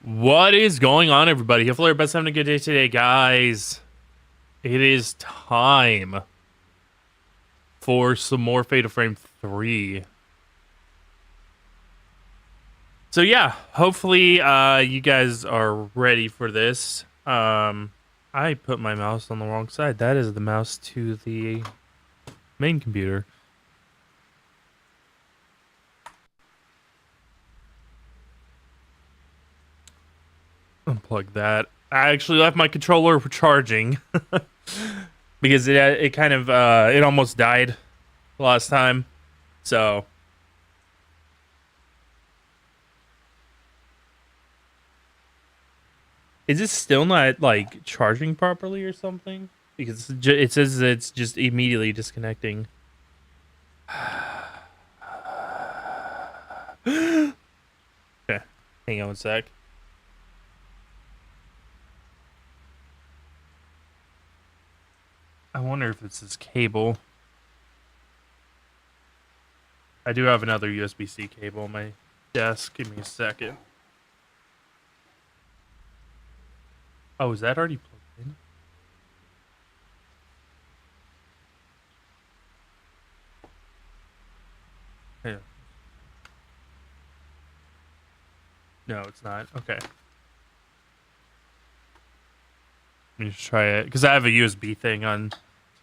What is going on, everybody? Hopefully everybody's having a good day today, guys. It is time for some more Fatal Frame 3. So yeah, hopefully you guys are ready for this. I put my mouse on the wrong side. That is the mouse to the main computer. Unplug that. I actually left my controller for charging because it kind of it almost died last time. So is this still not like charging properly or something? Because it says it's just immediately disconnecting. Okay, hang on one sec. I wonder if it's this cable. I do have another USB-C cable on my desk. Give me a second. Oh, is that already plugged in? Yeah. No, it's not. Okay. Let me just try it because I have a USB thing on,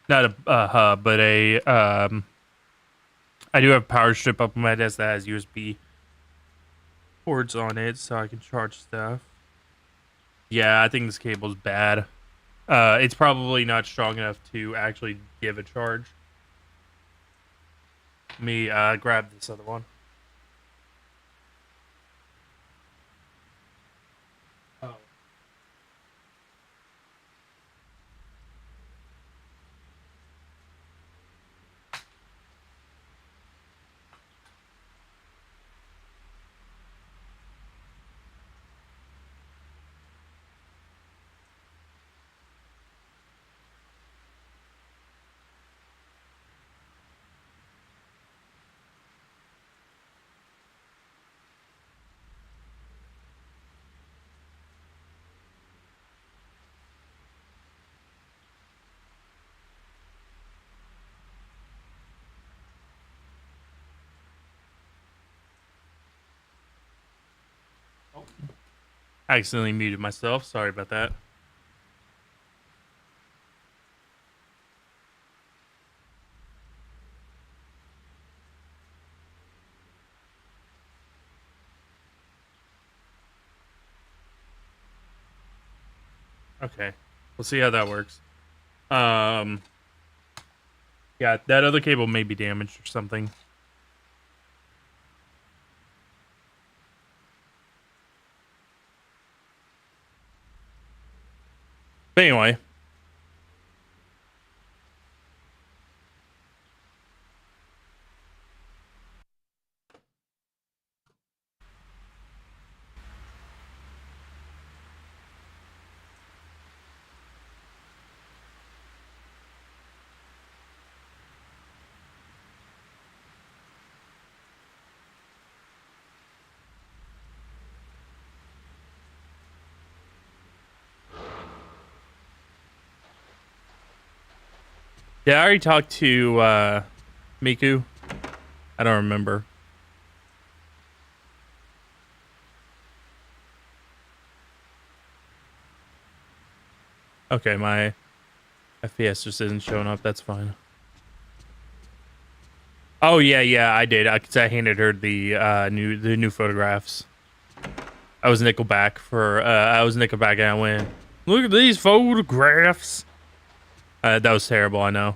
not a hub, but a I do have a power strip up on my desk that has USB ports on it, so I can charge stuff. Yeah, I think this cable's bad. It's probably not strong enough to actually give a charge. Let me grab this other one. Oh. I accidentally muted myself. Sorry about that. Okay, we'll see how that works. Yeah, that other cable may be damaged or something. But anyway. Did I already talk to Miku? I don't remember. Okay, my FPS just isn't showing up. That's fine. Oh yeah, I did. I handed her the new photographs. I was Nickelback and I went, look at these photographs. That was terrible, I know.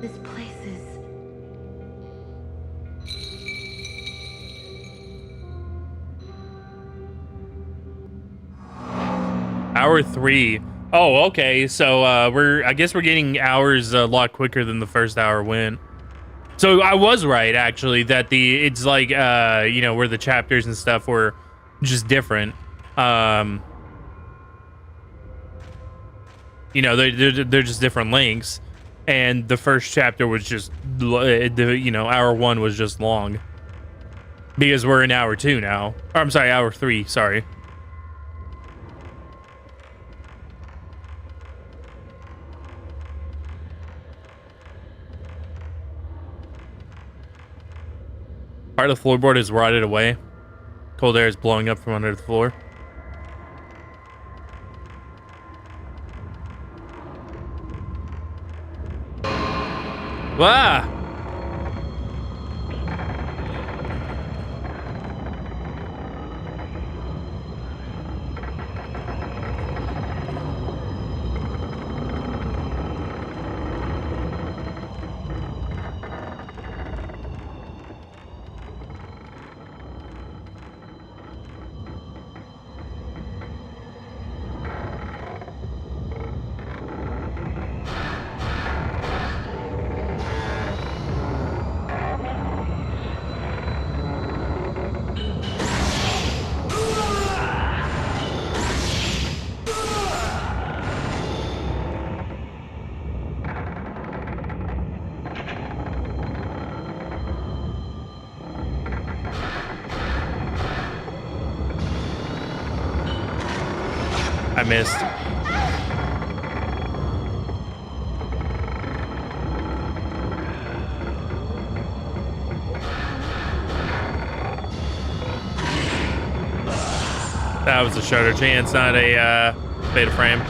This place is... Hour 3. Oh, okay. So I guess we're getting hours a lot quicker than the first hour went. So I was right actually that it's like where the chapters and stuff were just different. Um, they're just different lengths, and the first chapter was just hour one was just long because we're in hour two now. Or, I'm sorry, hour three. Sorry. Part of the floorboard is rotted away. Cold air is blowing up from under the floor. Wow. I missed. That was a shutter chance, not a beta frame.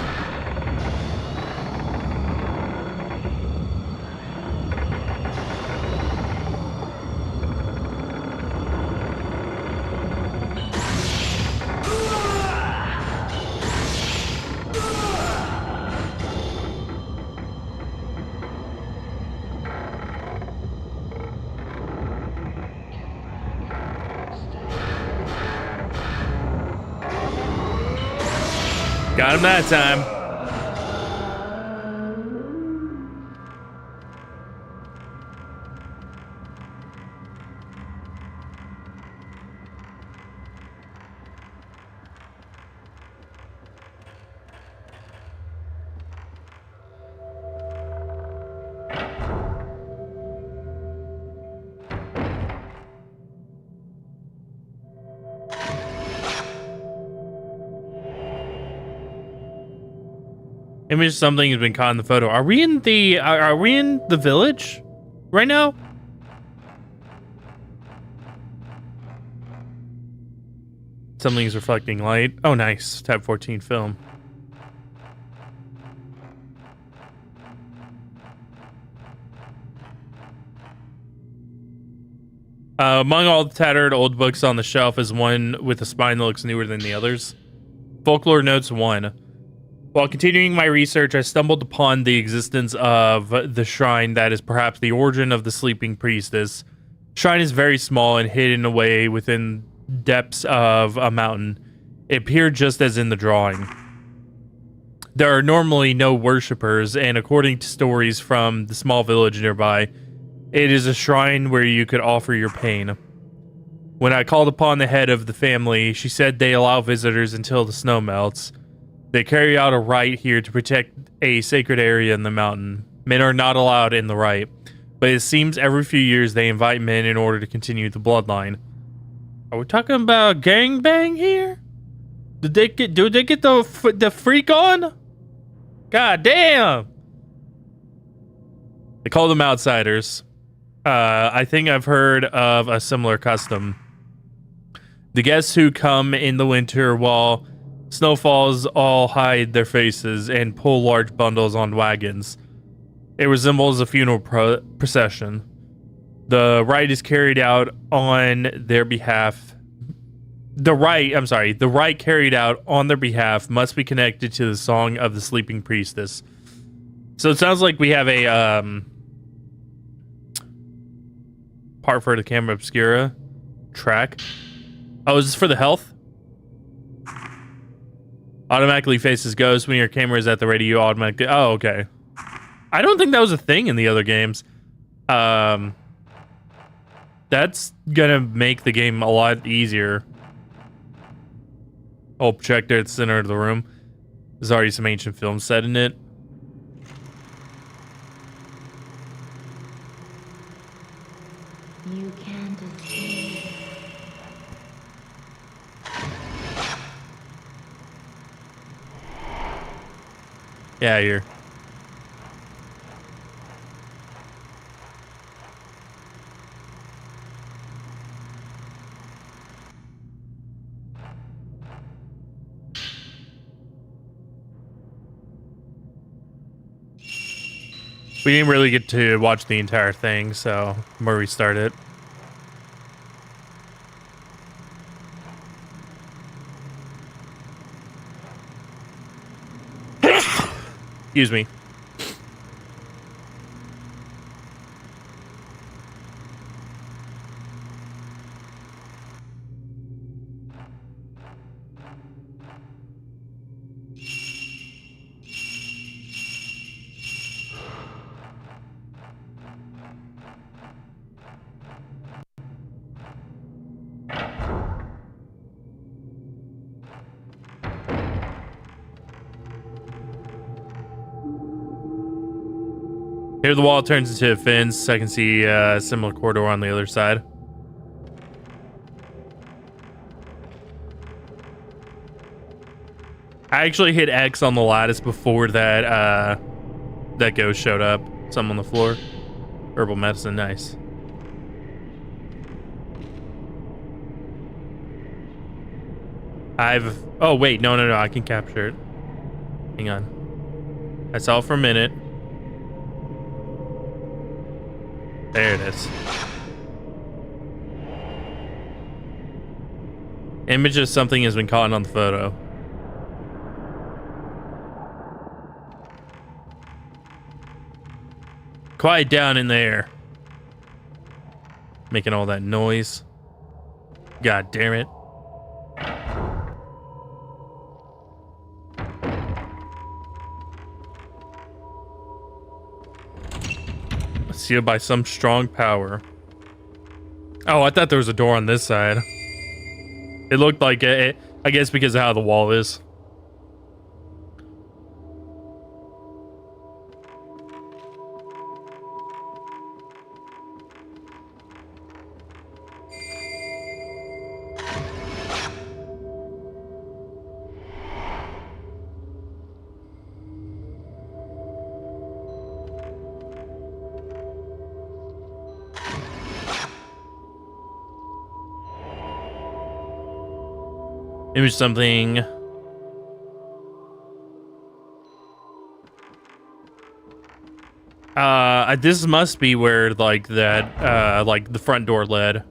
Got him that time. Image something has been caught in the photo. Are we in the village right now? Something's reflecting light. Oh, nice. Tab 14 film. Among all the tattered old books on the shelf is one with a spine that looks newer than the others. Folklore Notes 1. While continuing my research, I stumbled upon the existence of the shrine that is perhaps the origin of the sleeping priestess. Shrine is very small and hidden away within depths of a mountain. It appeared just as in the drawing. There are normally no worshippers, and according to stories from the small village nearby, it is a shrine where you could offer your pain. When I called upon the head of the family, she said they allow visitors until the snow melts. They carry out a rite here to protect a sacred area in the mountain. Men are not allowed in the rite, but it seems every few years they invite men in order to continue the bloodline. Are we talking about gangbang here? Did they get the freak on? God damn! They call them outsiders. I think I've heard of a similar custom. The guests who come in the winter while snow falls all hide their faces and pull large bundles on wagons. It resembles a funeral procession. The rite is carried out on their behalf. The rite carried out on their behalf must be connected to the song of the sleeping priestess. So it sounds like we have a part for the camera obscura track. Oh, is this for the health? Automatically faces ghosts when your camera is at the ready. You automatically. Oh, okay. I don't think that was a thing in the other games. That's gonna make the game a lot easier. Oh, projector at the center of the room. There's already some ancient film set in it. You can't escape. Yeah, here. We didn't really get to watch the entire thing, so I'm gonna restart it. Excuse me. Here the wall turns into a fence. I can see a similar corridor on the other side. I actually hit X on the lattice before that that ghost showed up. Some on the floor. Herbal medicine, nice. Oh wait, no, I can capture it. Hang on. I saw it for a minute. There it is. Image of something has been caught on the photo. Quiet down in there. Making all that noise. God damn it. Sealed by some strong power. Oh, I thought there was a door on this side. It looked like it, I guess because of how the wall is. Image something. This must be where like that like the front door led.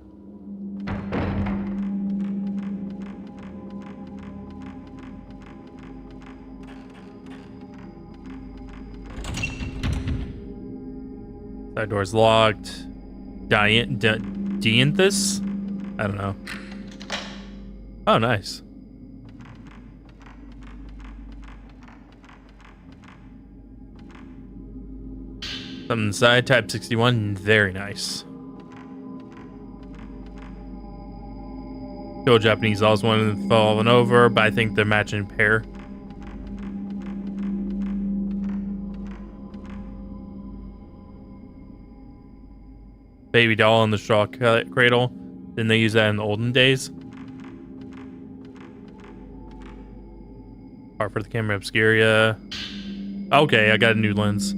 That door's locked. Dianthus? I don't know. Oh, nice. Something inside, type 61, very nice. Go Japanese dolls, one falling over, but I think they're matching pair. Baby doll in the straw cradle. Didn't they use that in the olden days? Part for the camera obscuria. Okay, I got a new lens.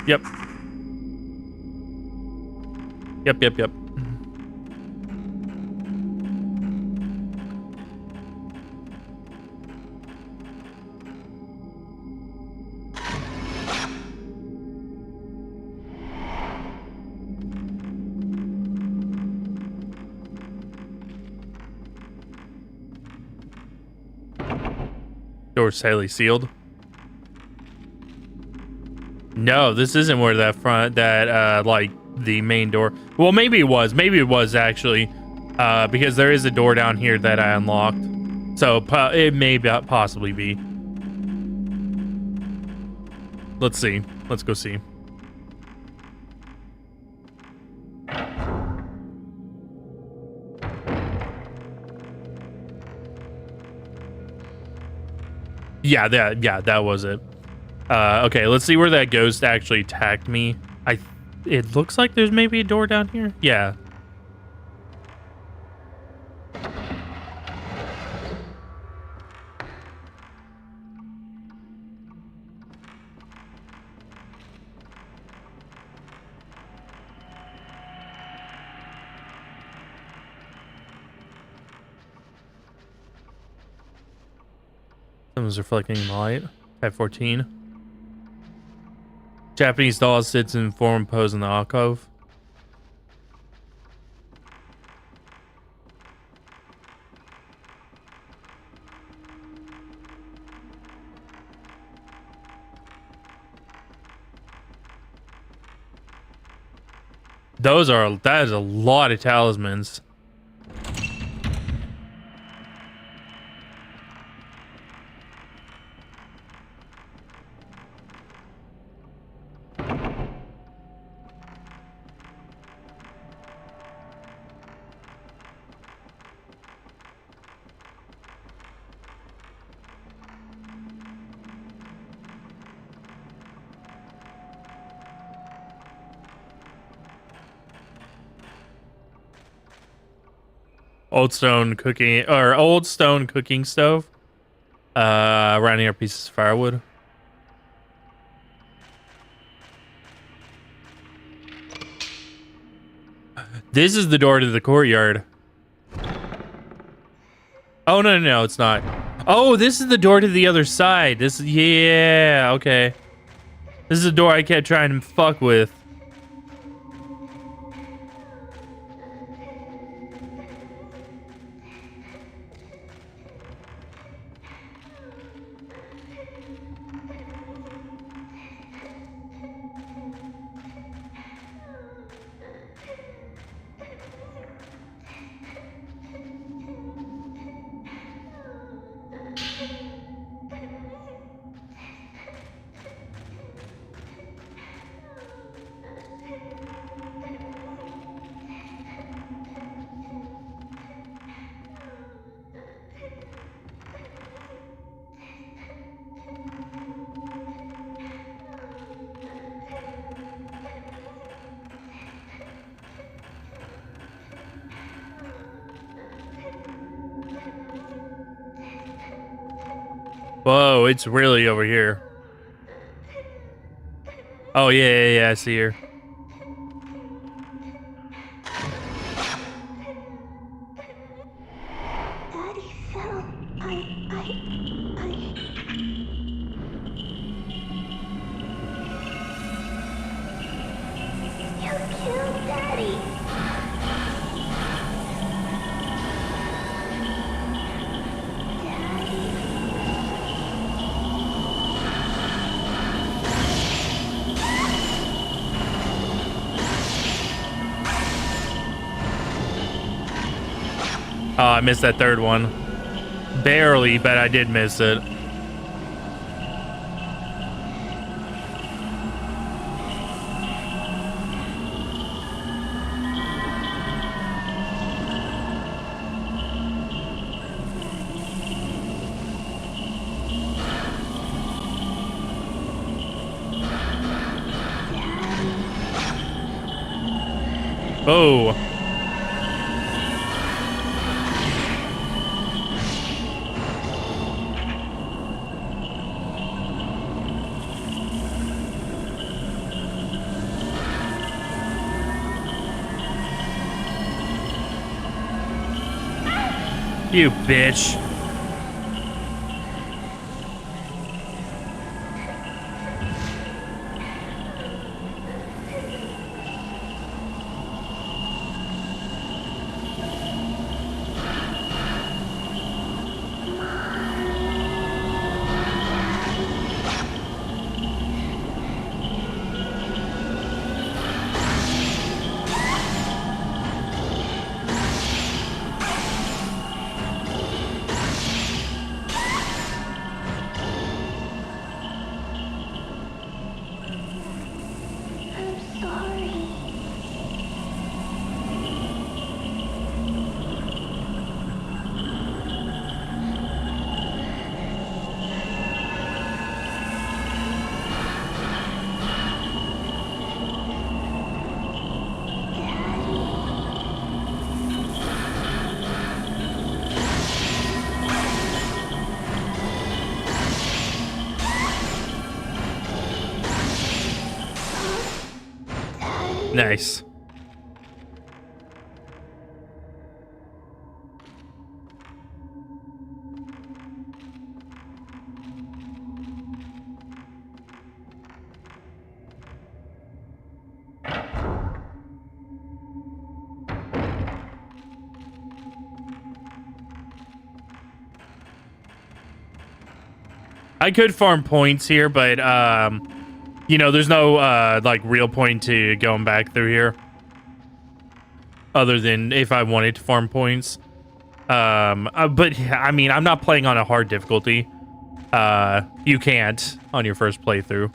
Yep. Yep. Door's tightly sealed. No, this isn't where like the main door. Well, maybe it was actually, because there is a door down here that I unlocked. So it may possibly be. Let's see. Let's go see. Yeah, that was it. Okay, let's see where that ghost actually attacked me. It looks like there's maybe a door down here. Yeah. Someone's reflecting in the light. Type 14. Japanese doll sits in form pose in the alcove. That is a lot of talismans. Old stone cooking stove. Rounding up pieces of firewood. This is the door to the courtyard. Oh no, it's not. Oh, this is the door to the other side. Yeah, okay. This is the door I kept trying to fuck with. Whoa, it's really over here. Oh, yeah, I see her. Daddy fell. You killed Daddy. Oh, I missed that third one. Barely, but I did miss it. Oh. You bitch. Nice. I could farm points here, but you know, there's no like real point to going back through here, other than if I wanted to farm points. But I mean, I'm not playing on a hard difficulty. You can't on your first playthrough.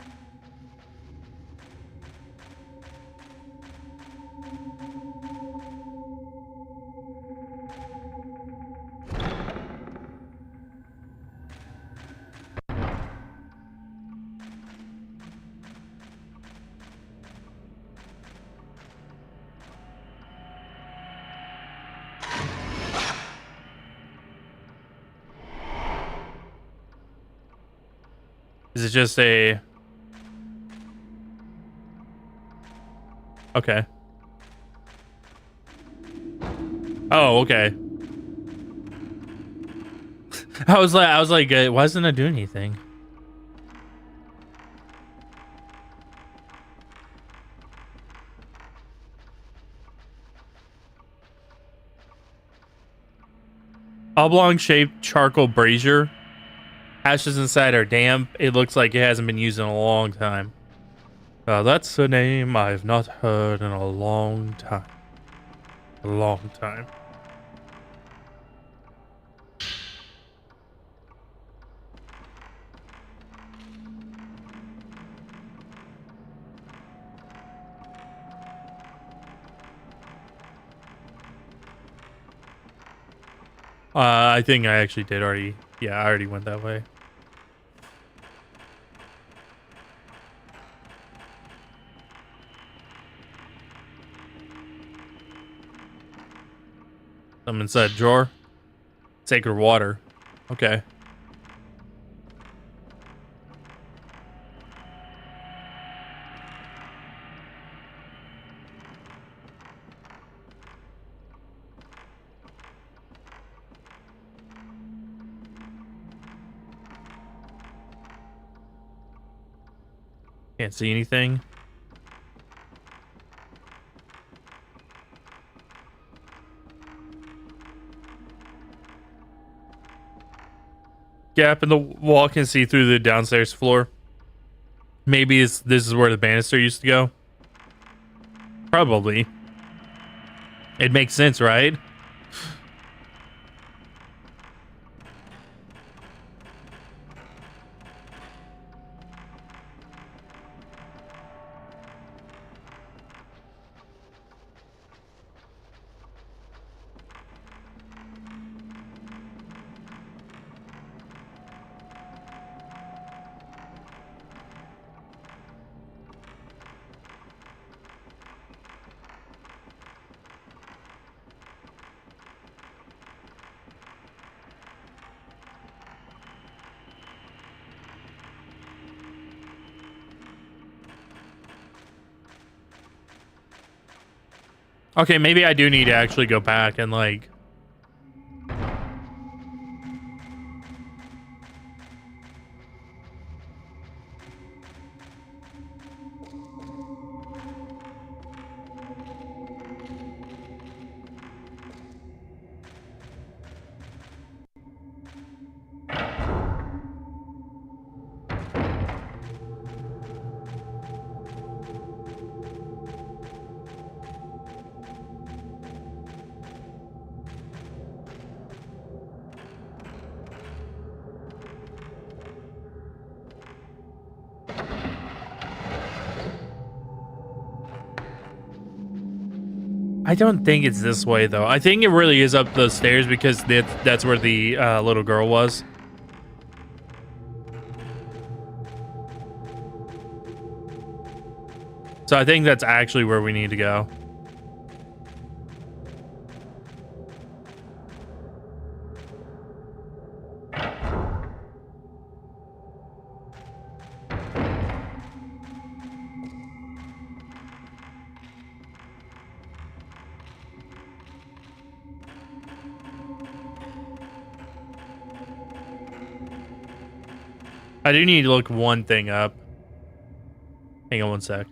Is it just a... Okay. Oh, okay. I was like, why doesn't it do anything? Oblong-shaped charcoal brazier. Ashes inside are damp. It looks like it hasn't been used in a long time. That's a name I've not heard in a long time. A long time. I think I actually did already. Yeah, I already went that way. Something inside a drawer. Sacred water. Okay. Can't see anything. Gap in the wall can see through the downstairs floor. Maybe this is where the banister used to go. Probably. It makes sense, right? Okay, maybe I do need to actually go back and like... I don't think it's this way, though. I think it really is up the stairs because that's where the little girl was. So I think that's actually where we need to go. I do need to look one thing up. Hang on one sec.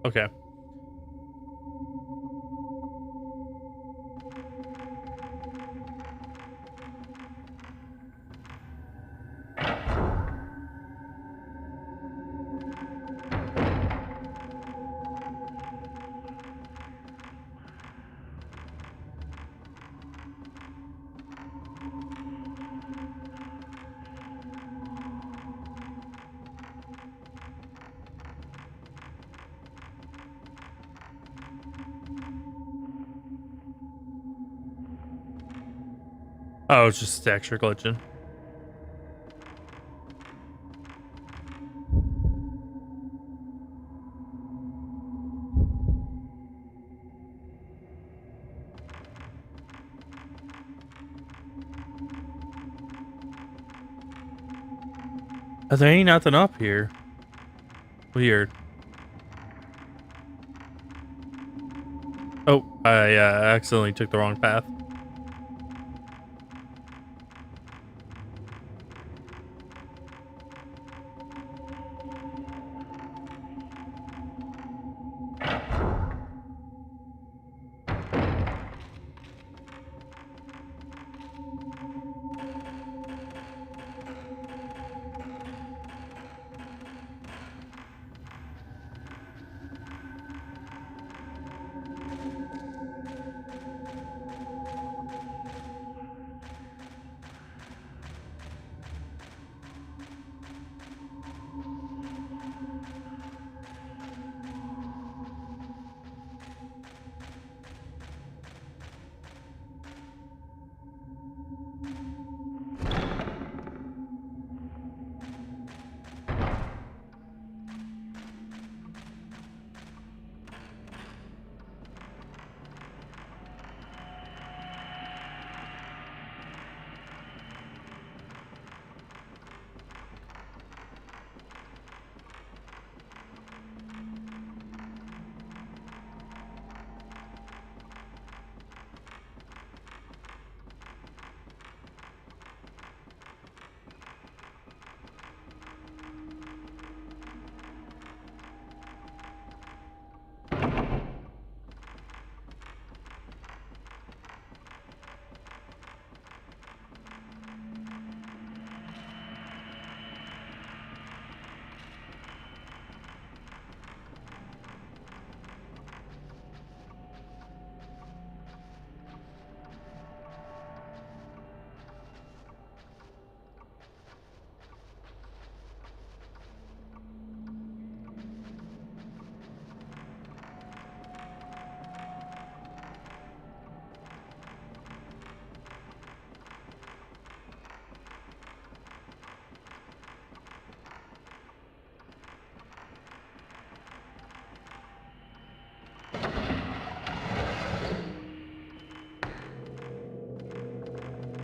Okay. Oh, it's just extra glitching. Oh, there ain't nothing up here. Weird. Oh, I accidentally took the wrong path.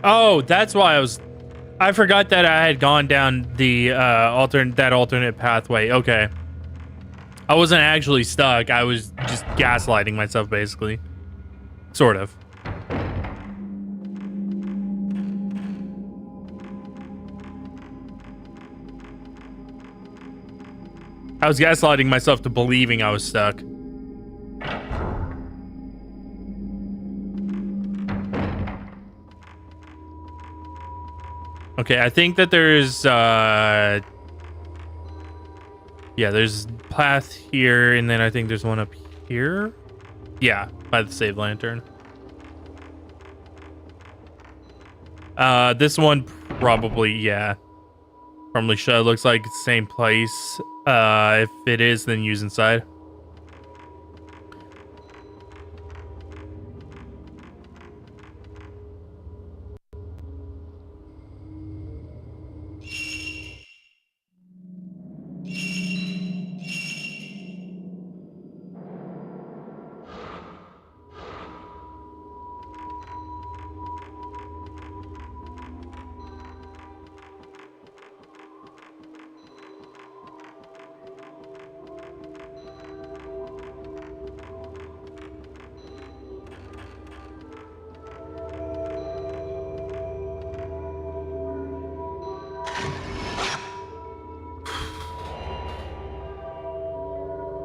Oh, that's why I forgot that I had gone down the alternate pathway. Okay. I wasn't actually stuck. I was just gaslighting myself, basically. Sort of. I was gaslighting myself to believing I was stuck. Okay, I think that there's yeah, there's path here, and then I think there's one up here. Yeah, by the save lantern. This one probably, yeah. Probably should. Looks like it's the same place. If it is, then use inside.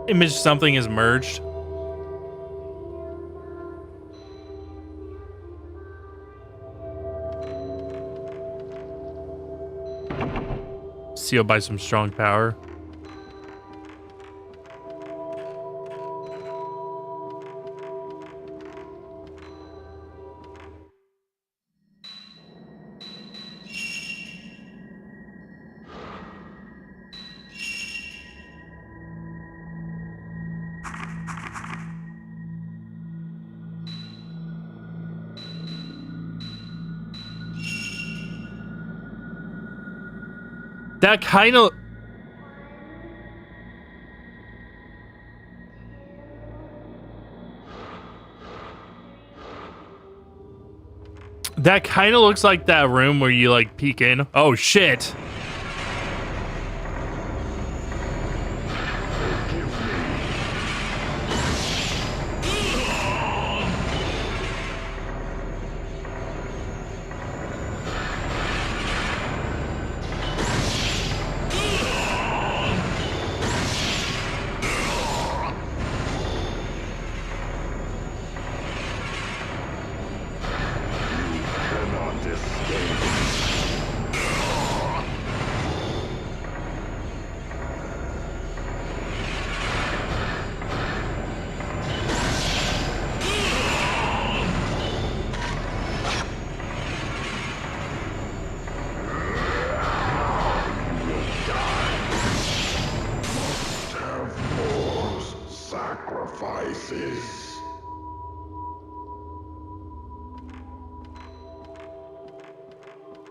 Image something is merged. Sealed by some strong power. That kind of... That kind of looks like that room where you, like, peek in. Oh, shit.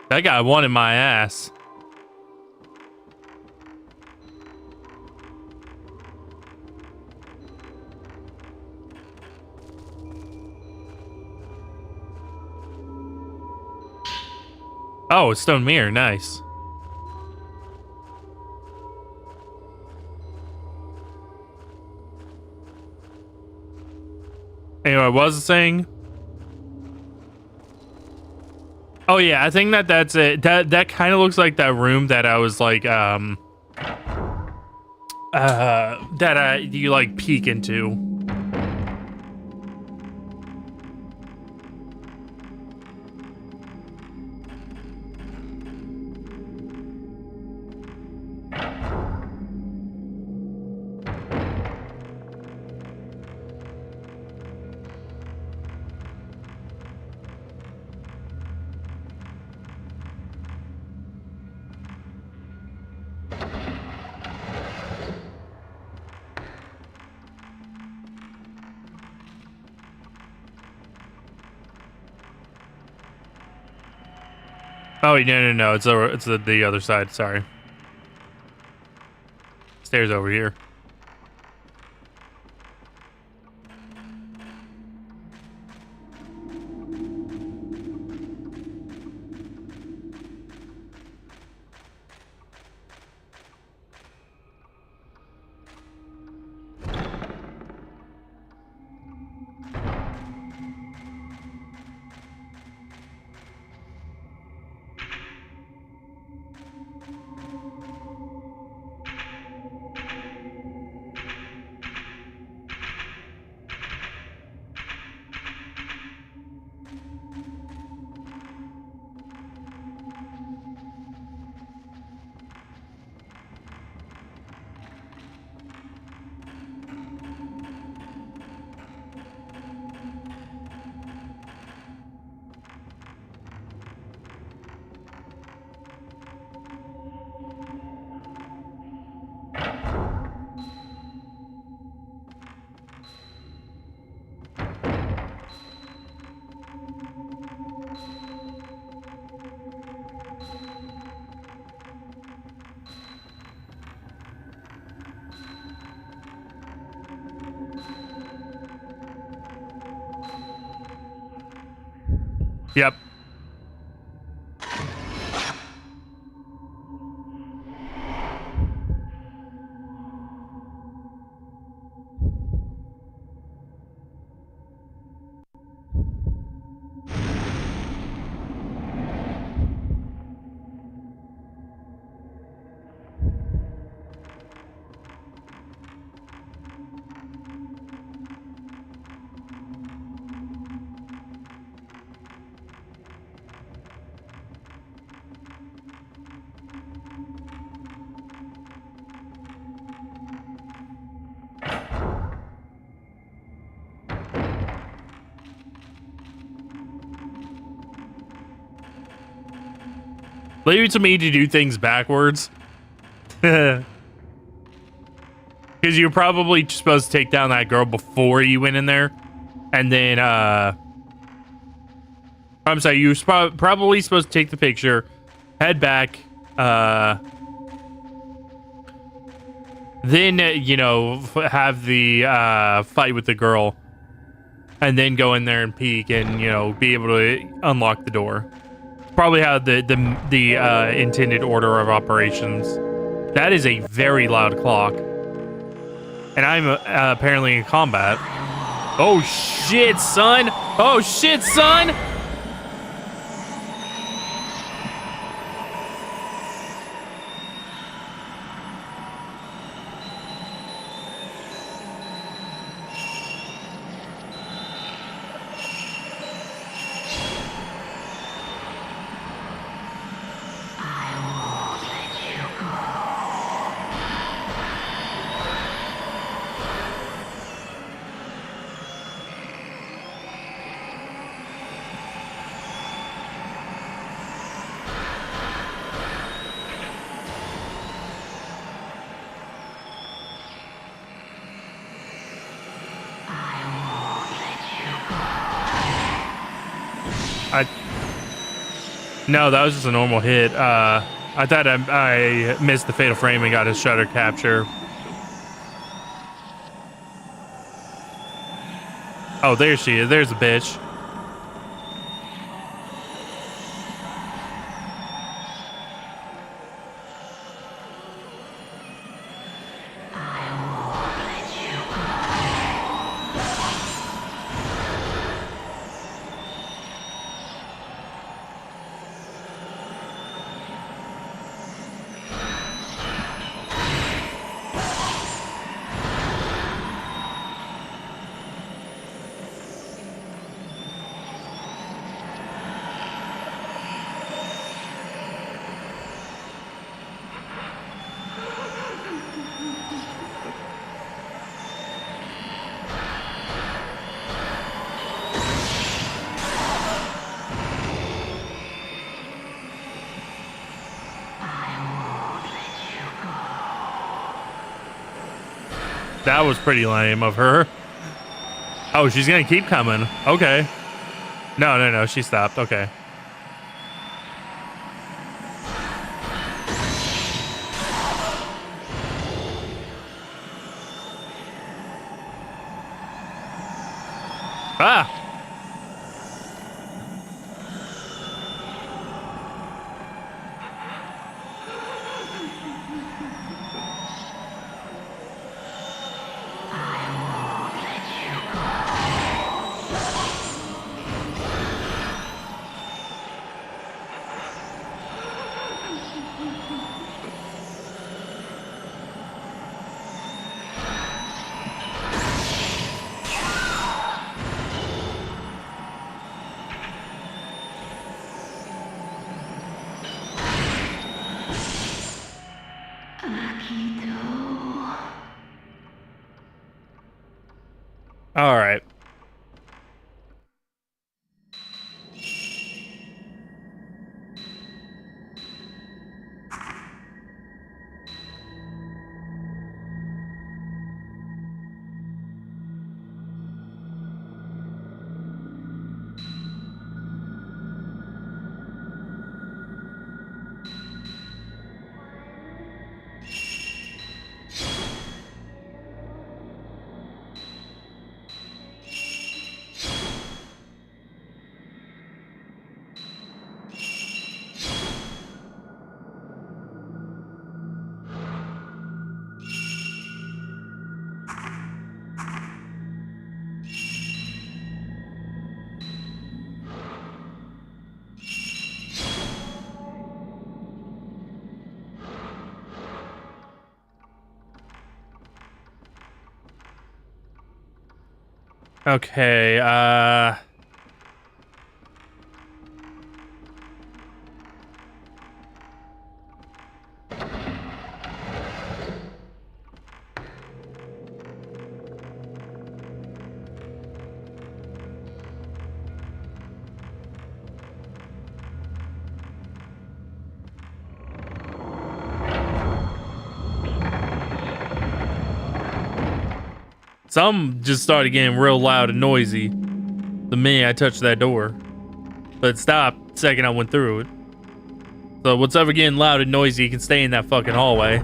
That guy wanted my ass. Oh, stone mirror, nice. Anyway, what was I saying? Oh yeah, I think that's it. That kind of looks like that room that I was like you like peek into. Oh no! It's the other side. Sorry. Stairs over here. Yep. Leave it to me to do things backwards. Because you're probably supposed to take down that girl before you went in there. And then, I'm sorry, you were probably supposed to take the picture, head back, then, you know, have the fight with the girl. And then go in there and peek and, you know, be able to unlock the door. Probably how the intended order of operations. That is a very loud clock. And I'm apparently in combat. Oh shit, son! Oh shit, son! No, that was just a normal hit. I thought I missed the fatal frame and got a shutter capture. Oh, there she is. There's a bitch. That was pretty lame of her. Oh, she's gonna keep coming. Okay. No, she stopped. Okay. Ah! Okay, some just started getting real loud and noisy the minute I touched that door. But it stopped the second I went through it. So what's ever getting loud and noisy can stay in that fucking hallway.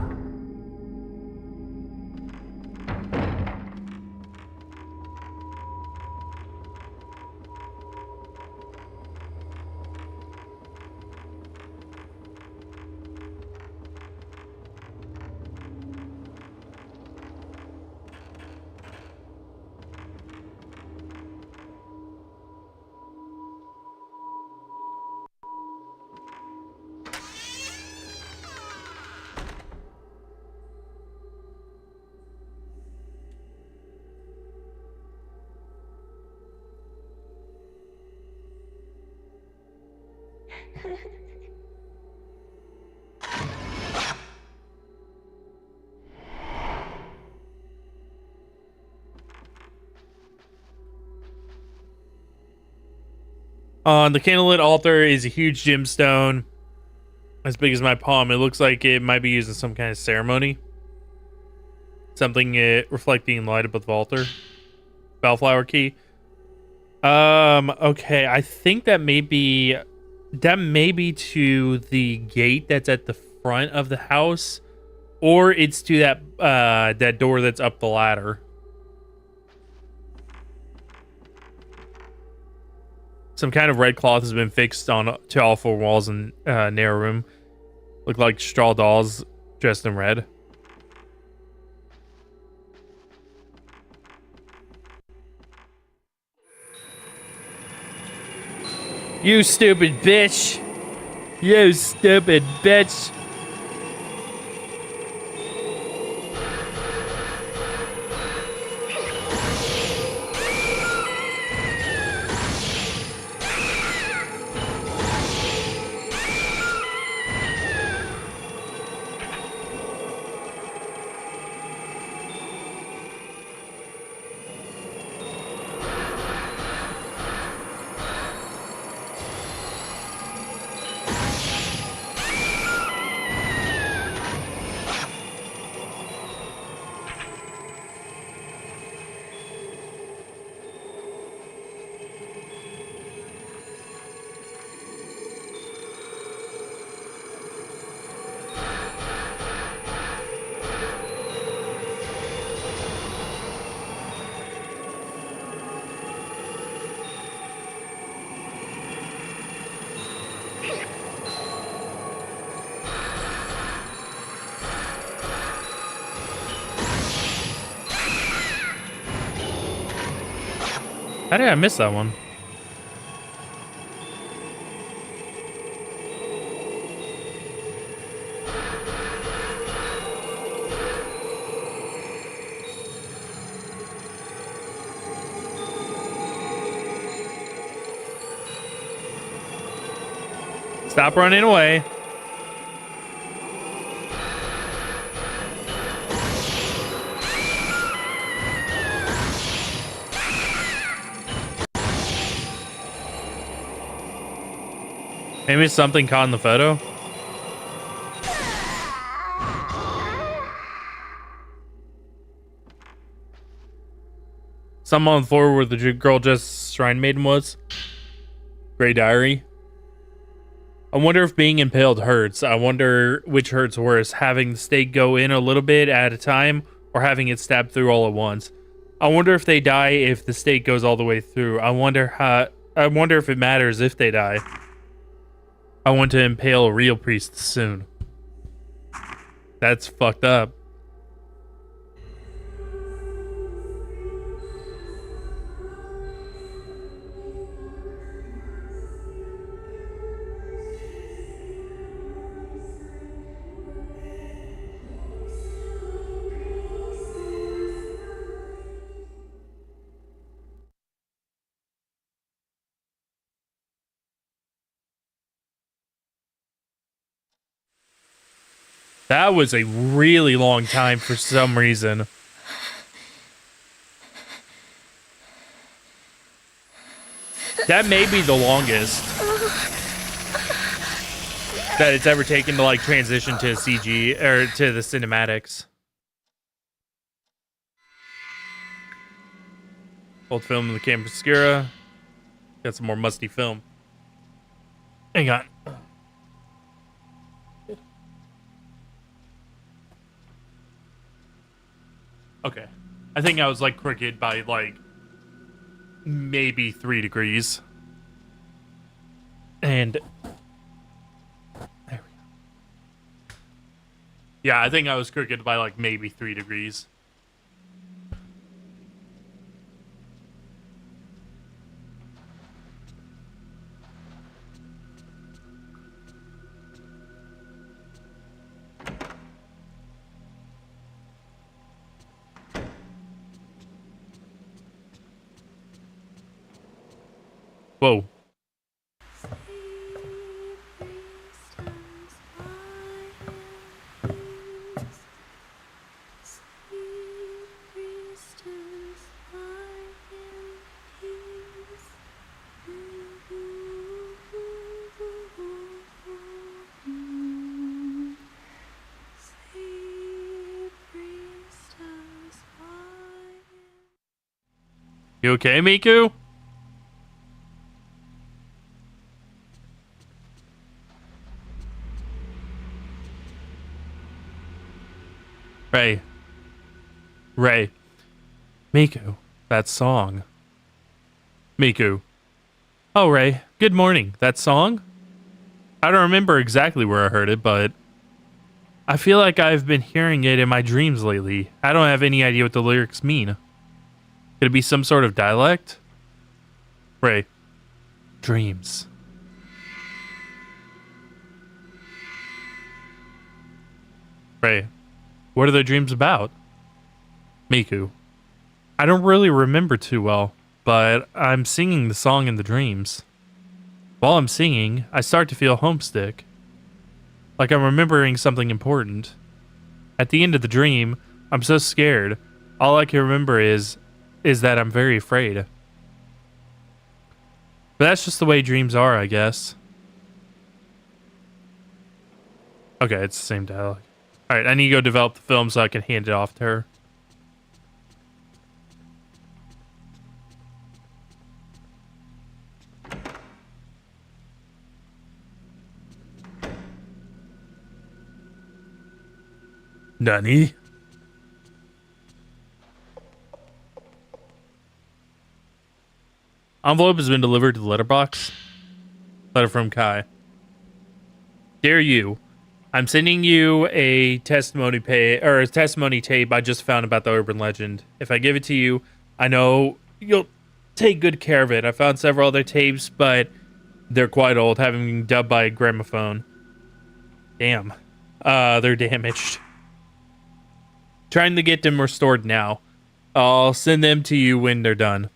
On the candlelit altar is a huge gemstone as big as my palm. It looks like it might be used in some kind of ceremony. Something reflecting light above the altar. Bellflower key. Okay, I think that may be to the gate that's at the front of the house, or it's to that door that's up the ladder. Some kind of red cloth has been fixed on to all four walls in narrow room. Look like straw dolls dressed in red. You stupid bitch! You stupid bitch! How did I miss that one? Stop running away. Maybe something caught in the photo. Some on the floor where the girl just shrine maiden was. Gray diary. I wonder if being impaled hurts. I wonder which hurts worse, having the stake go in a little bit at a time or having it stab through all at once. I wonder if they die if the stake goes all the way through. I wonder if it matters if they die. I want to impale a real priest soon. That's fucked up. That was a really long time for some reason. That may be the longest that it's ever taken to like transition to CG or to the cinematics. Old film in the camera obscura. Got some more musty film. Hang on. Okay. I think I was like crooked by like maybe 3 degrees. And there we go. Yeah, I think I was crooked by like maybe 3 degrees. Whoa. You okay, Miku? Ray. Ray. Miku. That song. Miku. Oh, Ray. Good morning. That song? I don't remember exactly where I heard it, but I feel like I've been hearing it in my dreams lately. I don't have any idea what the lyrics mean. Could it be some sort of dialect? Ray. Dreams. Ray. What are the dreams about? Miku. I don't really remember too well, but I'm singing the song in the dreams. While I'm singing, I start to feel homesick. Like I'm remembering something important. At the end of the dream, I'm so scared. All I can remember is that I'm very afraid. But that's just the way dreams are, I guess. Okay, it's the same dialogue. Alright, I need to go develop the film so I can hand it off to her. Nani? Envelope has been delivered to the letterbox. Letter from Kai. Dear you, I'm sending you a testimony tape I just found about the urban legend. If I give it to you, I know you'll take good care of it. I found several other tapes, but they're quite old, having been dubbed by a gramophone. Damn. They're damaged. Trying to get them restored now. I'll send them to you when they're done.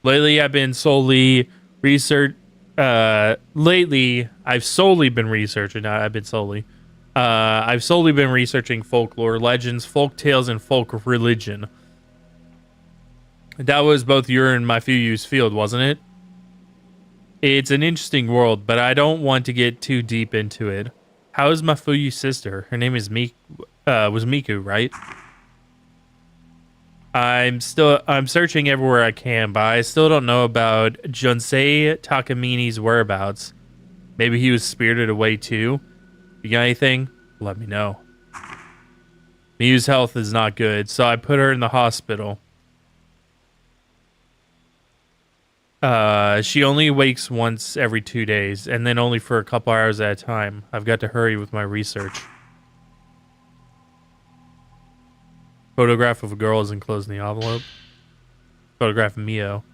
Lately, I've been solely research. Lately, I've solely been researching. I've solely been researching folklore, legends, folk tales, and folk religion. That was both your and my Fuyu's field, wasn't it? It's an interesting world, but I don't want to get too deep into it. How is my Fuyu sister? Her name is was Miku, right? I'm searching everywhere I can, but I still don't know about Junsei Takamini's whereabouts. Maybe he was spirited away too. If you got anything? Let me know. Miyu's health is not good, so I put her in the hospital. She only wakes once every 2 days, and then only for a couple hours at a time. I've got to hurry with my research. Photograph of a girl is enclosed in the envelope. Photograph of Mio.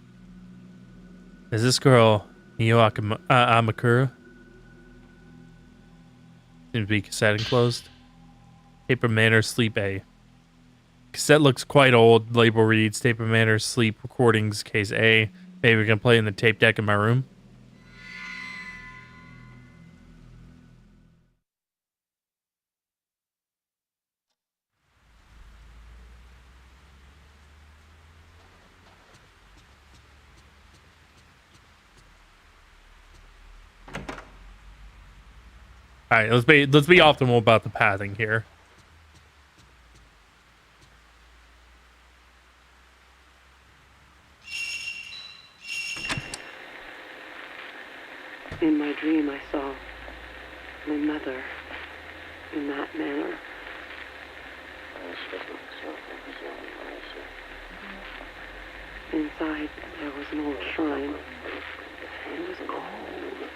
Is this girl Mio Amakura? Seems to be cassette enclosed. Taper Manor Sleep A. Cassette looks quite old. Label reads Taper Manor Sleep Recordings Case A. Maybe we can play in the tape deck in my room. All right, let's be optimal about the pathing here. In my dream, I saw my mother in that manner. Inside, there was an old shrine. It was cold.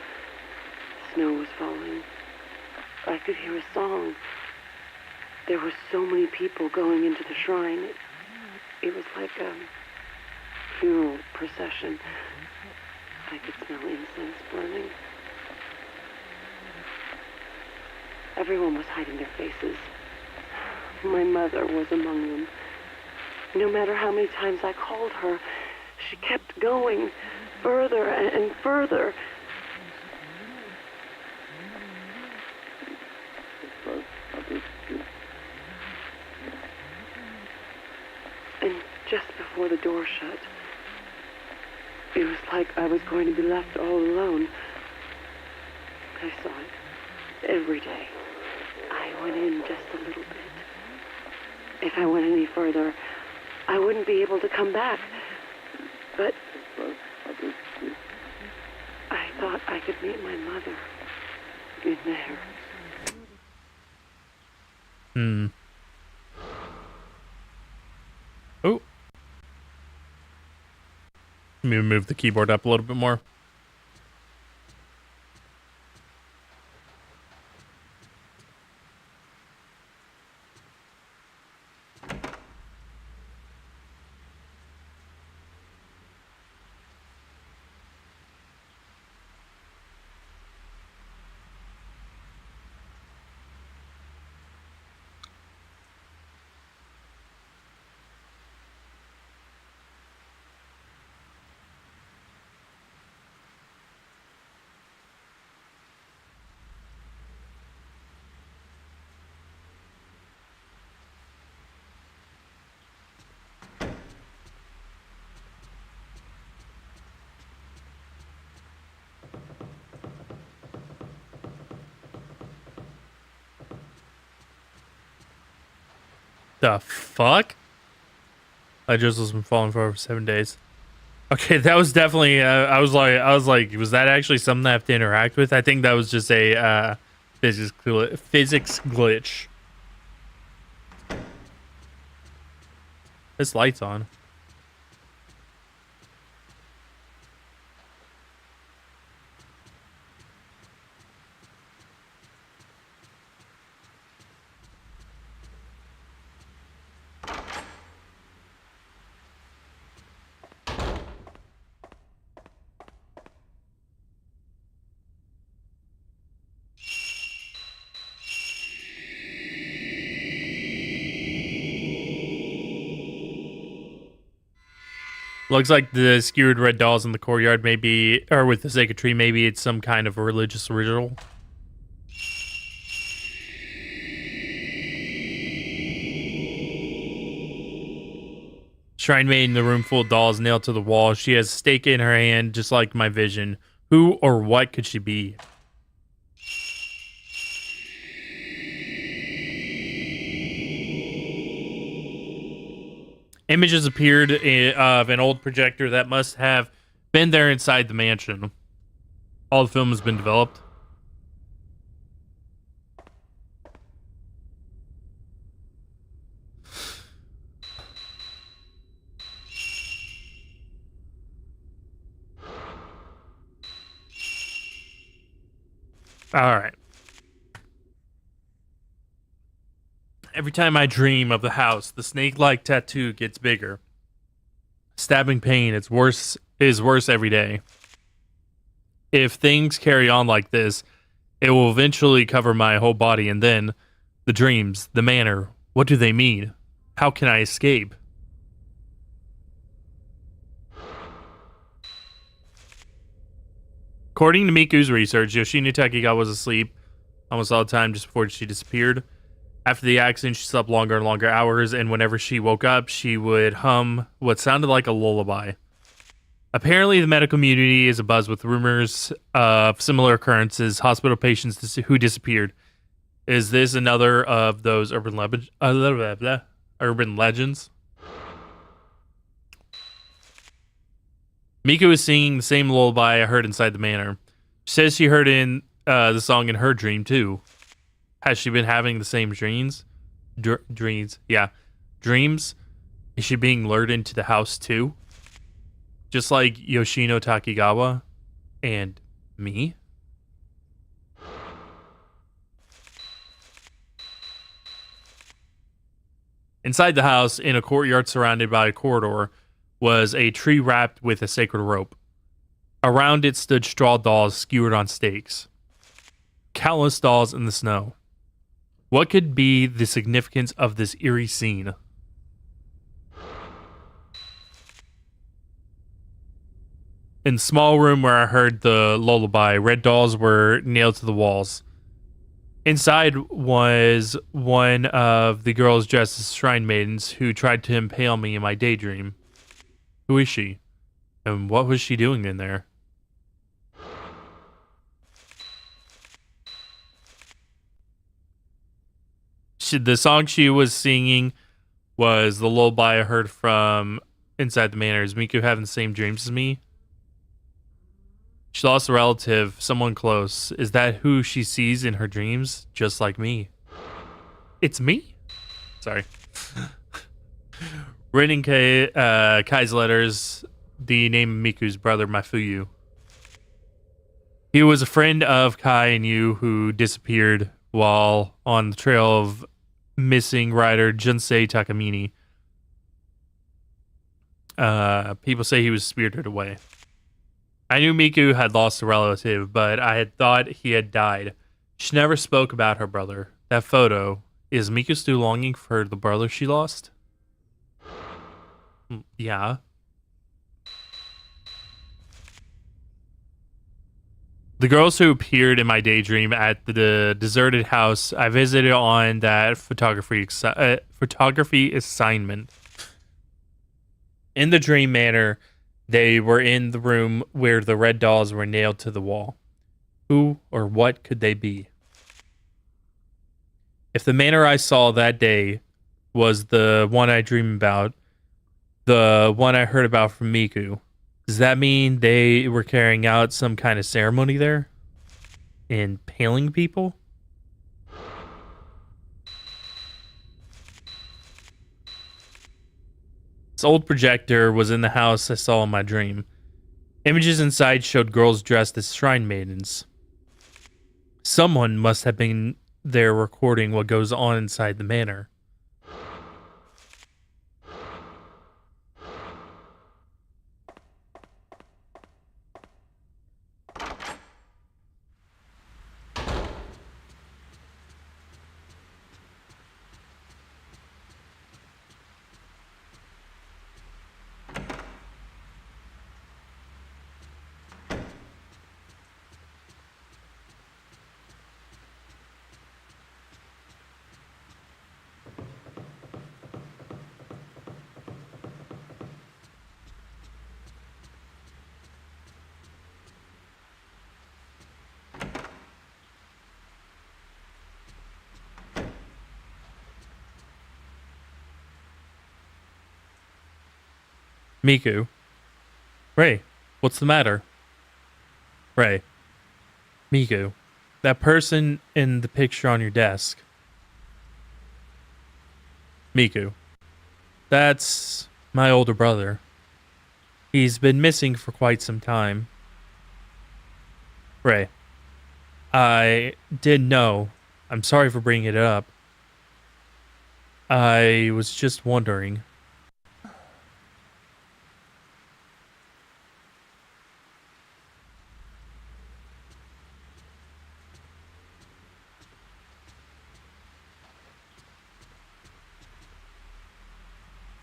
Snow was falling. I could hear a song. There were so many people going into the shrine. It was like a funeral procession. I could smell incense burning. Everyone was hiding their faces. My mother was among them. No matter how many times I called her, she kept going further and further. And just before the door shut, it was like I was going to be left all alone. I saw it every day. I went in just a little bit. If I went any further, I wouldn't be able to come back. But I thought I could meet my mother in there. Oh. Let me move the keyboard up a little bit more. The fuck? I just was been falling for over 7 days. Okay, that was definitely. I was like, was that actually something I have to interact with? I think that was just a physics glitch. This light's on. Looks like the skewered red dolls in the courtyard maybe, or with the sacred tree, maybe it's some kind of religious ritual. Shrine maiden, the room full of dolls nailed to the wall. She has a stake in her hand, just like my vision. Who or what could she be? Images appeared of an old projector that must have been there inside the mansion. All the film has been developed. All right. Every time I dream of the house, the snake-like tattoo gets bigger. Stabbing pain, is worse every day. If things carry on like this, it will eventually cover my whole body, and then the dreams, the manor, what do they mean? How can I escape? According to Miku's research, Yoshino Takiga was asleep almost all the time just before she disappeared. After the accident, she slept longer and longer hours, and whenever she woke up, she would hum what sounded like a lullaby. Apparently, the medical community is abuzz with rumors of similar occurrences, hospital patients who disappeared. Is this another of those urban legends? Miko is singing the same lullaby I heard inside the manor. She says she heard the song in her dream too. Has she been having the same dreams? Dreams, yeah, dreams. Is she being lured into the house too? Just like Yoshino Takigawa and me? Inside the house, in a courtyard surrounded by a corridor, was a tree wrapped with a sacred rope. Around it stood straw dolls skewered on stakes. Countless dolls in the snow. What could be the significance of this eerie scene? In the small room where I heard the lullaby, red dolls were nailed to the walls. Inside was one of the girls dressed as shrine maidens who tried to impale me in my daydream. Who is she? And what was she doing in there? The song she was singing was the lullaby I heard from inside the manor. Is Miku having the same dreams as me? She lost a relative, someone close. Is that who she sees in her dreams? Just like me. It's me? Sorry. Written in Kai's letters, the name of Miku's brother, Mafuyu. He was a friend of Kai and you who disappeared while on the trail of missing rider Junsei Takamine. People say he was spirited away. I knew Miku had lost a relative, but I had thought he had died. She never spoke about her brother. That photo, is Miku still longing for the brother she lost? Yeah. The girls who appeared in my daydream at the deserted house I visited on that photography assignment. In the dream manor, they were in the room where the red dolls were nailed to the wall. Who or what could they be? If the manor I saw that day was the one I dreamed about, the one I heard about from Miku, does that mean they were carrying out some kind of ceremony there? Impaling people? This old projector was in the house I saw in my dream. Images inside showed girls dressed as shrine maidens. Someone must have been there recording what goes on inside the manor. Miku. Ray, what's the matter? Ray. Miku. That person in the picture on your desk. Miku. That's my older brother. He's been missing for quite some time. Ray. I didn't know. I'm sorry for bringing it up. I was just wondering.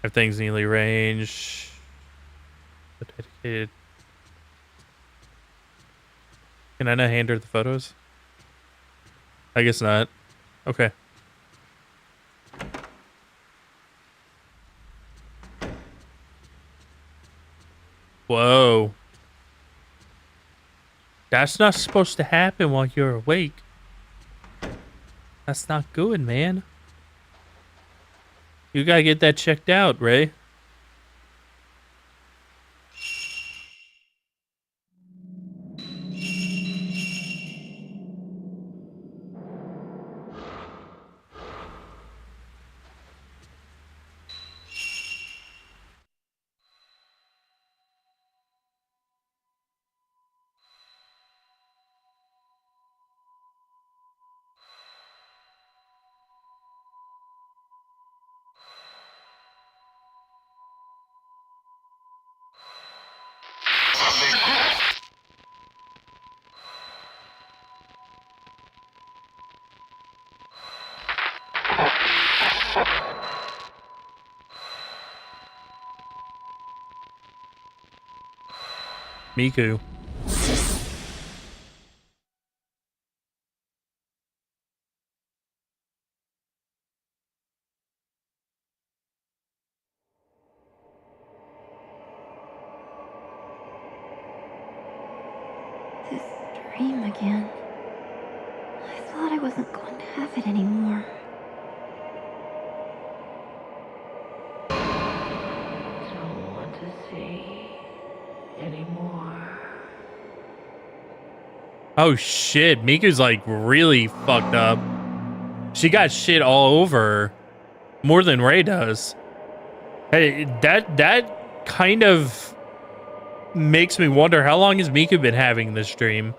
Everything's neatly arranged. Dedicated. Can I not hand her the photos? I guess not. Okay. Whoa. That's not supposed to happen while you're awake. That's not good, man. You gotta get that checked out, Ray. Miku. This dream again. I thought I wasn't going to have it anymore. Don't want to see anymore. Oh shit, Miku's like really fucked up. She got shit all over her. More than Ray does. Hey, that kind of makes me wonder how long has Miku been having this dream?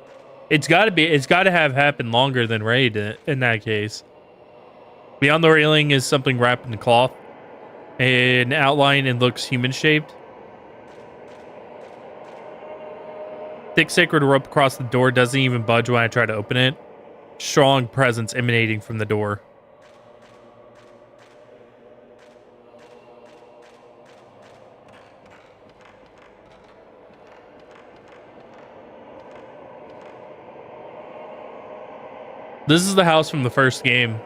It's gotta have happened longer than Ray did in that case. Beyond the railing is something wrapped in cloth. An outline and looks human shaped. Thick sacred rope across the door doesn't even budge when I try to open it. Strong presence emanating from the door. This is the house from the first game.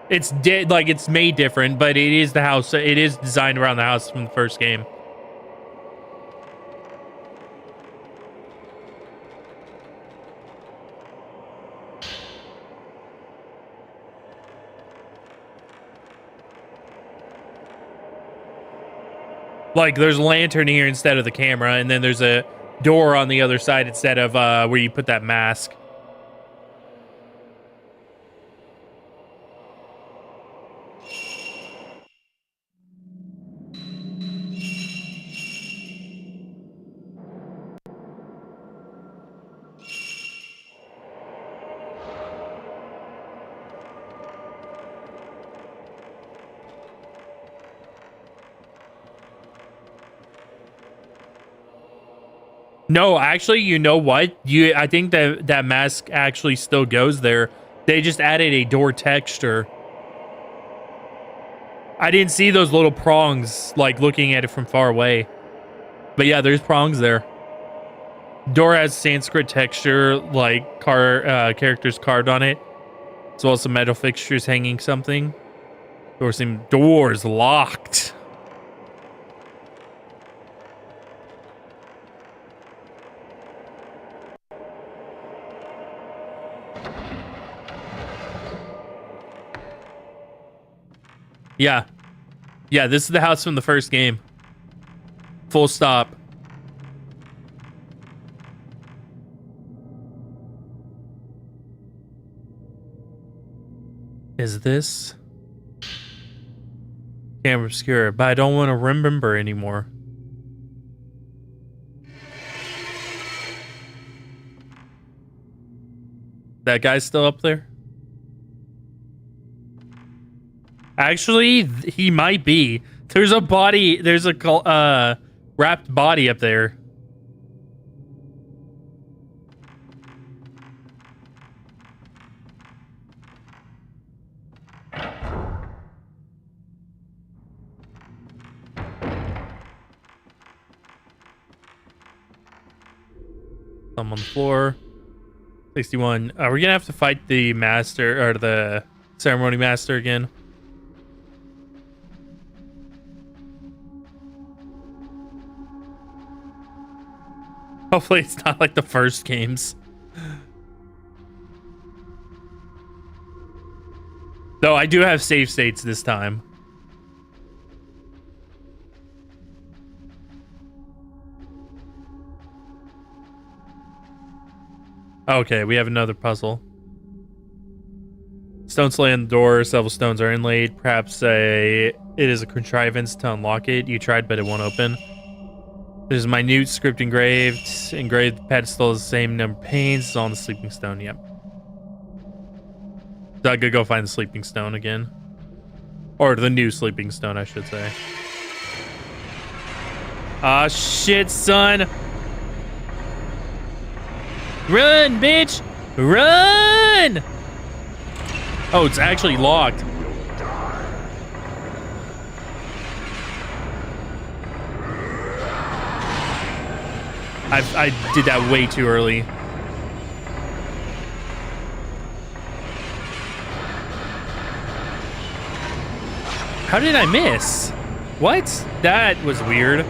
It's like it's made different, but it is the house. It is designed around the house from the first game. Like there's a lantern here instead of the camera, and then there's a door on the other side instead of where you put that mask. No, actually, you know what? I think that mask actually still goes there. They just added a door texture. I didn't see those little prongs, like, looking at it from far away. But yeah, there's prongs there. Door has Sanskrit texture, like, characters carved on it. As well as some metal fixtures hanging something. Doors locked. Yeah. Yeah, this is the house from the first game. Full stop. Is this? Camera obscure, but I don't want to remember anymore. That guy's still up there? Actually, he might be. There's a body. There's a wrapped body up there. Some on the floor. 61. We're gonna have to fight the master or the ceremony master again. Hopefully it's not like the first games. Though I do have save states this time. Okay, we have another puzzle. Stones lay on the door, several stones are inlaid. Perhaps it is a contrivance to unlock it. You tried, but it won't open. There's a minute script engraved. Engraved pedestal is the same number of panes. It's on the sleeping stone, yep. So I could go find the sleeping stone again. Or the new sleeping stone, I should say. Ah, shit, son. Run, bitch! Run! Oh, it's actually locked. I did that way too early. How did I miss? What? That was weird.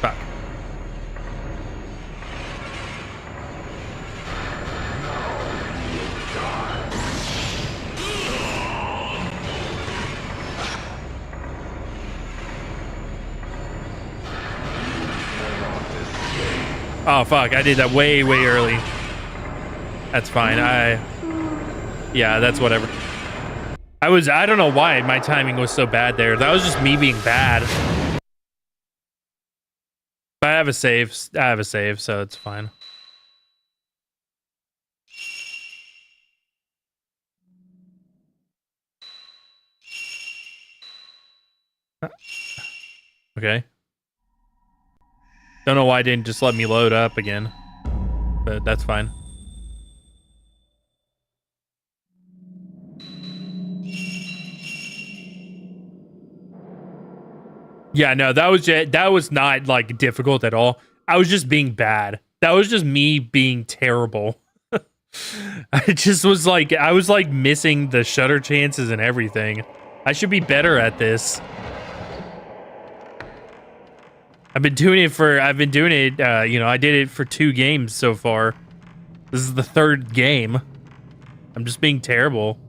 Fuck. Oh fuck, I did that way early. That's fine. Yeah, that's whatever. I don't know why my timing was so bad there. That was just me being bad. But I have a save, so it's fine. Okay. Don't know why it didn't just let me load up again. But that's fine. Yeah, no, that was not like difficult at all. I was just being bad. That was just me being terrible. I just was like, I was like missing the shutter chances and everything. I should be better at this. I've been doing it, you know, I did it for 2 games so far. This is the 3rd game. I'm just being terrible.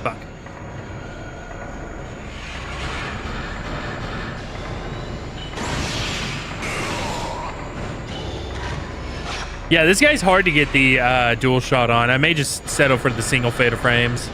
Fuck. Yeah, this guy's hard to get the dual shot on. I may just settle for the single fatal frames.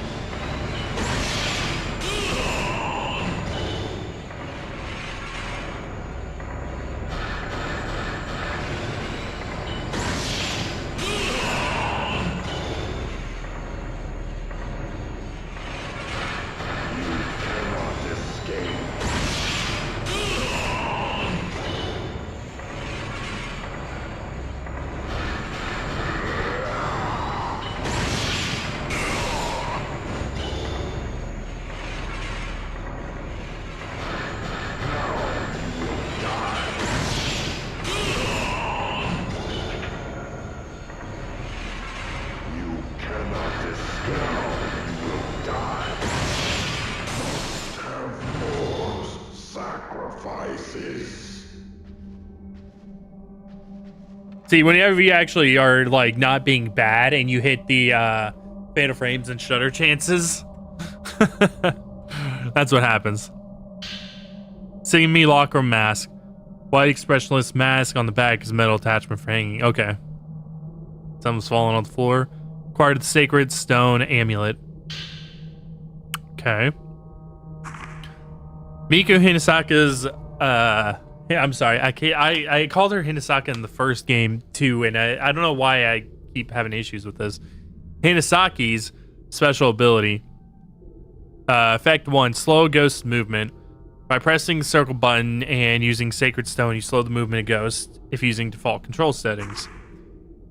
See, whenever you actually are like not being bad and you hit the fatal frames and shutter chances, that's what happens. Sing me locker room mask. White expressionless mask on the back is metal attachment for hanging. Okay. Something's falling on the floor. Acquired the sacred stone amulet. Okay. Miku Hinasaka's yeah, I'm sorry. I called her Hinasaka in the first game too, and I don't know why I keep having issues with this. Hinasaki's special ability. Effect 1, slow ghost movement. By pressing the circle button and using Sacred Stone, you slow the movement of Ghost if using default control settings.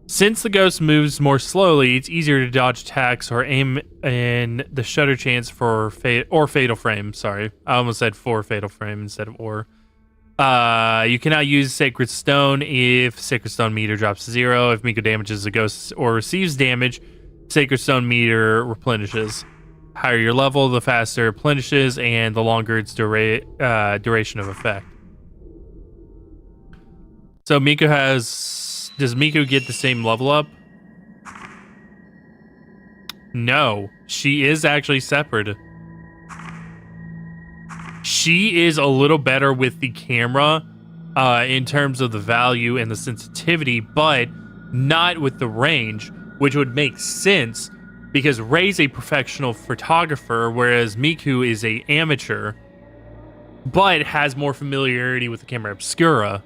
Since the Ghost moves more slowly, it's easier to dodge attacks or aim in the shutter chance for Fatal Frame. Sorry, I almost said for Fatal Frame instead of or. You cannot use Sacred Stone if Sacred Stone meter drops to 0. If Miko damages a Ghost or receives damage, Sacred Stone meter replenishes. Higher your level, the faster it replenishes, and the longer its duration of effect. So Miko has... Does Miko get the same level up? No. She is actually separate. She is a little better with the camera in terms of the value and the sensitivity, but not with the range, which would make sense because Rei's a professional photographer, whereas Miku is a amateur, but has more familiarity with the camera obscura.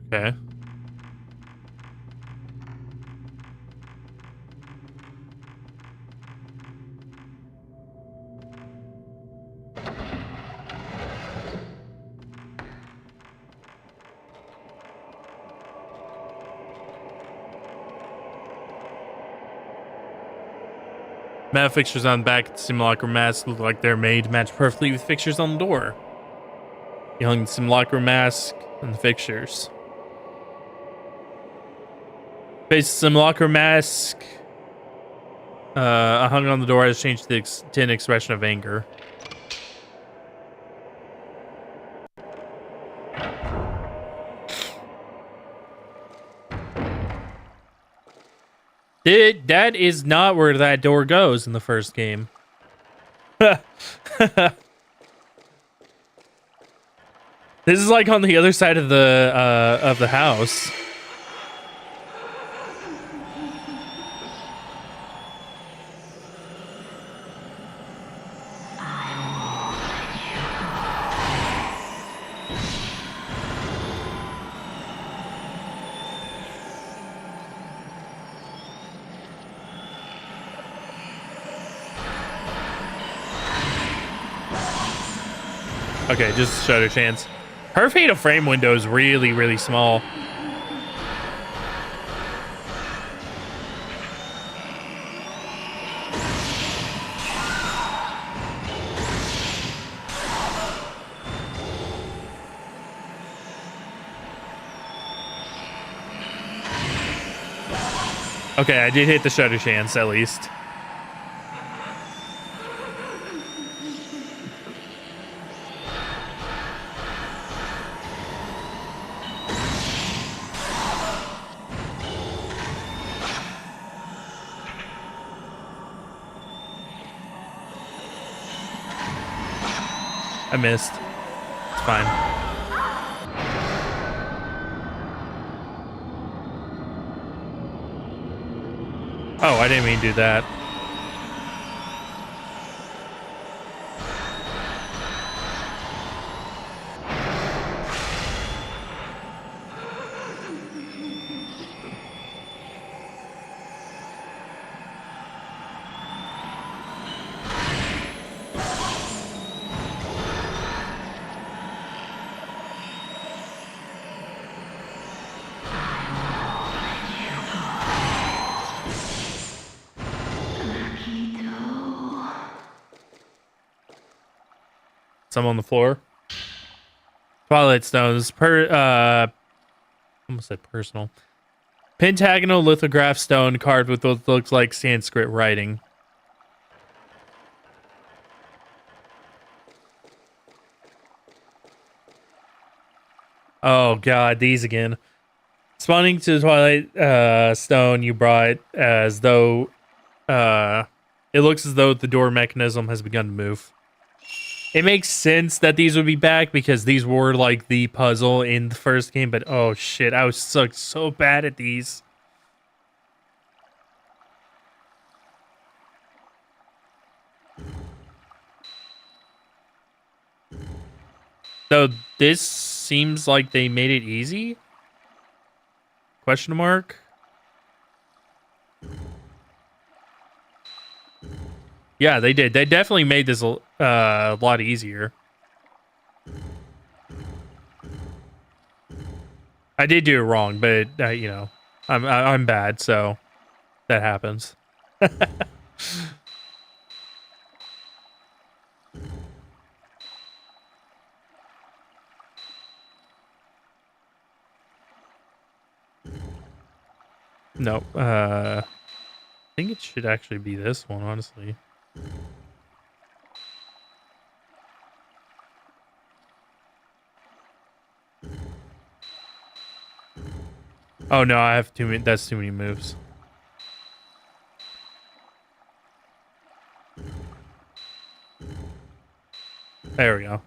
Okay. Metal fixtures on the back of the simulacrum mask look like they're made to match perfectly with fixtures on the door. You hung the simulacrum mask and the fixtures. Face the simulacrum mask hung on the door has changed to an expression of anger. That is not where that door goes in the first game. This is like on the other side of the house. Okay, just shutter chance. Her fatal frame window is really, really small. Okay, I did hit the shutter chance at least. I missed. It's fine. Oh, I didn't mean to do that. some on the floor. Twilight stones. Almost said personal. Pentagonal lithograph stone carved with what looks like Sanskrit writing. Oh god, these again. Spawning to the Twilight stone you brought as though it looks as though the door mechanism has begun to move. It makes sense that these would be back because these were like the puzzle in the first game, but oh shit, I was so bad at these. So this seems like they made it easy? Question mark? Yeah, they did. They definitely made this a lot easier. I did do it wrong, but you know, I'm bad, so that happens. No, I think it should actually be this one, honestly. Oh no, I have too many. That's too many moves. There we go.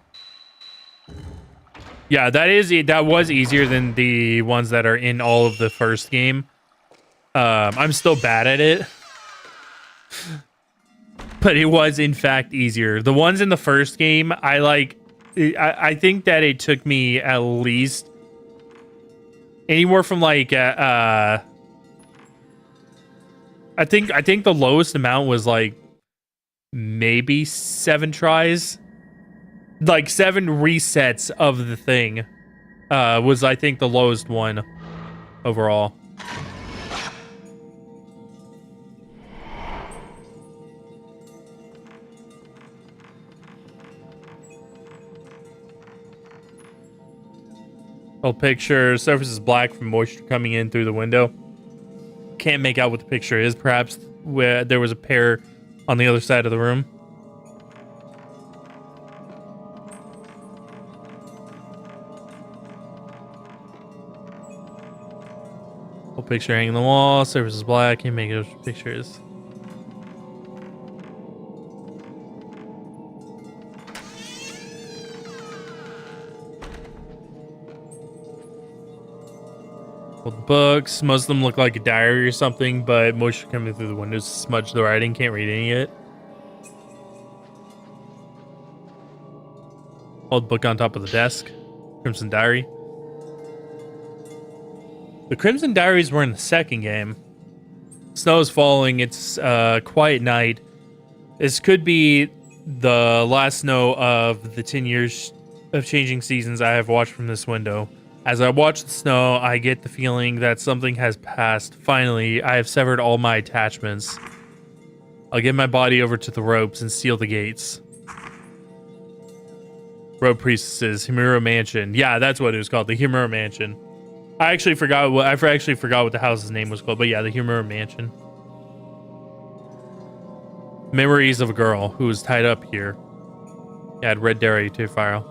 Yeah, that was easier than the ones that are in all of the first game. I'm still bad at it. But it was in fact easier. The ones in the first game, I think that it took me at least anywhere from like I think the lowest amount was like maybe 7 tries. Like 7 resets of the thing was I think the lowest one overall. Old picture, surface is black from moisture coming in through the window. Can't make out what the picture is. Perhaps where there was a pair on the other side of the room. Old picture hanging on the wall, surface is black. Can't make out what the picture is. Old books. Most of them look like a diary or something, but moisture coming through the windows smudged the writing. Can't read any of it. Old book on top of the desk. Crimson Diary. The Crimson Diaries were in the second game. Snow is falling. It's quiet night. This could be the last snow of the 10 years of changing seasons I have watched from this window. As I watch the snow, I get the feeling that something has passed. Finally, I have severed all my attachments. I'll get my body over to the ropes and seal the gates. Rope Priestesses, Himuro Mansion. Yeah, that's what it was called, the Himuro Mansion. I actually forgot what the house's name was called, but yeah, the Himuro Mansion. Memories of a girl who was tied up here. Yeah, had red dairy to file.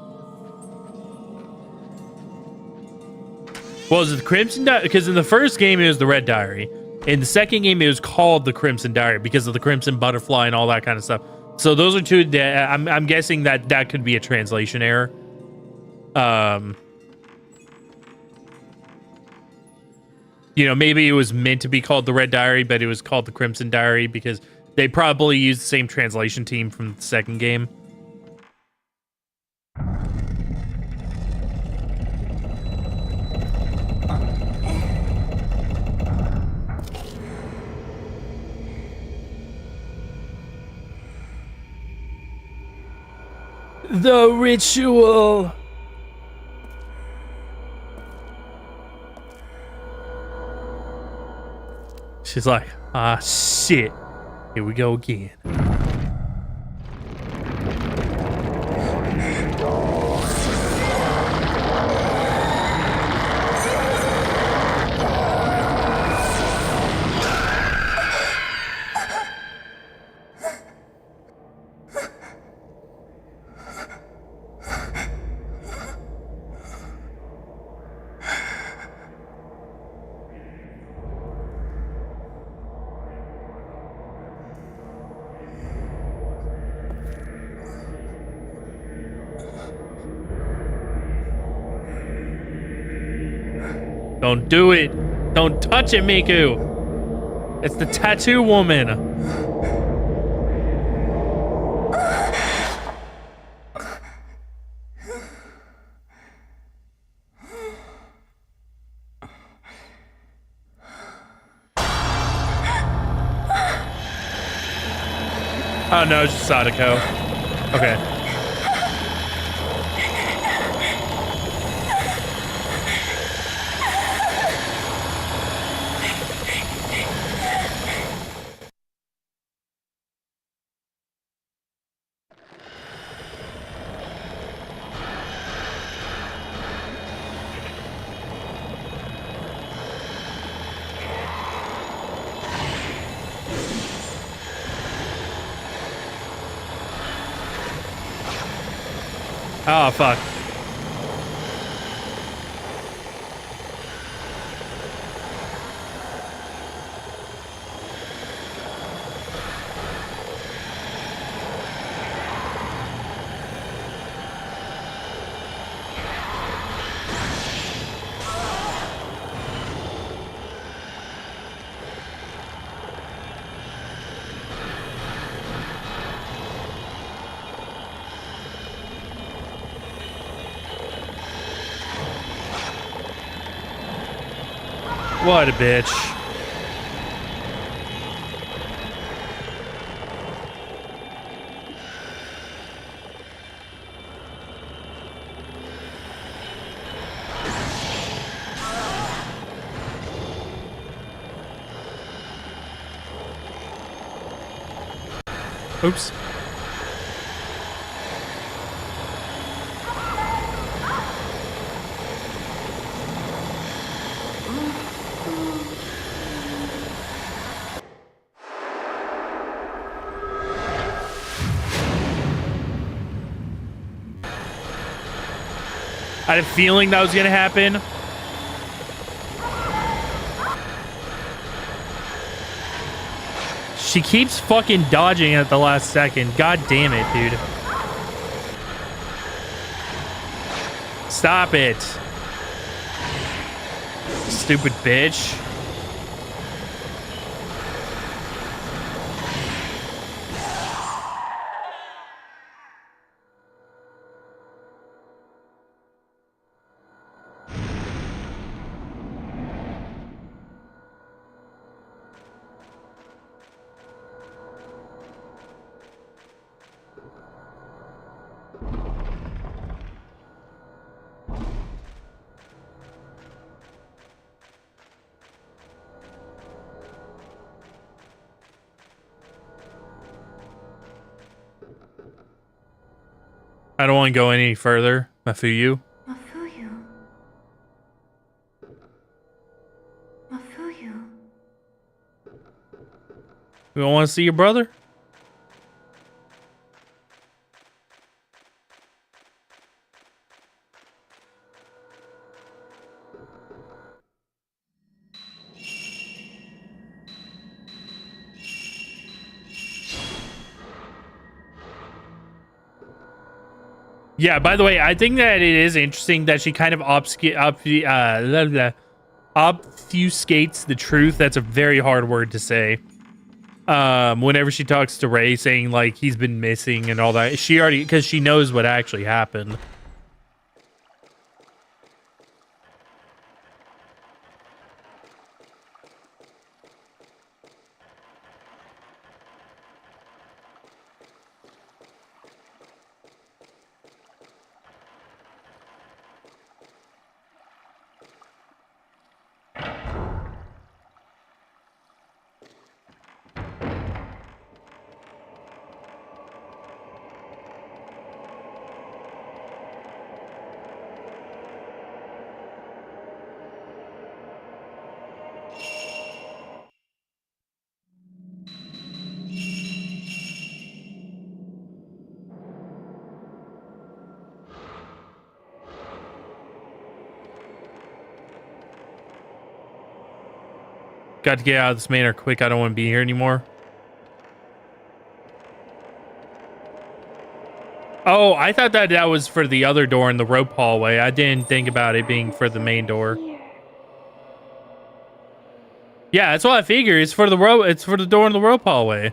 Well, is it the Crimson Diary? Because in the first game, it was the Red Diary. In the second game, it was called the Crimson Diary because of the Crimson Butterfly and all that kind of stuff. So those are two. I'm guessing that could be a translation error. You know, maybe it was meant to be called the Red Diary, but it was called the Crimson Diary because they probably used the same translation team from the second game. The ritual. She's like, ah, shit. Here we go again. Don't do it. Don't touch it, Miku. It's the tattoo woman. Oh no, it's just Sadako. Okay. Oh, fuck. What a bitch. Oops. I had a feeling that was gonna happen. She keeps fucking dodging at the last second. God damn it, dude. Stop it. Stupid bitch. I don't want to go any further. Mafuyu. Mafuyu. Mafuyu. You don't want to see your brother? Yeah, by the way, I think that it is interesting that she kind of obfuscates the truth. That's a very hard word to say. Whenever she talks to Ray saying like he's been missing and all that, she already, because she knows what actually happened. Got to get out of this manor quick. I don't want to be here anymore. Oh, I thought that that was for the other door in the rope hallway. I didn't think about it being for the main door. Here. Yeah, that's what I figure. It's for the rope. It's for the door in the rope hallway.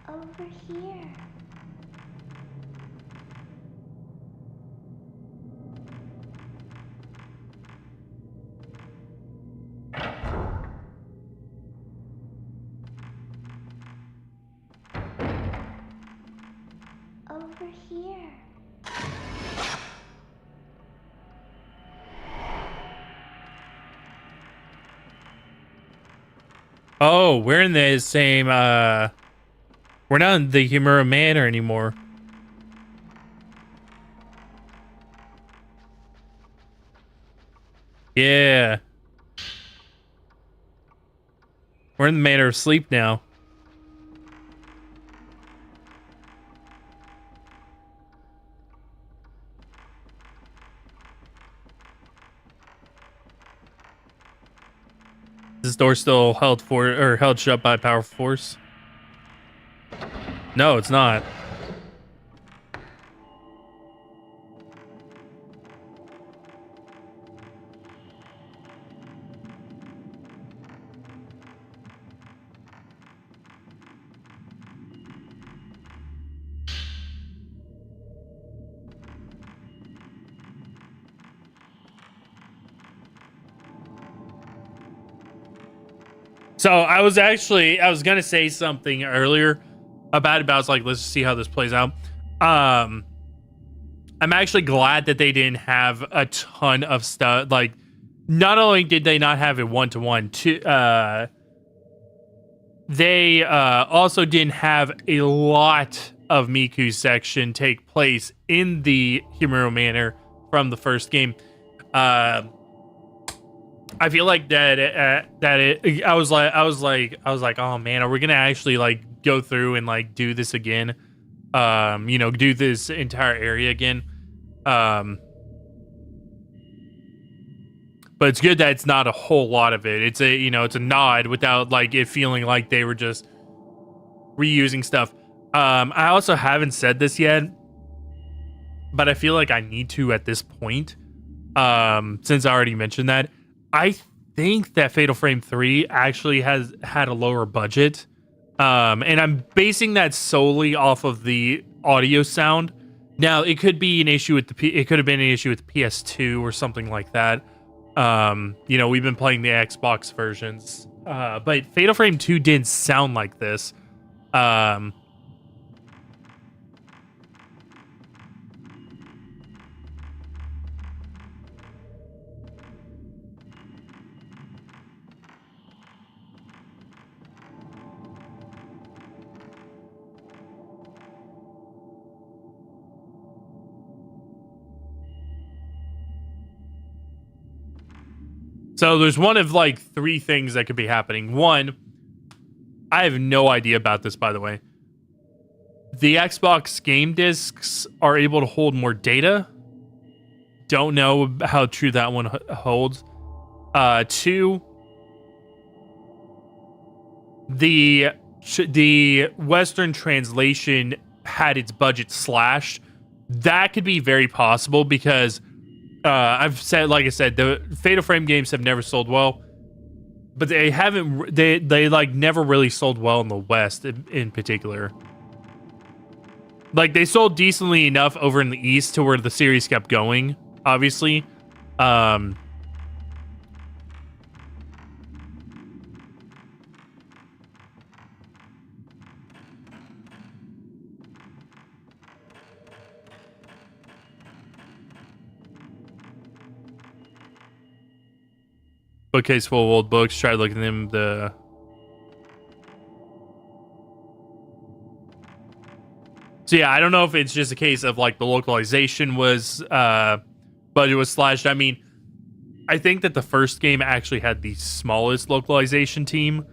Over here. Over here. Oh, we're in the same. We're not in the Humura Manor anymore. Yeah. We're in the Manor of Sleep now. This door still held shut by powerful force? No, it's not. So I was gonna say something earlier about it, but I was like, let's see how this plays out. I'm actually glad that they didn't have a ton of stuff. Like, not only did they not have it 1-to-1, they also didn't have a lot of Miku's section take place in the Humuro Manor from the first game. I feel like I was like, oh man, are we gonna actually like go through and like do this again? Do this entire area again. But it's good that it's not a whole lot of it. It's a nod without like it feeling like they were just reusing stuff. I also haven't said this yet, but I feel like I need to at this point. Since I already mentioned that, I think that Fatal Frame 3 actually has had a lower budget. And I'm basing that solely off of the audio sound. Now, it could be an issue with it could have been an issue with the PS2 or something like that. We've been playing the Xbox versions. But Fatal Frame 2 didn't sound like this. So there's one of like three things that could be happening. One, I have no idea about this, by the way. The Xbox game discs are able to hold more data. Don't know how true that one holds. Two, the Western translation had its budget slashed. That could be very possible because I've said, like I said, the Fatal Frame games have never sold well, but they haven't. They like never really sold well in the West in particular. Like they sold decently enough over in the East to where the series kept going. Obviously, bookcase full of old books. Try looking at them. So yeah, I don't know if it's just a case of like the localization was budget was slashed. I mean, I think that the first game actually had the smallest localization team,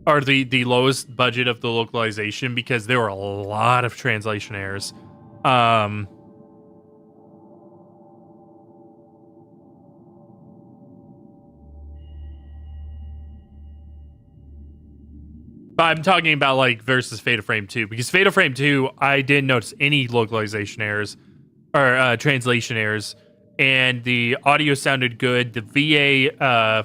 or the lowest budget of the localization, because there were a lot of translation errors. But I'm talking about like versus Fatal Frame 2 because Fatal Frame 2, I didn't notice any localization errors or translation errors, and the audio sounded good. The VA,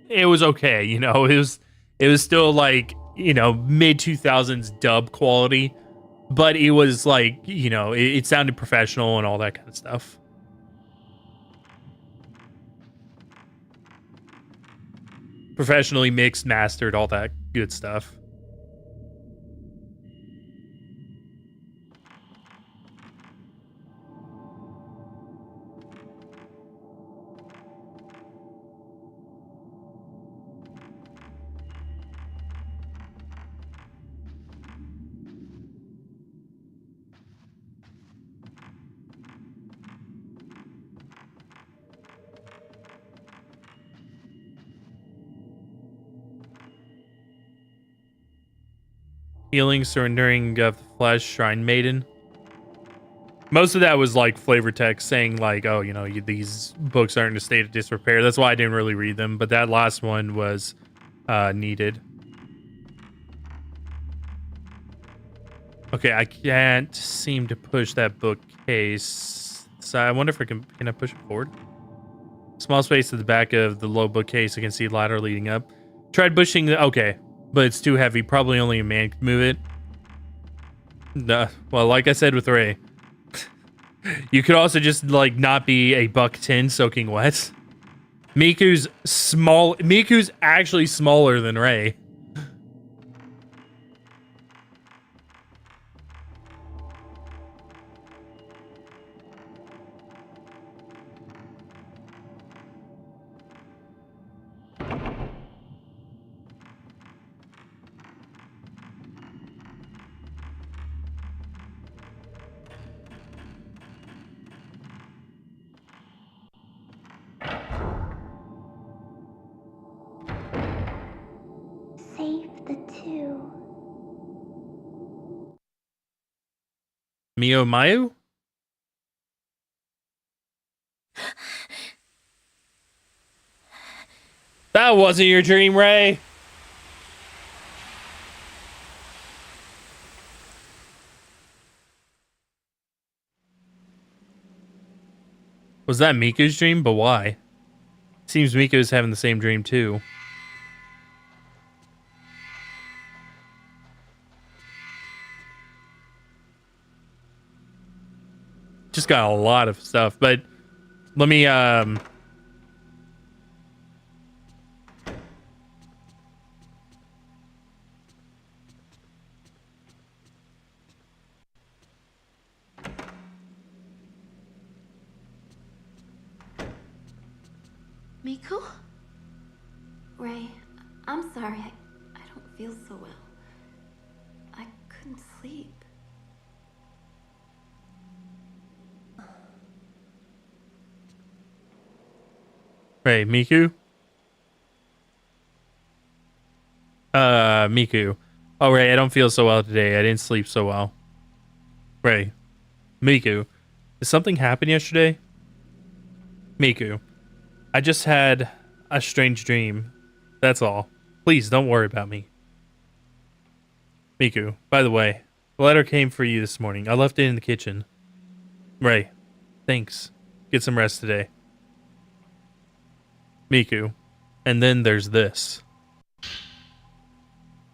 it was okay. You know, it was still like mid 2000s dub quality, but it was like it sounded professional and all that kind of stuff. Professionally mixed, mastered, all that good stuff. Healing, surrendering of the flesh, shrine maiden. Most of that was like flavor text saying like, oh, these books aren't in a state of disrepair. That's why I didn't really read them. But that last one was needed. Okay, I can't seem to push that bookcase. So I wonder if can I push it forward? Small space at the back of the low bookcase. I can see a ladder leading up. Tried pushing the okay, but it's too heavy. Probably only a man could move it. Well, like I said with Ray, you could also just like not be a buck 10 soaking wet. Miku's small. Miku's actually smaller than Ray. Save the two. Mio Mayu? That wasn't your dream, Ray. Was that Miku's dream? But why? Seems Miku's having the same dream too. Just got a lot of stuff, but let me Miku? Ray, I'm sorry. I don't feel so well. I couldn't sleep. Ray, Miku? Miku. Oh, Ray, I don't feel so well today. I didn't sleep so well. Ray. Miku. Did something happen yesterday? Miku. I just had a strange dream. That's all. Please don't worry about me. Miku, by the way, the letter came for you this morning. I left it in the kitchen. Ray, thanks. Get some rest today. Miku. And then there's this.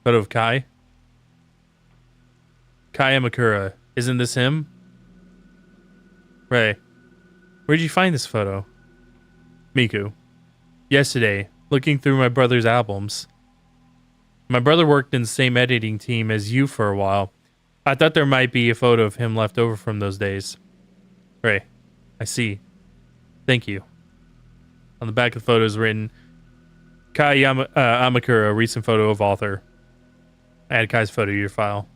Photo of Kai. Kai Amakura. Isn't this him? Ray. Where'd you find this photo? Miku. Yesterday, looking through my brother's albums. My brother worked in the same editing team as you for a while. I thought there might be a photo of him left over from those days. Ray. I see. Thank you. On the back of the photo is written, Kai Amakura, recent photo of author. Add Kai's photo to your file.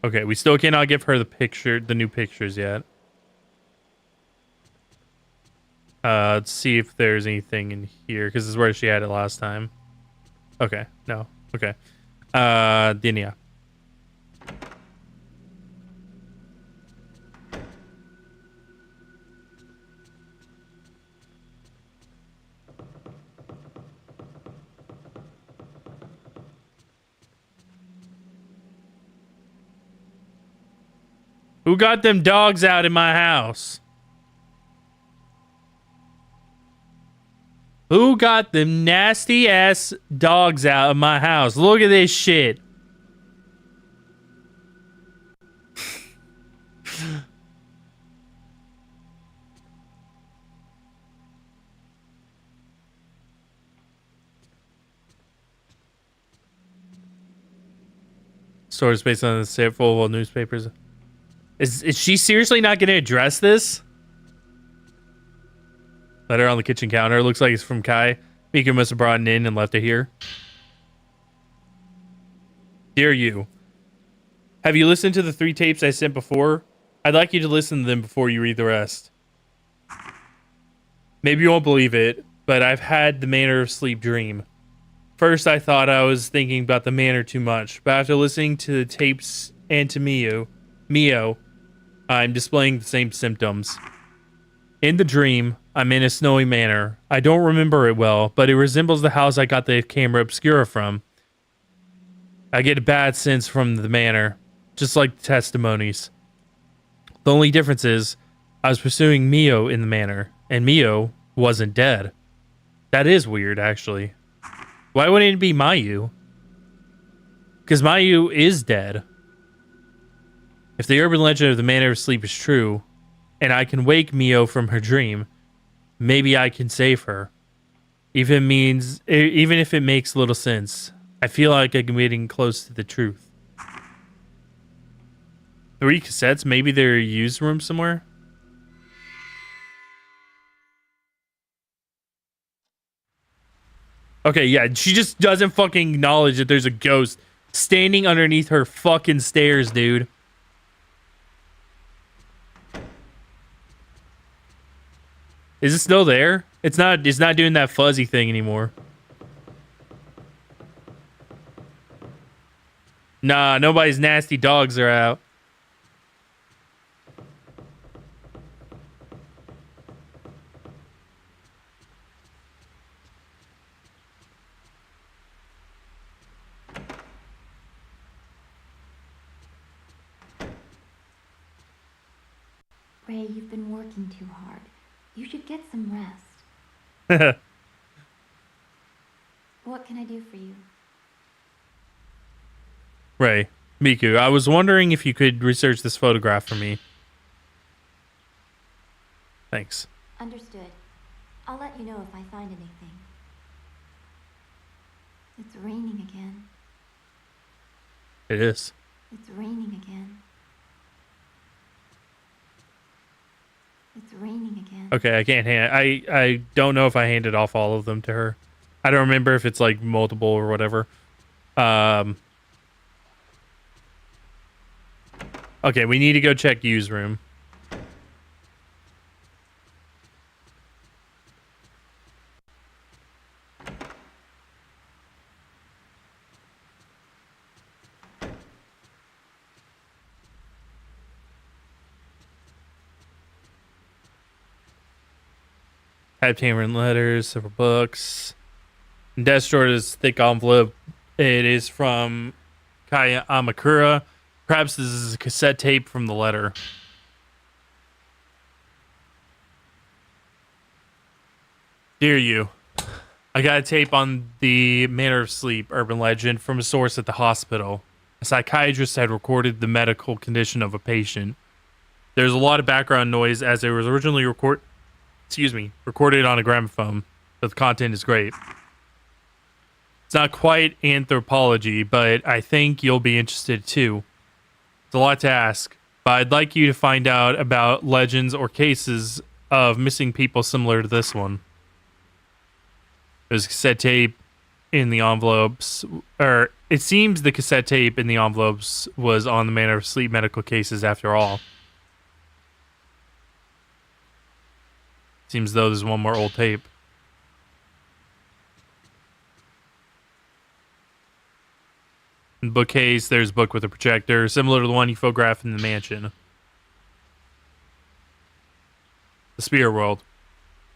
Okay, we still cannot give her the new pictures yet. Let's see if there's anything in here, because this is where she had it last time. Okay, no. Okay. Then yeah. Who got them dogs out in my house? Who got them nasty ass dogs out of my house? Look at this shit. Stories based on the sample of newspapers. Is she seriously not going to address this? Letter on the kitchen counter. Looks like it's from Kai. Mika must have brought it in and left it here. Dear you, have you listened to the 3 tapes I sent before? I'd like you to listen to them before you read the rest. Maybe you won't believe it, but I've had the manner of sleep dream. First, I thought I was thinking about the manor too much, but after listening to the tapes and to Mio, I'm displaying the same symptoms. In the dream, I'm in a snowy manor. I don't remember it well, but it resembles the house I got the camera obscura from. I get a bad sense from the manor, just like the testimonies. The only difference is, I was pursuing Mio in the manor, and Mio wasn't dead. That is weird, actually. Why wouldn't it be Mayu? Because Mayu is dead. If the urban legend of the Manor of Sleep is true, and I can wake Mio from her dream, maybe I can save her. Even if it makes little sense, I feel like I'm getting close to the truth. 3 cassettes? Maybe they're a used room somewhere? Okay, yeah, she just doesn't fucking acknowledge that there's a ghost standing underneath her fucking stairs, dude. Is it still there? It's not doing that fuzzy thing anymore. Nah, nobody's nasty dogs are out. Ray, you've been working too hard. You should get some rest. What can I do for you? Ray, Miku, I was wondering if you could research this photograph for me. Thanks. Understood. I'll let you know if I find anything. It's raining again. It is. It's raining again. It's raining again. Okay, I can't hand. I don't know if I handed off all of them to her. I don't remember if it's like multiple or whatever. Okay, we need to go check Yu's room. Typed handwritten letters, several books. And desk drawer is thick envelope. It is from Kaya Amakura. Perhaps this is a cassette tape from the letter. Dear you, I got a tape on the Manor of Sleep urban legend from a source at the hospital. A psychiatrist had recorded the medical condition of a patient. There's a lot of background noise as it was originally recorded on a gramophone, but the content is great. It's not quite anthropology, but I think you'll be interested too. It's a lot to ask, but I'd like you to find out about legends or cases of missing people similar to this one. There's a cassette tape in the envelopes, or it seems the cassette tape in the envelopes was on the Manor of Sleep medical cases after all. Seems though there's one more old tape. In the bookcase, there's a book with a projector, similar to the one you photographed in the mansion. The Spirit World.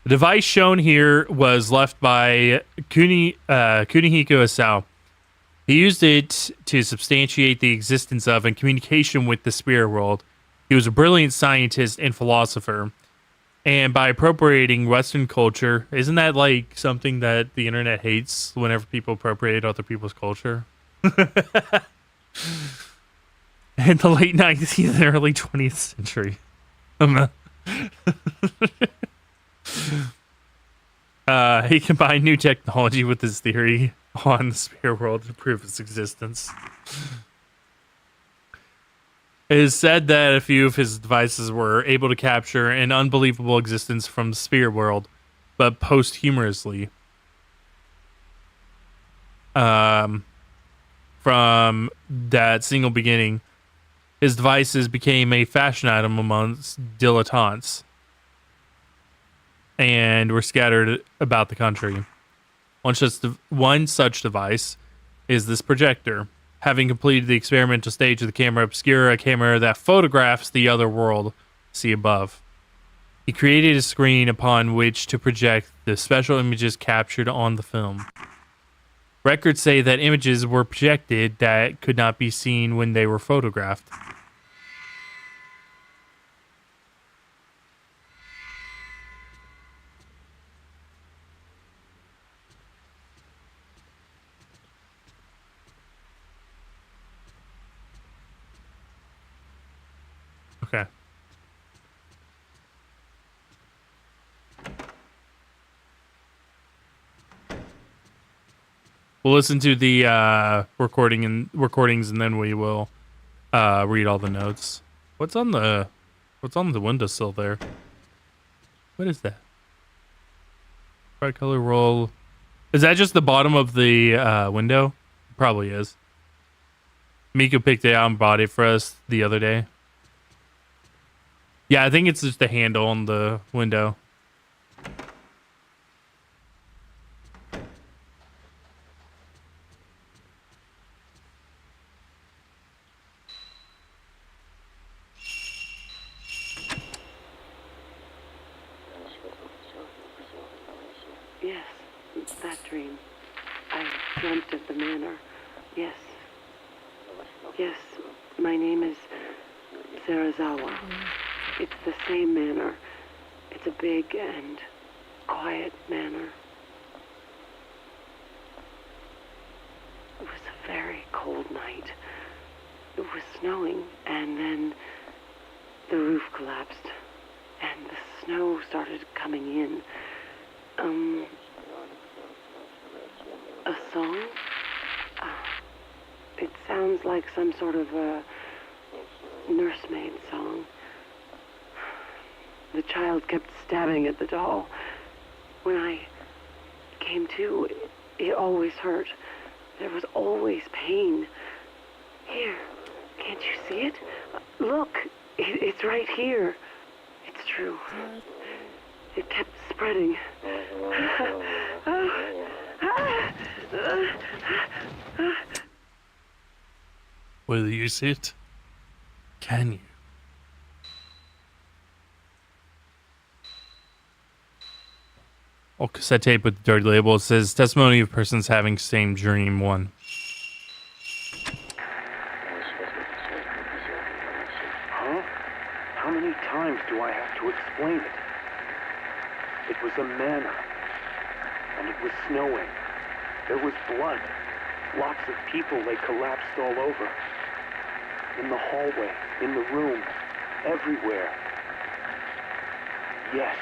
The device shown here was left by Kunihiko Asao. He used it to substantiate the existence of and communication with the Spirit World. He He was a brilliant scientist and philosopher. And by appropriating Western culture, isn't that like something that the internet hates whenever people appropriate other people's culture? In the late 19th and early 20th century. He combined new technology with his theory on the spirit world to prove its existence. It is said that a few of his devices were able to capture an unbelievable existence from the spirit world, but posthumously. From that single beginning, his devices became a fashion item amongst dilettantes and were scattered about the country. One such device is this projector. Having completed the experimental stage of the camera obscura, a camera that photographs the other world, see above. He created a screen upon which to project the special images captured on the film. Records say that images were projected that could not be seen when they were photographed. Okay. We'll listen to the recordings, and then we will read all the notes. What's on the windowsill there? What is that? Bright color roll. Is that just the bottom of the window? Probably is. Miko picked it out and bought it for us the other day. Yeah, I think it's just the handle on the window. Yes, that dream. I dreamt of the manor. Yes. Yes, my name is Sarazawa. It's the same manor. It's a big and quiet manor. It was a very cold night. It was snowing, and then the roof collapsed, and the snow started coming in. A song? It sounds like some sort of a nursemaid song. The child kept stabbing at the doll. When I came to, it always hurt. There was always pain. Here, can't you see it? Look, it's right here. It's true. It kept spreading. Will you see it? Can you? Oh, cassette tape with the dirty label. It says testimony of persons having same dream 1. Huh? How many times do I have to explain it? It was a manor, and it was snowing. There was blood. Lots of people lay collapsed all over. In the hallway, in the room, everywhere. Yes,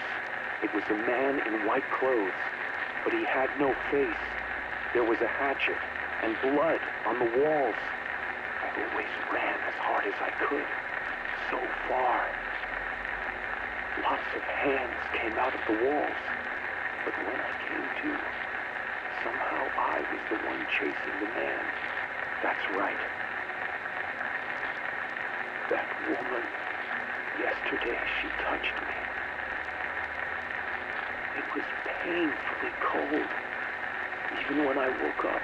it was a man in white clothes, but he had no face. There was a hatchet and blood on the walls. I always ran as hard as I could. So far. Lots of hands came out of the walls. But when I came to, somehow I was the one chasing the man. That's right. That woman, yesterday she touched me. It was painfully cold. Even when I woke up,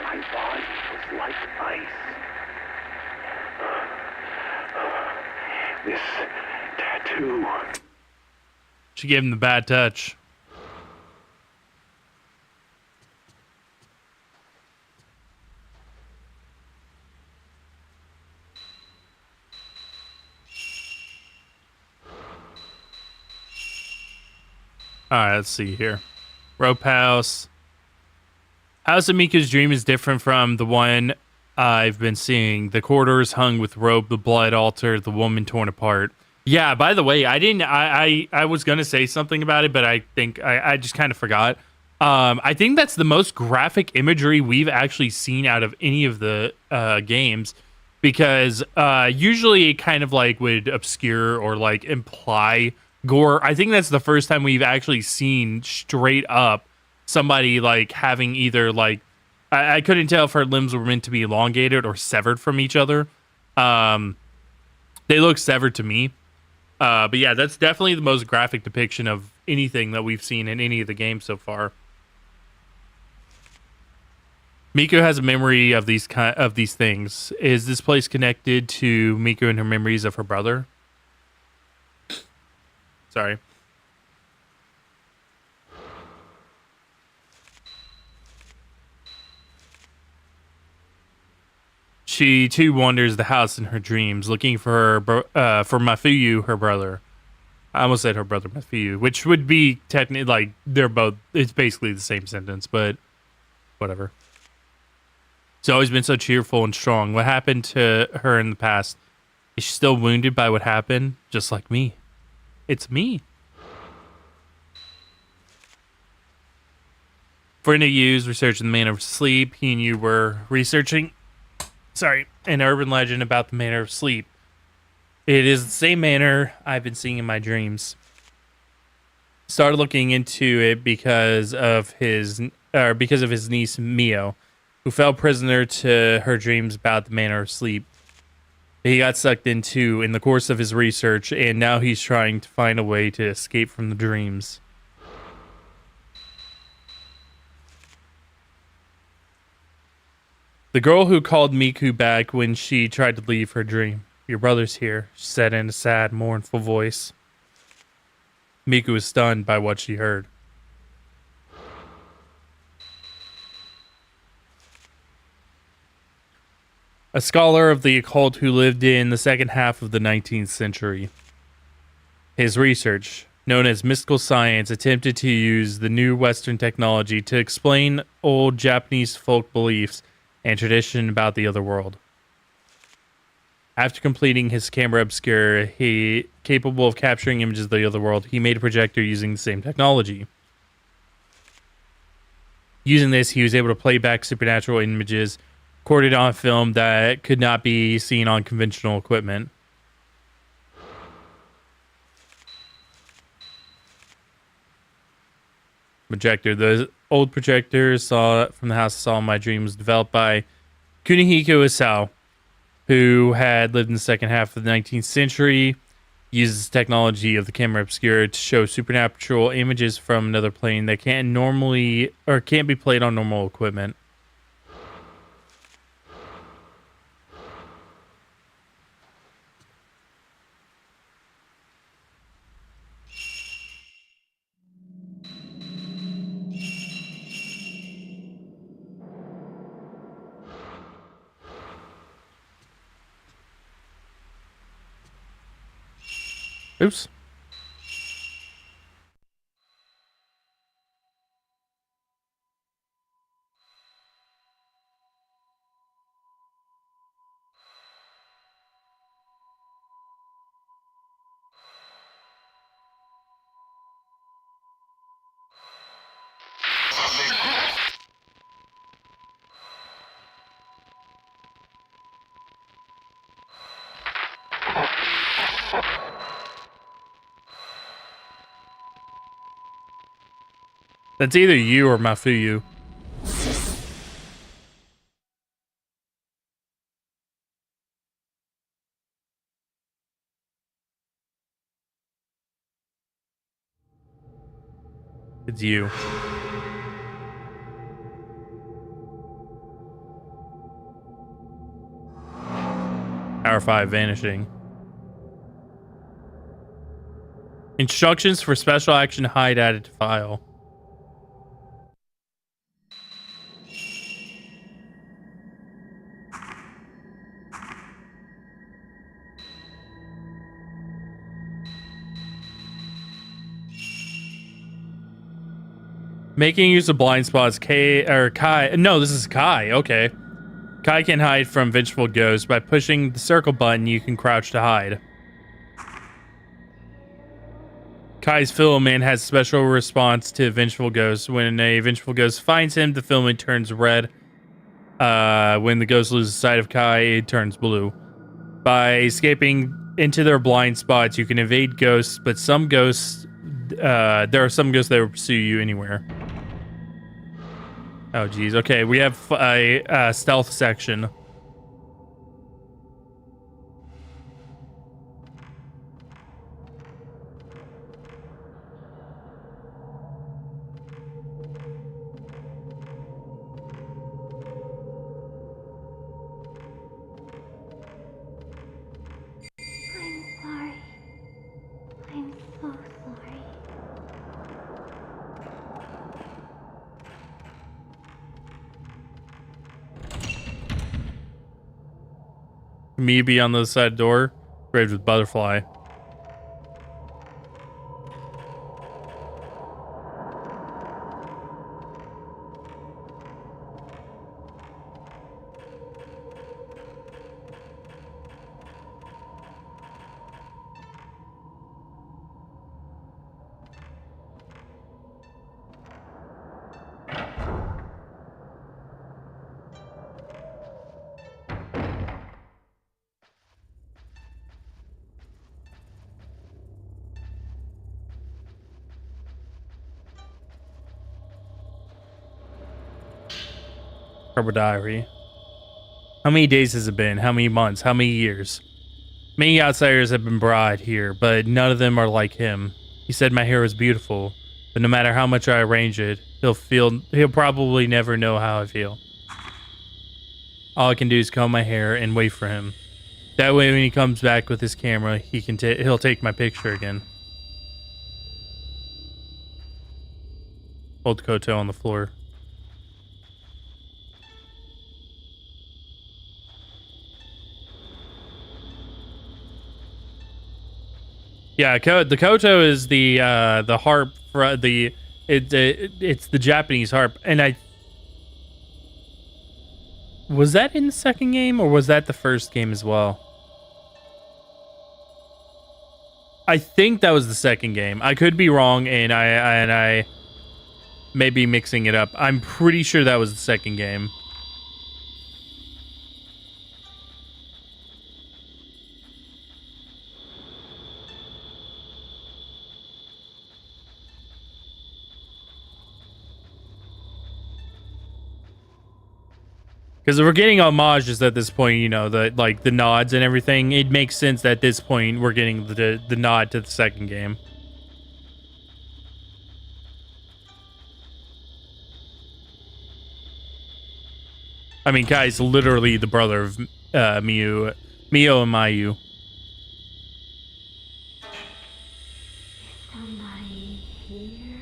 my body was like ice. This tattoo. She gave him the bad touch. All right, let's see here. Rope House. House of Miku's dream is different from the one I've been seeing. The corridors hung with rope, the blood altar, the woman torn apart. Yeah, by the way, I didn't I was gonna say something about it, but I think I just kind of forgot. I think that's the most graphic imagery we've actually seen out of any of the games, because usually it kind of like would obscure or like imply gore. I think that's the first time we've actually seen straight up somebody like having either like I couldn't tell if her limbs were meant to be elongated or severed from each other. They look severed to me. But yeah, that's definitely the most graphic depiction of anything that we've seen in any of the games so far. Miku has a memory of these things. Is this place connected to Miku and her memories of her brother? Sorry. She too wanders the house in her dreams, looking for for Mafuyu, her brother. I almost said her brother Mafuyu, which would be technically like they're both. It's basically the same sentence, but whatever. She's always been so cheerful and strong. What happened to her in the past? Is she still wounded by what happened? Just like me. It's me. Friend of Yu's researching the manner of sleep. He and you were researching, an urban legend about the manner of sleep. It is the same manner I've been seeing in my dreams. Started looking into it because of his niece Mio, who fell prisoner to her dreams about the manner of sleep. He got sucked into in the course of his research, and now he's trying to find a way to escape from the dreams. The girl who called Miku back when she tried to leave her dream. Your brother's here, she said in a sad, mournful voice. Miku was stunned by what she heard. A scholar of the occult who lived in the second half of the 19th century. His research, known as mystical science, attempted to use the new Western technology to explain old Japanese folk beliefs and tradition about the other world. After completing his camera obscura, he capable of capturing images of the other world, he made a projector using the same technology. Using this, he was able to play back supernatural images recorded on film that could not be seen on conventional equipment. Projector. The old projector saw from the house I saw in my dreams developed by Kunihiko Isao, who had lived in the second half of the 19th century, uses technology of the camera obscura to show supernatural images from another plane that can't be played on normal equipment. Oops. That's either you or Mafuyu. It's you. Hour 5 vanishing. Instructions for special action hide added to file. Making use of blind spots, Kai. No, this is Kai. Okay. Kai can hide from vengeful ghosts. By pushing the circle button, you can crouch to hide. Kai's filament has special response to vengeful ghosts. When a vengeful ghost finds him, the filament turns red. When the ghost loses sight of Kai, it turns blue. By escaping into their blind spots, you can evade ghosts, but some ghosts, there are some ghosts that will pursue you anywhere. Oh, geez. Okay, we have a stealth section. I'm sorry. I'm so sorry. Me be on the side door, engraved with butterfly. Scrubber diary. How many days has it been? How many months? How many years? Many outsiders have been brought here, but none of them are like him. He said my hair was beautiful, but no matter how much I arrange it, he'll probably never know how I feel. All I can do is comb my hair and wait for him. That way when he comes back with his camera, he'll take my picture again. Hold Koto on the floor. Yeah, the koto is the harp for it's the Japanese harp, and was that in the second game or was that the first game as well? I think that was the second game. I could be wrong, and I may be mixing it up. I'm pretty sure that was the second game. Because we're getting homages at this point, you know, the nods and everything. It makes sense that at this point we're getting the nod to the second game. I mean, Kai's literally the brother of Mio and Mayu. Somebody here?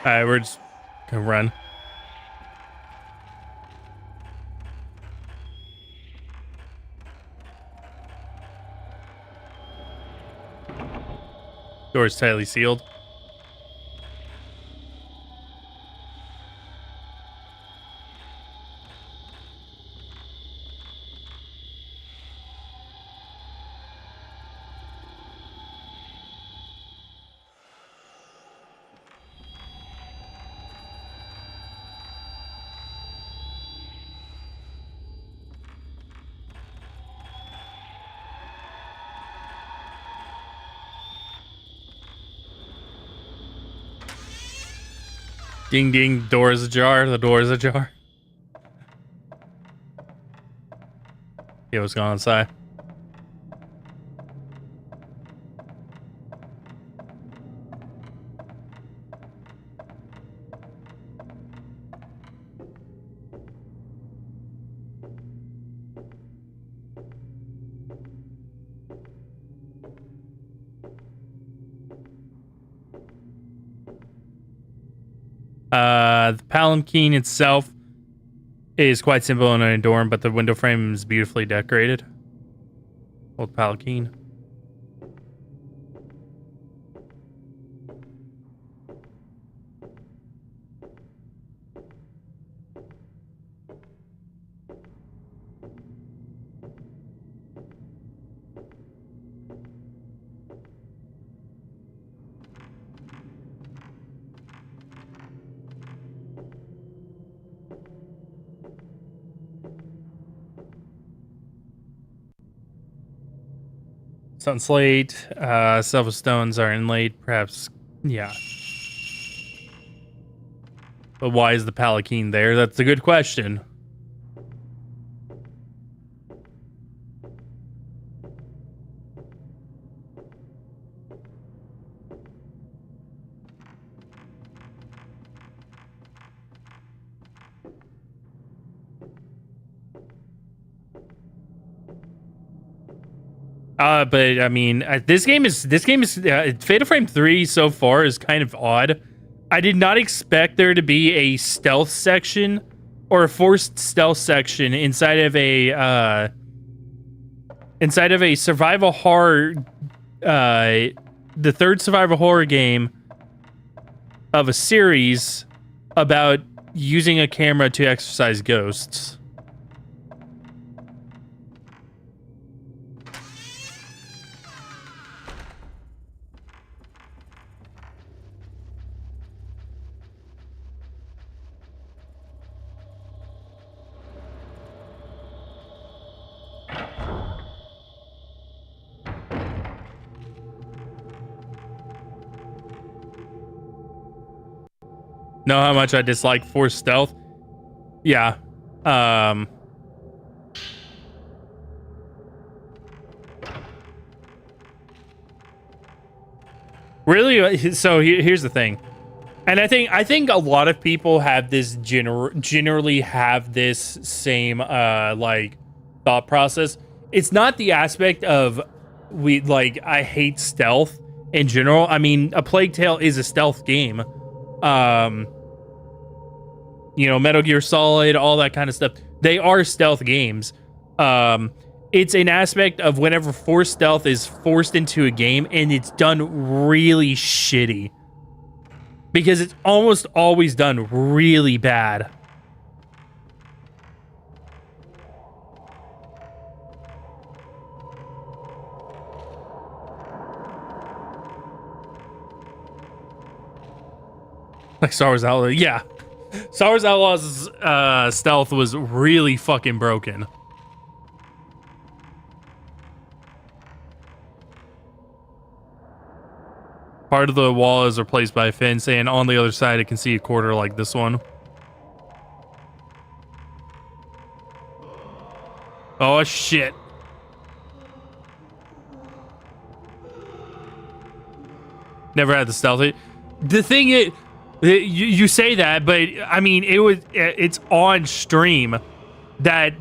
Alright, we're just gonna run. Door's tightly sealed. Ding ding, door is ajar, the door is ajar. Yeah, what's going on inside? The palanquin itself is quite simple and unadorned, but the window frame is beautifully decorated. Old palanquin. Stone slate, several stones are inlaid, perhaps, yeah. But why is the palanquin there? That's a good question. But I mean, this game is Fatal Frame 3 so far is kind of odd. I did not expect there to be a stealth section or a forced stealth section inside of a survival horror, the third survival horror game of a series about using a camera to exorcise ghosts. Know how much I dislike forced stealth? Yeah. Really? So here's the thing. And I think a lot of people have this generally have this same like thought process. It's not the aspect of I hate stealth in general. I mean, A Plague Tale is a stealth game. You know, Metal Gear Solid, all that kind of stuff. They are stealth games. It's an aspect of whenever forced stealth is forced into a game and it's done really shitty. Because it's almost always done really bad. Like Star Wars Outlaws. Yeah. Star Wars Outlaws' stealth was really fucking broken. Part of the wall is replaced by a fence, and on the other side, it can see a quarter like this one. Oh, shit. Never had the stealthy. The thing is, you say that, but I mean, it's on stream that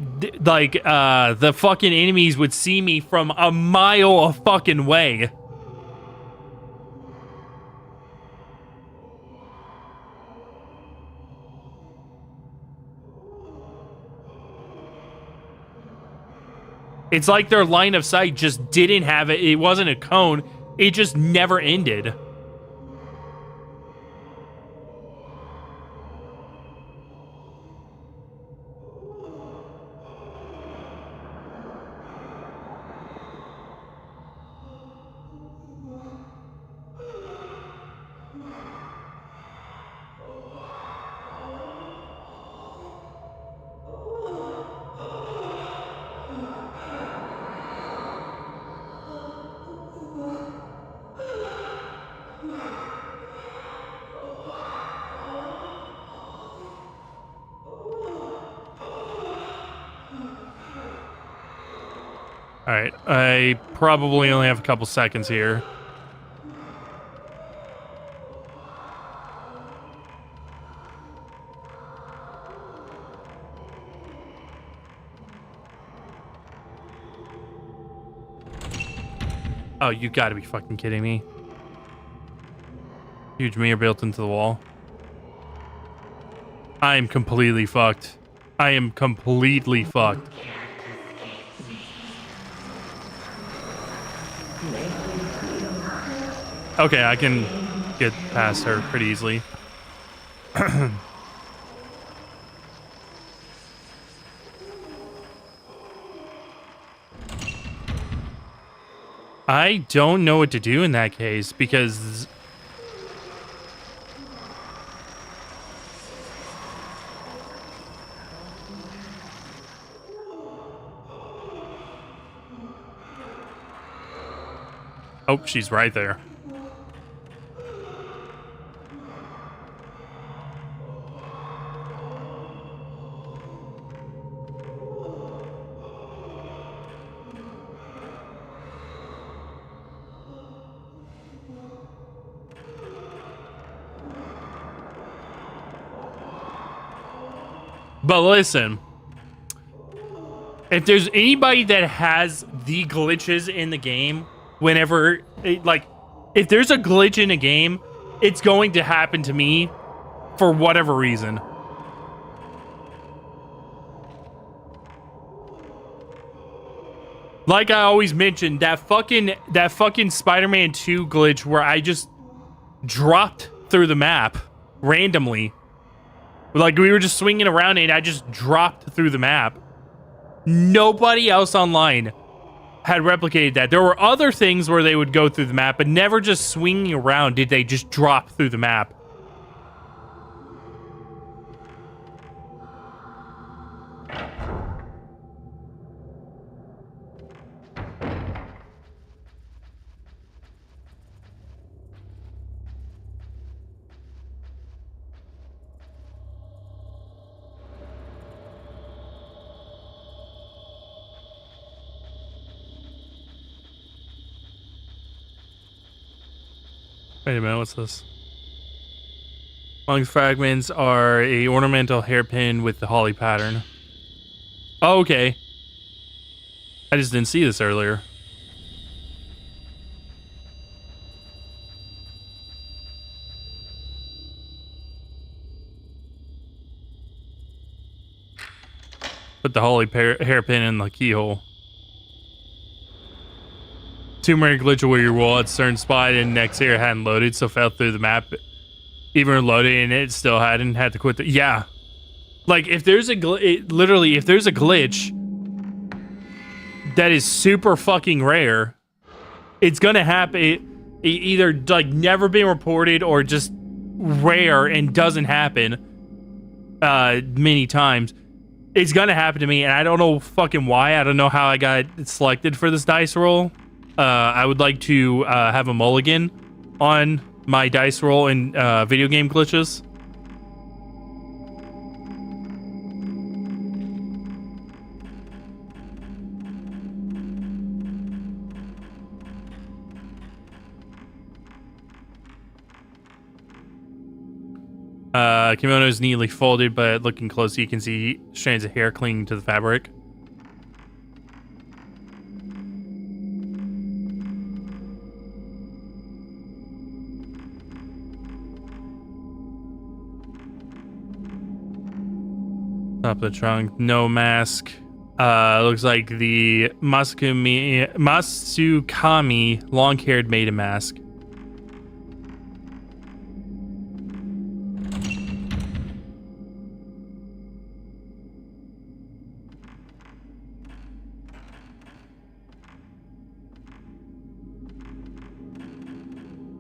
like the fucking enemies would see me from a mile a fucking way. It's like their line of sight just didn't have it. It wasn't a cone. It just never ended. All right, I probably only have a couple seconds here. Oh, you gotta be fucking kidding me. Huge mirror built into the wall. I am completely fucked. I am completely fucked. Okay, I can get past her pretty easily. I don't know what to do in that case because... Oh, she's right there. But listen, if there's anybody that has the glitches in the game, whenever, if there's a glitch in a game, it's going to happen to me for whatever reason. Like I always mentioned, that fucking Spider-Man 2 glitch where I just dropped through the map randomly. Like, we were just swinging around and I just dropped through the map. Nobody else online had replicated that. There were other things where they would go through the map, but never just swinging around did they just drop through the map. Wait a minute, what's this? Long fragments are a ornamental hairpin with the holly pattern. Oh, okay. I just didn't see this earlier. Put the holly hairpin in the keyhole. Two-Mary glitch where your wall at certain spot and next here hadn't loaded, so fell through the map. Even loaded and it still hadn't had to quit the... Yeah. Like, if there's a literally, if there's a glitch that is super fucking rare, it's gonna happen. It either, like, never been reported or just rare and doesn't happen many times. It's gonna happen to me, and I don't know fucking why. I don't know how I got selected for this dice roll. I would like to have a mulligan on my dice roll in video game glitches. Kimono is neatly folded, but looking closely, you can see strands of hair clinging to the fabric. Top of the trunk, no mask. Looks like the Masukami long-haired maiden mask.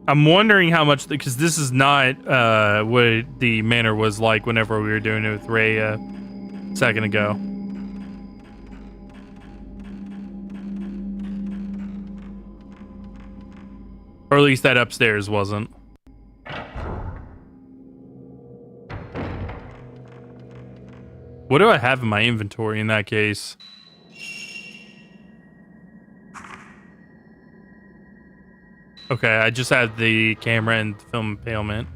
I'm wondering how much, because this is not what the manor was like whenever we were doing it with Ray a second ago. Or at least that upstairs wasn't. What do I have in my inventory in that case? Okay, I just had the camera and film impalement.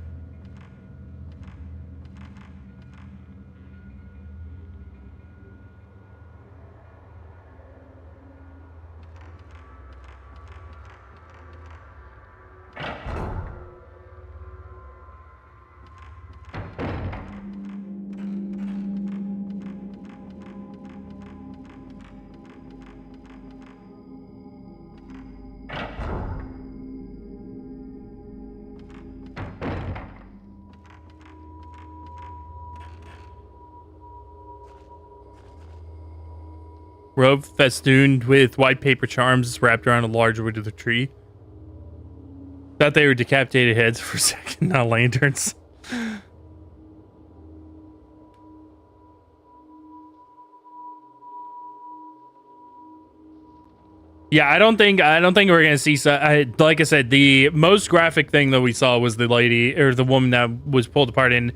Rope festooned with white paper charms wrapped around a large wood of the tree. Thought they were decapitated heads for a second, not lanterns. Yeah, I don't think we're gonna see. Like I said, the most graphic thing that we saw was the lady or the woman that was pulled apart, and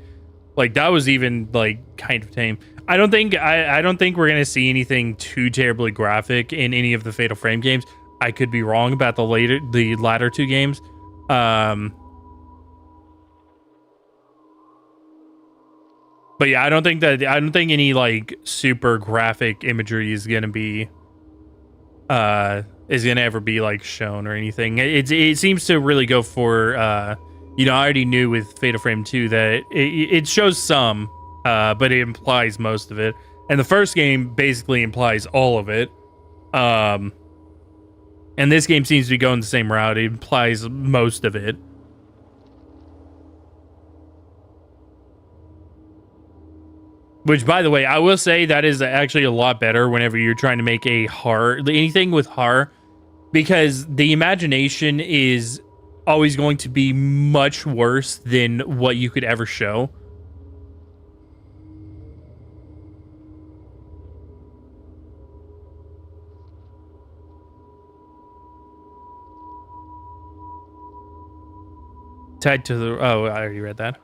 like that was even like kind of tame. I don't think we're gonna see anything too terribly graphic in any of the Fatal Frame games. I could be wrong about the latter two games. But yeah, I don't think any like super graphic imagery is gonna ever be like shown or anything. It seems to really go for I already knew with Fatal Frame 2 that it shows some, but it implies most of it. And the first game basically implies all of it. And this game seems to be going the same route. It implies most of it. Which, by the way, I will say that is actually a lot better whenever you're trying to make a horror, anything with horror, because the imagination is always going to be much worse than what you could ever show. Tied to the... Oh, I already read that.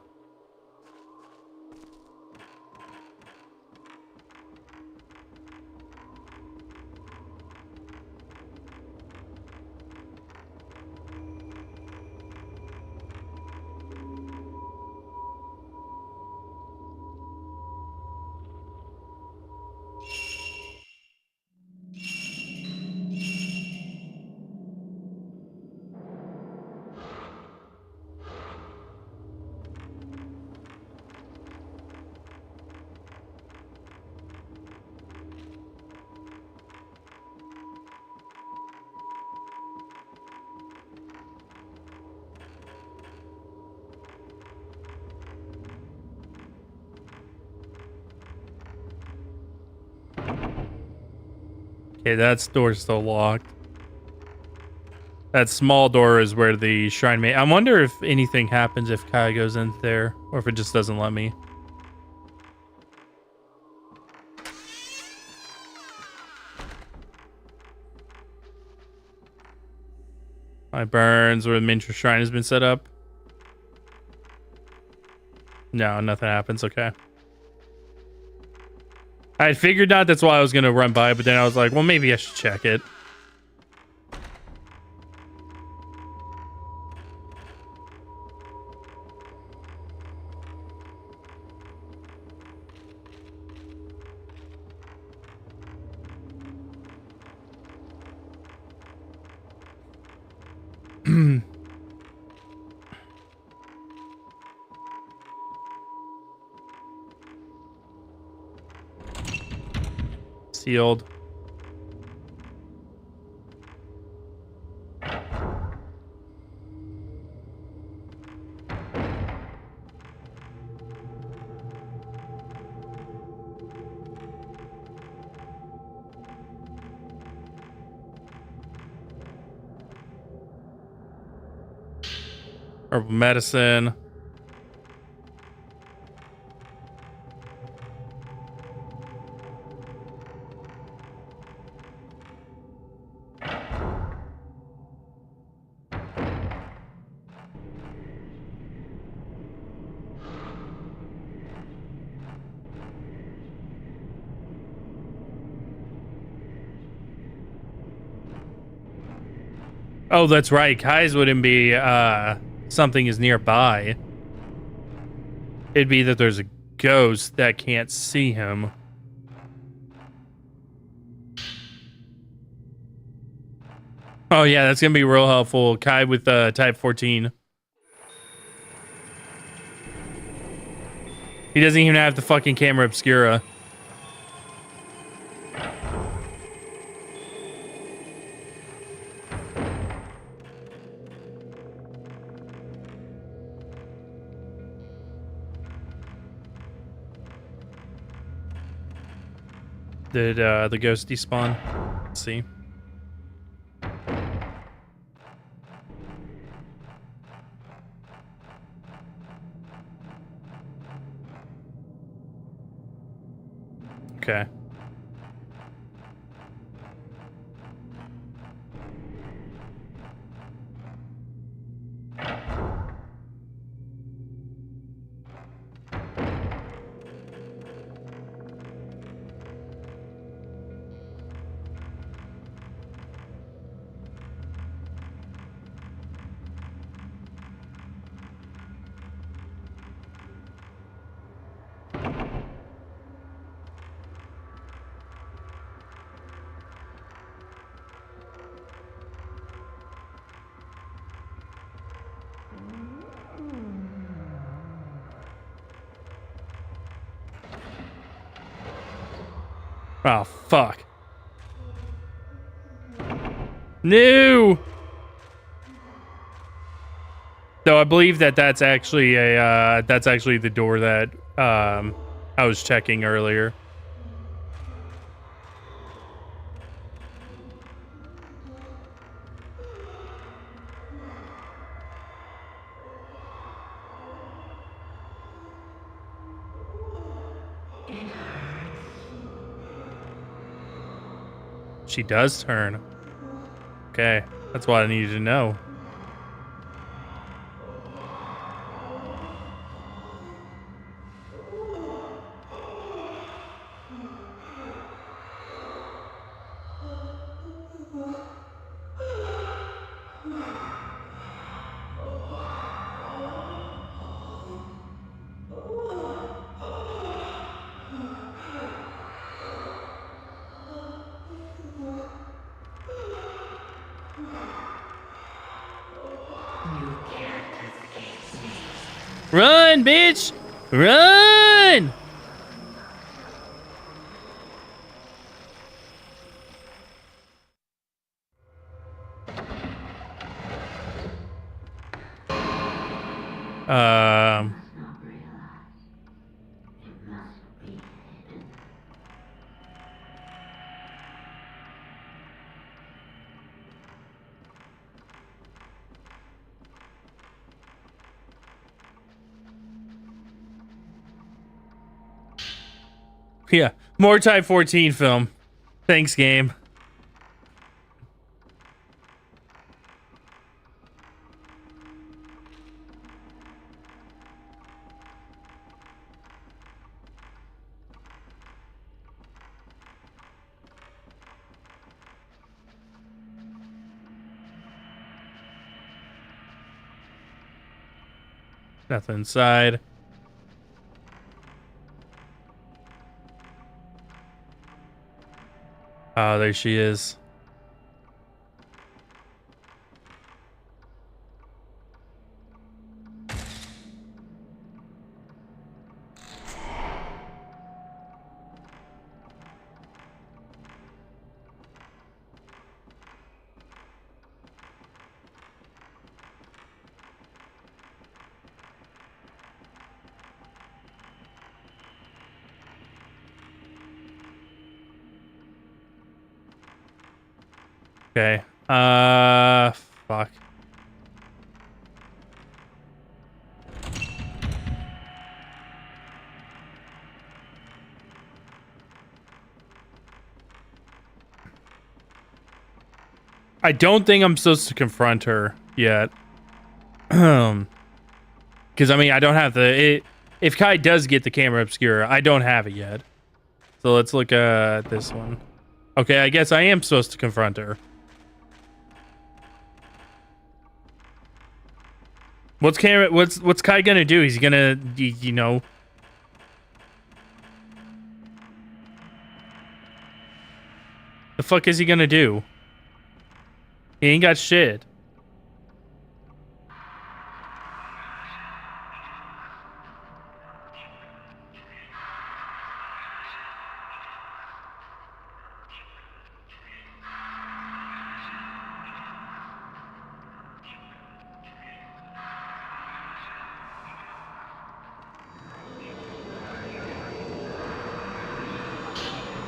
Okay, that door's still locked. That small door is where the shrine may... I wonder if anything happens if Kai goes in there, or if it just doesn't let me. My burns where the miniature shrine has been set up. No, nothing happens. Okay. I had figured out that's why I was going to run by, but then I was like, well, maybe I should check it. Sealed. Herbal medicine. Oh, that's right. Kai's wouldn't be something is nearby. It'd be that there's a ghost that can't see him. Oh yeah, that's gonna be real helpful. Kai with type 14. He doesn't even have the fucking camera obscura. Did the ghost despawn? Let's see. Okay. Oh, fuck. No! Though I believe that that's actually a that's actually the door that I was checking earlier. She does turn. Okay, that's what I needed to know. Run, bitch! Run! Yeah, more Type 14 film. Thanks, game. Nothing inside. Oh, there she is. Okay. Fuck. I don't think I'm supposed to confront her yet. Because I mean, I don't have the. If Kai does get the camera obscura, I don't have it yet. So let's look at this one. Okay, I guess I am supposed to confront her. What's Kai gonna do? He's gonna, you know. The fuck is he gonna do? He ain't got shit.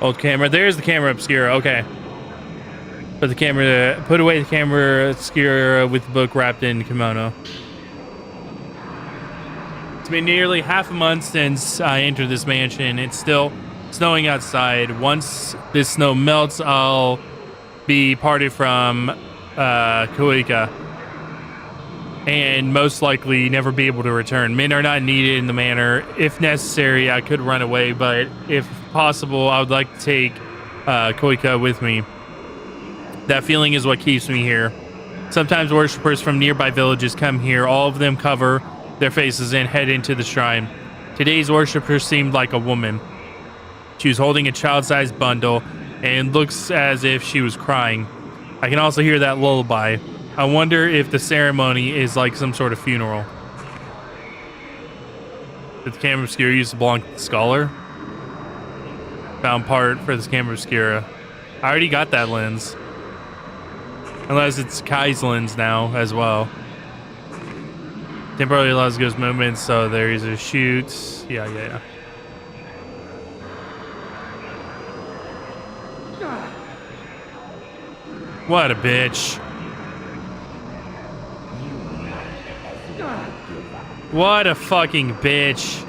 Old camera. There's the camera obscura. Okay. Put away the camera obscura with the book wrapped in kimono. It's been nearly half a month since I entered this mansion. It's still snowing outside. Once this snow melts, I'll be parted from Koika and most likely never be able to return. Men are not needed in the manor. If necessary, I could run away, but if possible, I would like to take Koika with me. That feeling is what keeps me here. Sometimes worshippers from nearby villages come here. All of them cover their faces and head into the shrine. Today's worshipper seemed like a woman. She was holding a child-sized bundle and looks as if she was crying. I can also hear that lullaby. I wonder if the ceremony is like some sort of funeral. Did the camera obscura used to belong to the scholar? Found part for this camera obscura. I already got that lens. Unless it's Kai's lens now as well. Temporarily allows ghost movements, so there's a shoot. Yeah. What a bitch. What a fucking bitch.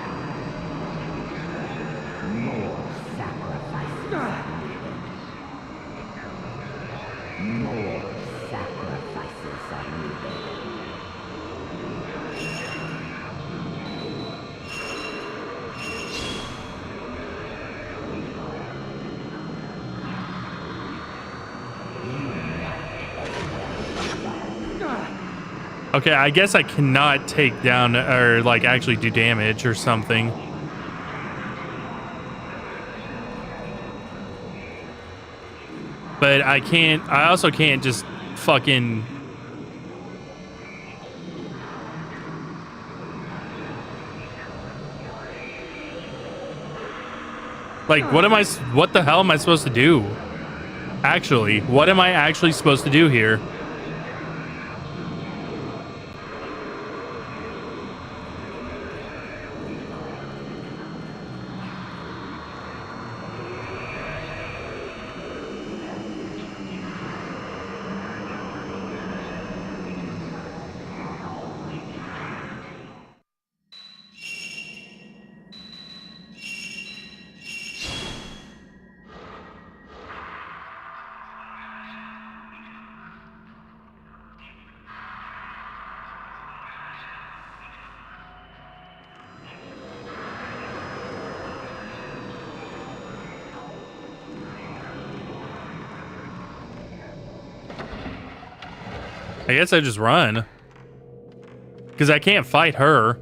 Okay, I guess I cannot take down or like actually do damage or something. But I also can't just fucking like what the hell am I supposed to do? Actually, what am I actually supposed to do here? I guess I just run. Because I can't fight her.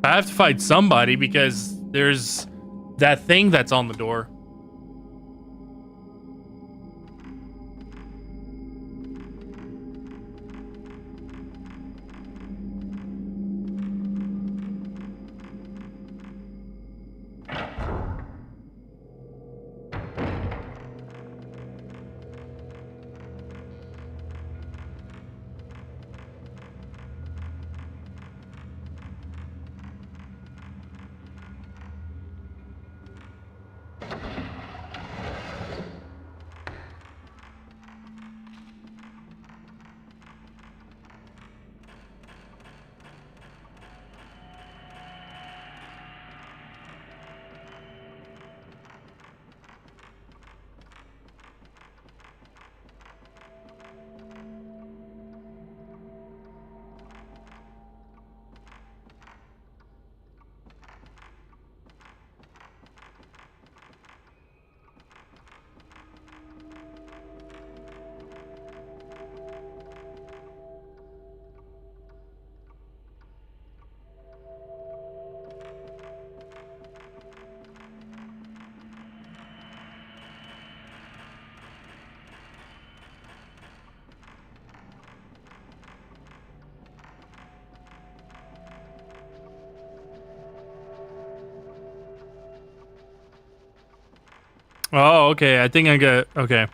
I have to fight somebody because there's that thing that's on the door. Oh, okay. I think I got okay.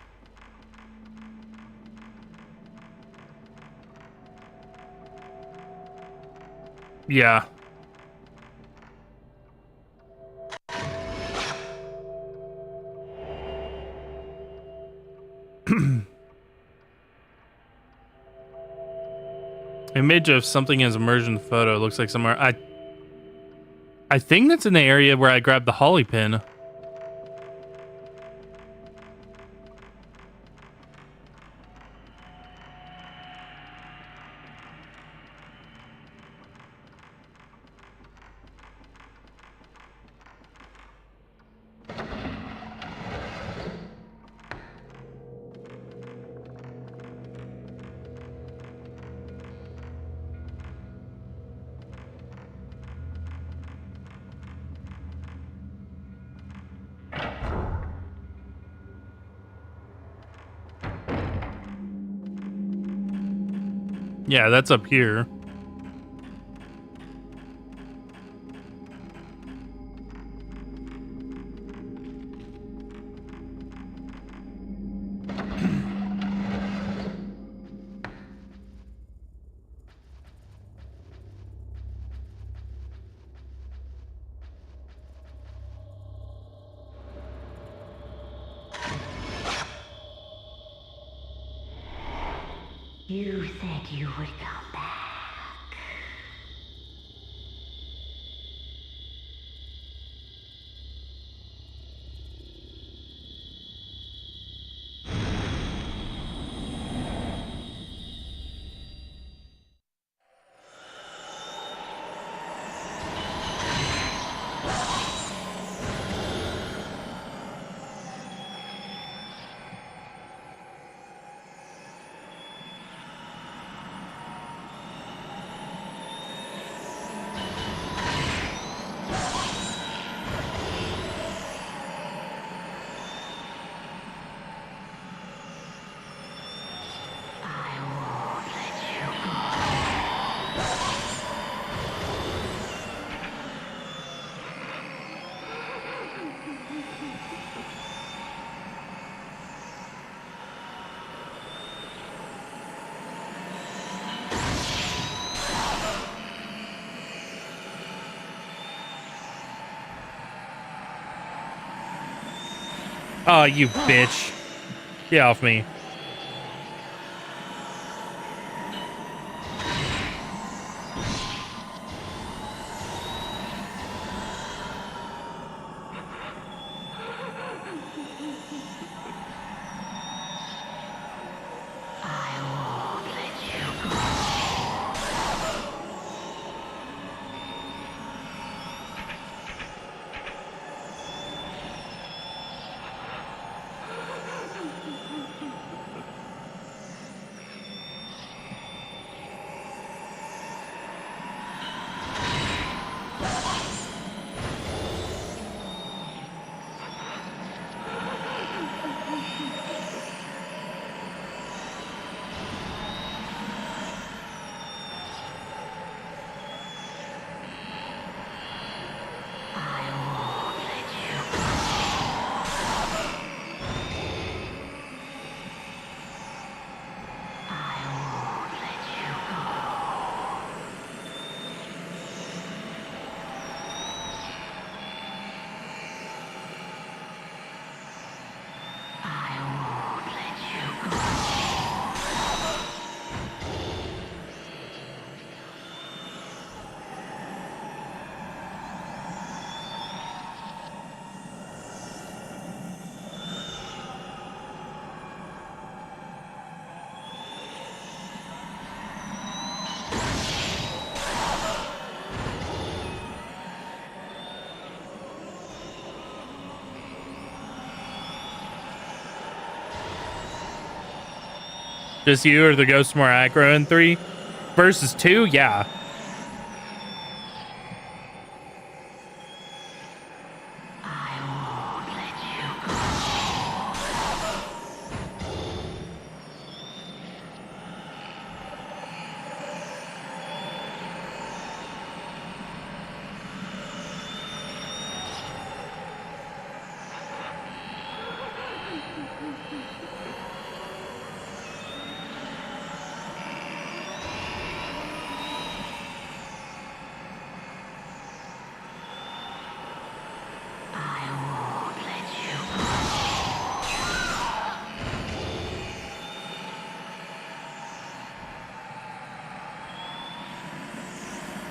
Yeah. Image of something has emerged in the photo. Looks like somewhere. I think that's in the area where I grabbed the holly pin. Yeah, that's up here. You said you would come back. Oh, you bitch. Get off me. Just you or the ghost more aggro in 3 versus 2? Yeah.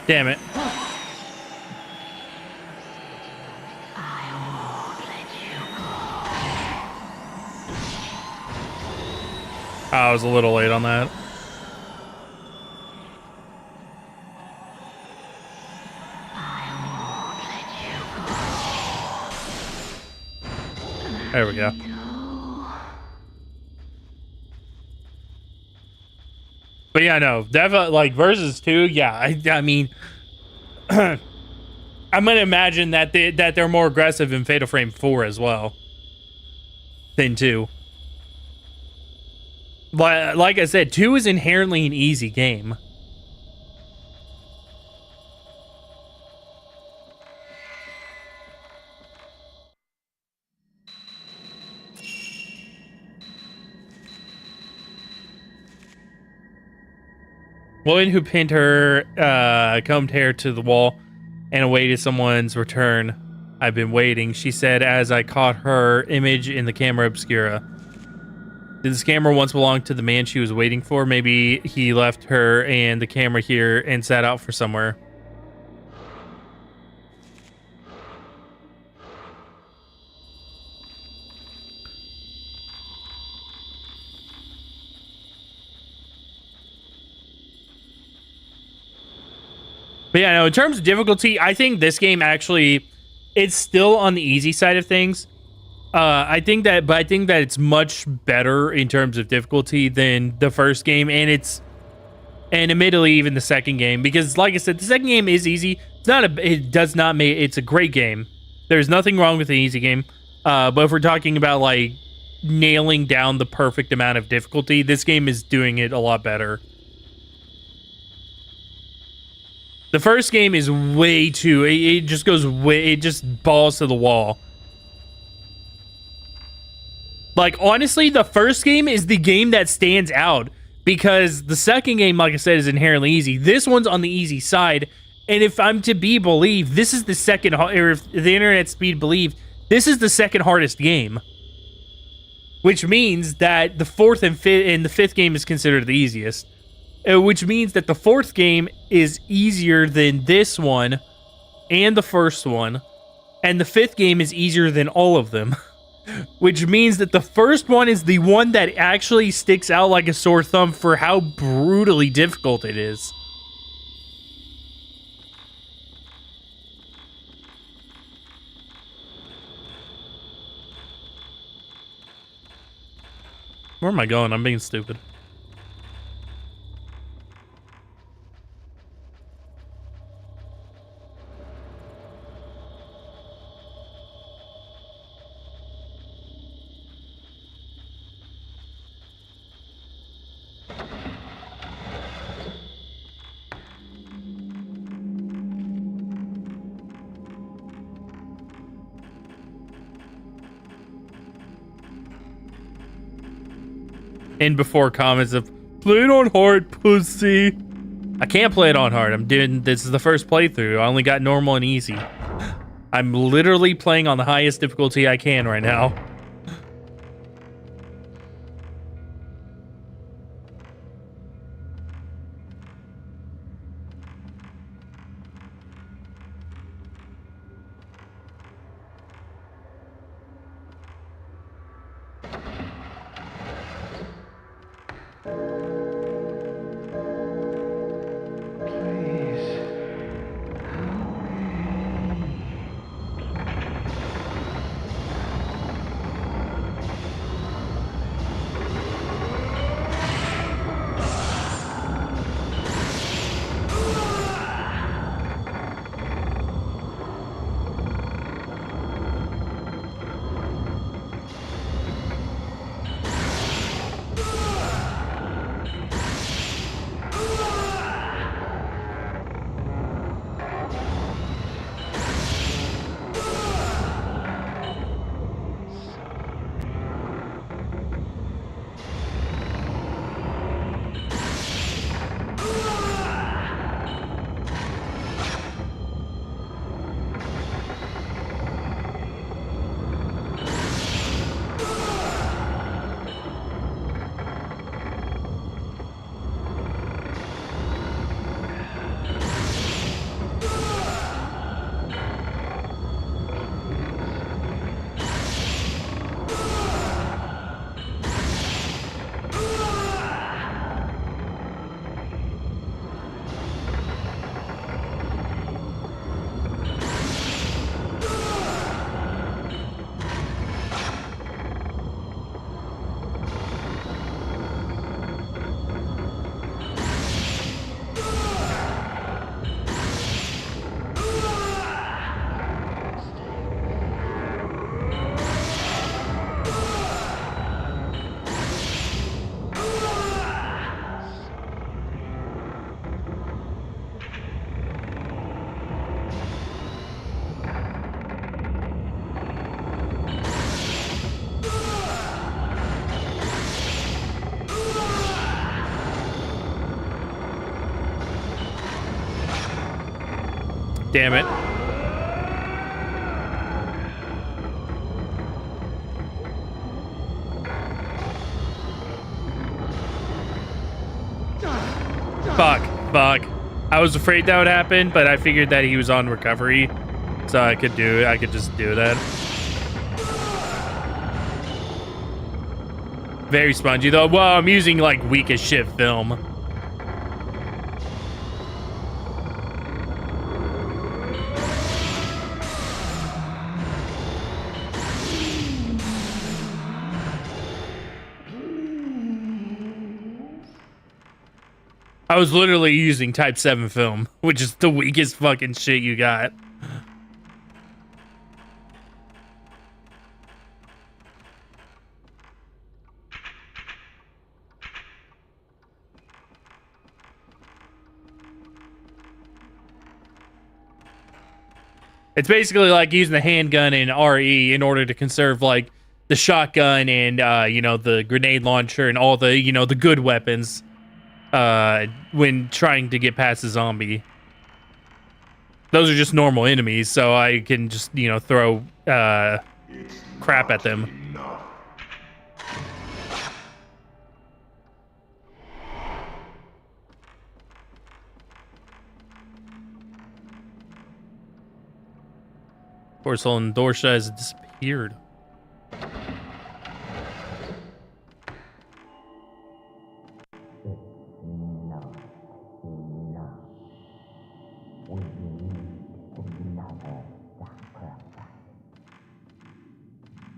Damn it. I was a little late on that. There we go. But yeah, no, definitely like versus 2. Yeah, I mean, I'm gonna imagine that they're more aggressive in Fatal Frame 4 as well than 2. But like I said, 2 is inherently an easy game. Woman who pinned her combed hair to the wall and awaited someone's return. I've been waiting, she said as I caught her image in the camera obscura. Did this camera once belong to the man she was waiting for? Maybe he left her and the camera here and sat out for somewhere. But yeah, no, in terms of difficulty, I think this game actually, it's still on the easy side of things. I think that it's much better in terms of difficulty than the first game, and admittedly even the second game, because like I said, the second game is easy. It's a great game. There's nothing wrong with an easy game. But if we're talking about like nailing down the perfect amount of difficulty, this game is doing it a lot better. The first game is way too, it just goes way, it just balls to the wall. Like, honestly, the first game is the game that stands out because the second game, like I said, is inherently easy. This one's on the easy side. And if I'm to be believed, this is the second, or if the internet speed believed, this is the second hardest game. Which means that the fourth and the fifth game is considered the easiest. Which means that the fourth game is easier than this one and the first one. And the fifth game is easier than all of them. Which means that the first one is the one that actually sticks out like a sore thumb for how brutally difficult it is. Where am I going? I'm being stupid. In before comments of play it on hard, pussy. I can't play it on hard. This is the first playthrough. I only got normal and easy. I'm literally playing on the highest difficulty I can right now. Damn it. Fuck. I was afraid that would happen, but I figured that he was on recovery, so I could just do that. Very spongy though. Well, I'm using like weak as shit film. I was literally using Type 7 film, which is the weakest fucking shit you got. It's basically like using the handgun in RE in order to conserve like the shotgun and you know, the grenade launcher and all the, you know, the good weapons when trying to get past the zombie. Those are just normal enemies, so I can just, you know, throw crap at them. Porcelain Dorsha has disappeared.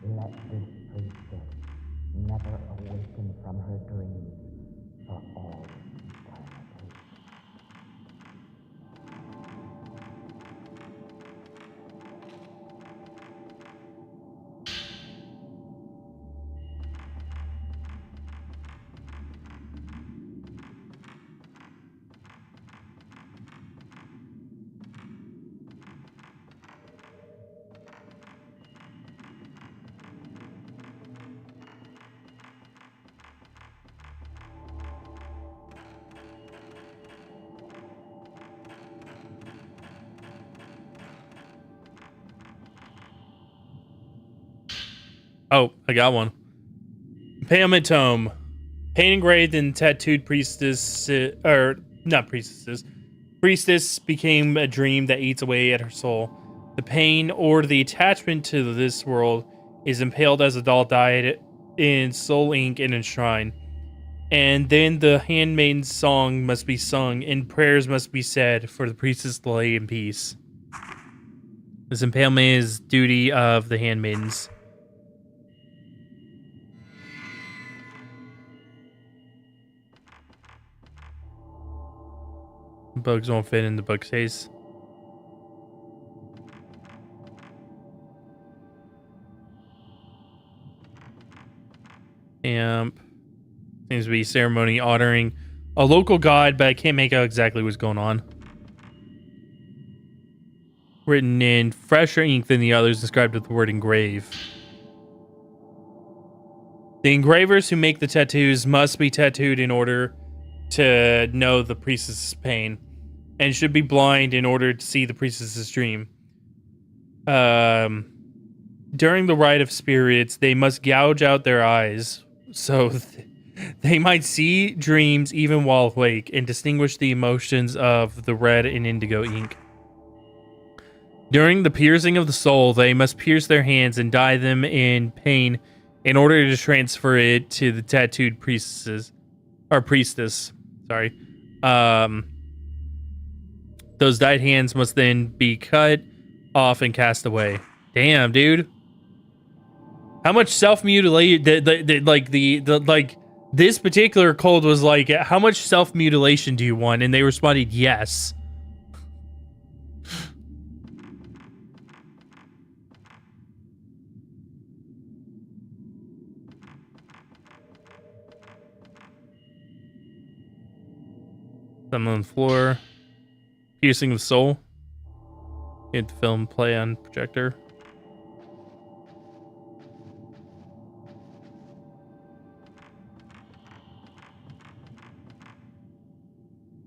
Let this priestess never awaken from her dreams for all eternity. Oh, I got one. Impalement Tome. Pain engraved and tattooed priestess, or not priestesses. Priestess became a dream that eats away at her soul. The pain or the attachment to this world is impaled as a doll died in soul ink and enshrined. And then the handmaiden's song must be sung and prayers must be said for the priestess to lay in peace. This impalement is duty of the handmaidens. Bugs won't fit in the bookcase. Amp. Seems to be ceremony honoring a local god, but I can't make out exactly what's going on. Written in fresher ink than the others, described with the word engrave. The engravers who make the tattoos must be tattooed in order to know the priestess's pain, and should be blind in order to see the priestess's dream. During the rite of spirits, they must gouge out their eyes, so they might see dreams even while awake and distinguish the emotions of the red and indigo ink. During the piercing of the soul, they must pierce their hands and dye them in pain in order to transfer it to the tattooed priestess. Sorry. Those dyed hands must then be cut off and cast away. Damn, dude. How much self-mutilation, like this particular code was like, how much self-mutilation do you want? And they responded, yes. Something on the floor. Piercing the soul. Get the film play on projector.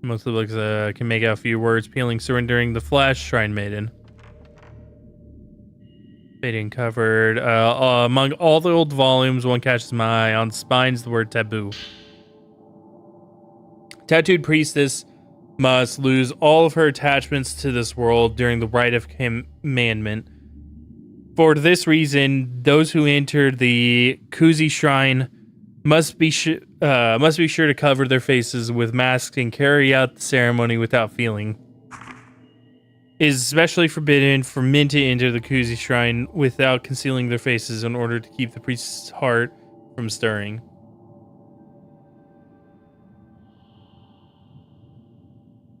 Most of the books can make out a few words, peeling, surrendering the flesh, shrine maiden. Fading covered. Among all the old volumes, one catches my eye. On spines, the word taboo. Tattooed priestess must lose all of her attachments to this world during the rite of commandment. For this reason, those who enter the Kuzi shrine must be sure to cover their faces with masks and carry out the ceremony without feeling. It is especially forbidden for men to enter the Kuzi shrine without concealing their faces in order to keep the priest's heart from stirring.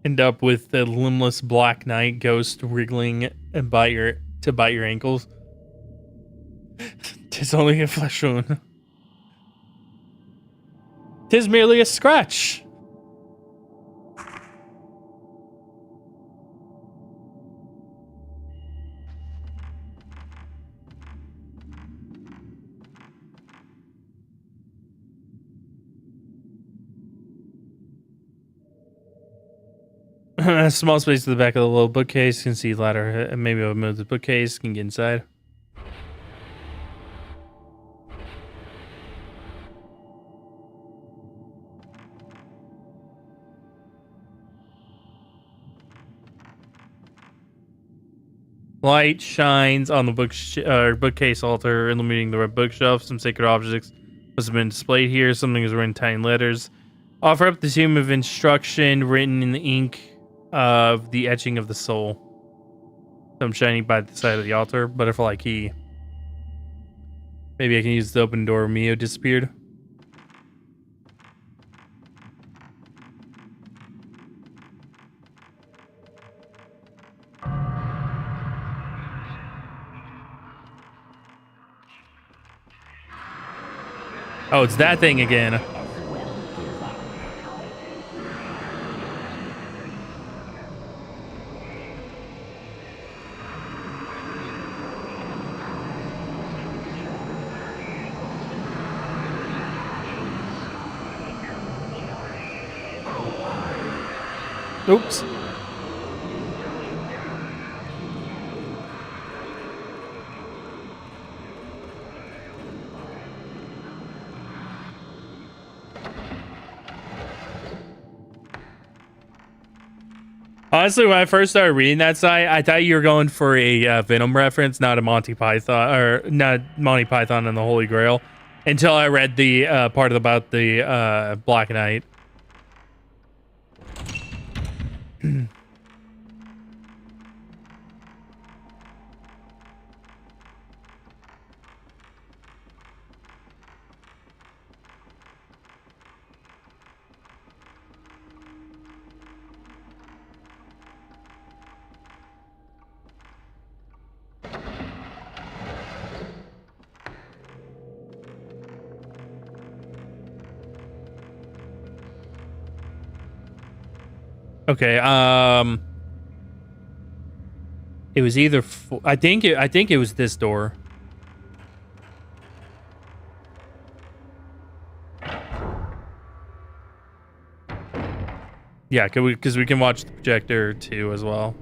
End up with the limbless black knight ghost wriggling and bite your ankles. 'Tis only a flesh wound. 'Tis merely a scratch. A small space to the back of the little bookcase. You can see ladder. Maybe I'll move the bookcase. Can get inside. Light shines on the bookcase altar, illuminating the red bookshelf. Some sacred objects must have been displayed here. Something is written in tiny letters. Offer up the tomb of instruction written in the ink of the etching of the soul. Some shining by the side of the altar. Butterfly key. Maybe I can use the open door. Mio disappeared. Oh, it's that thing again. Oops. Honestly, when I first started reading that site, I thought you were going for a Venom reference, not a Monty Python, or not Monty Python and the Holy Grail, until I read the part about the Black Knight. Okay, it was either I think it was this door. Yeah, because we can watch the projector too as well.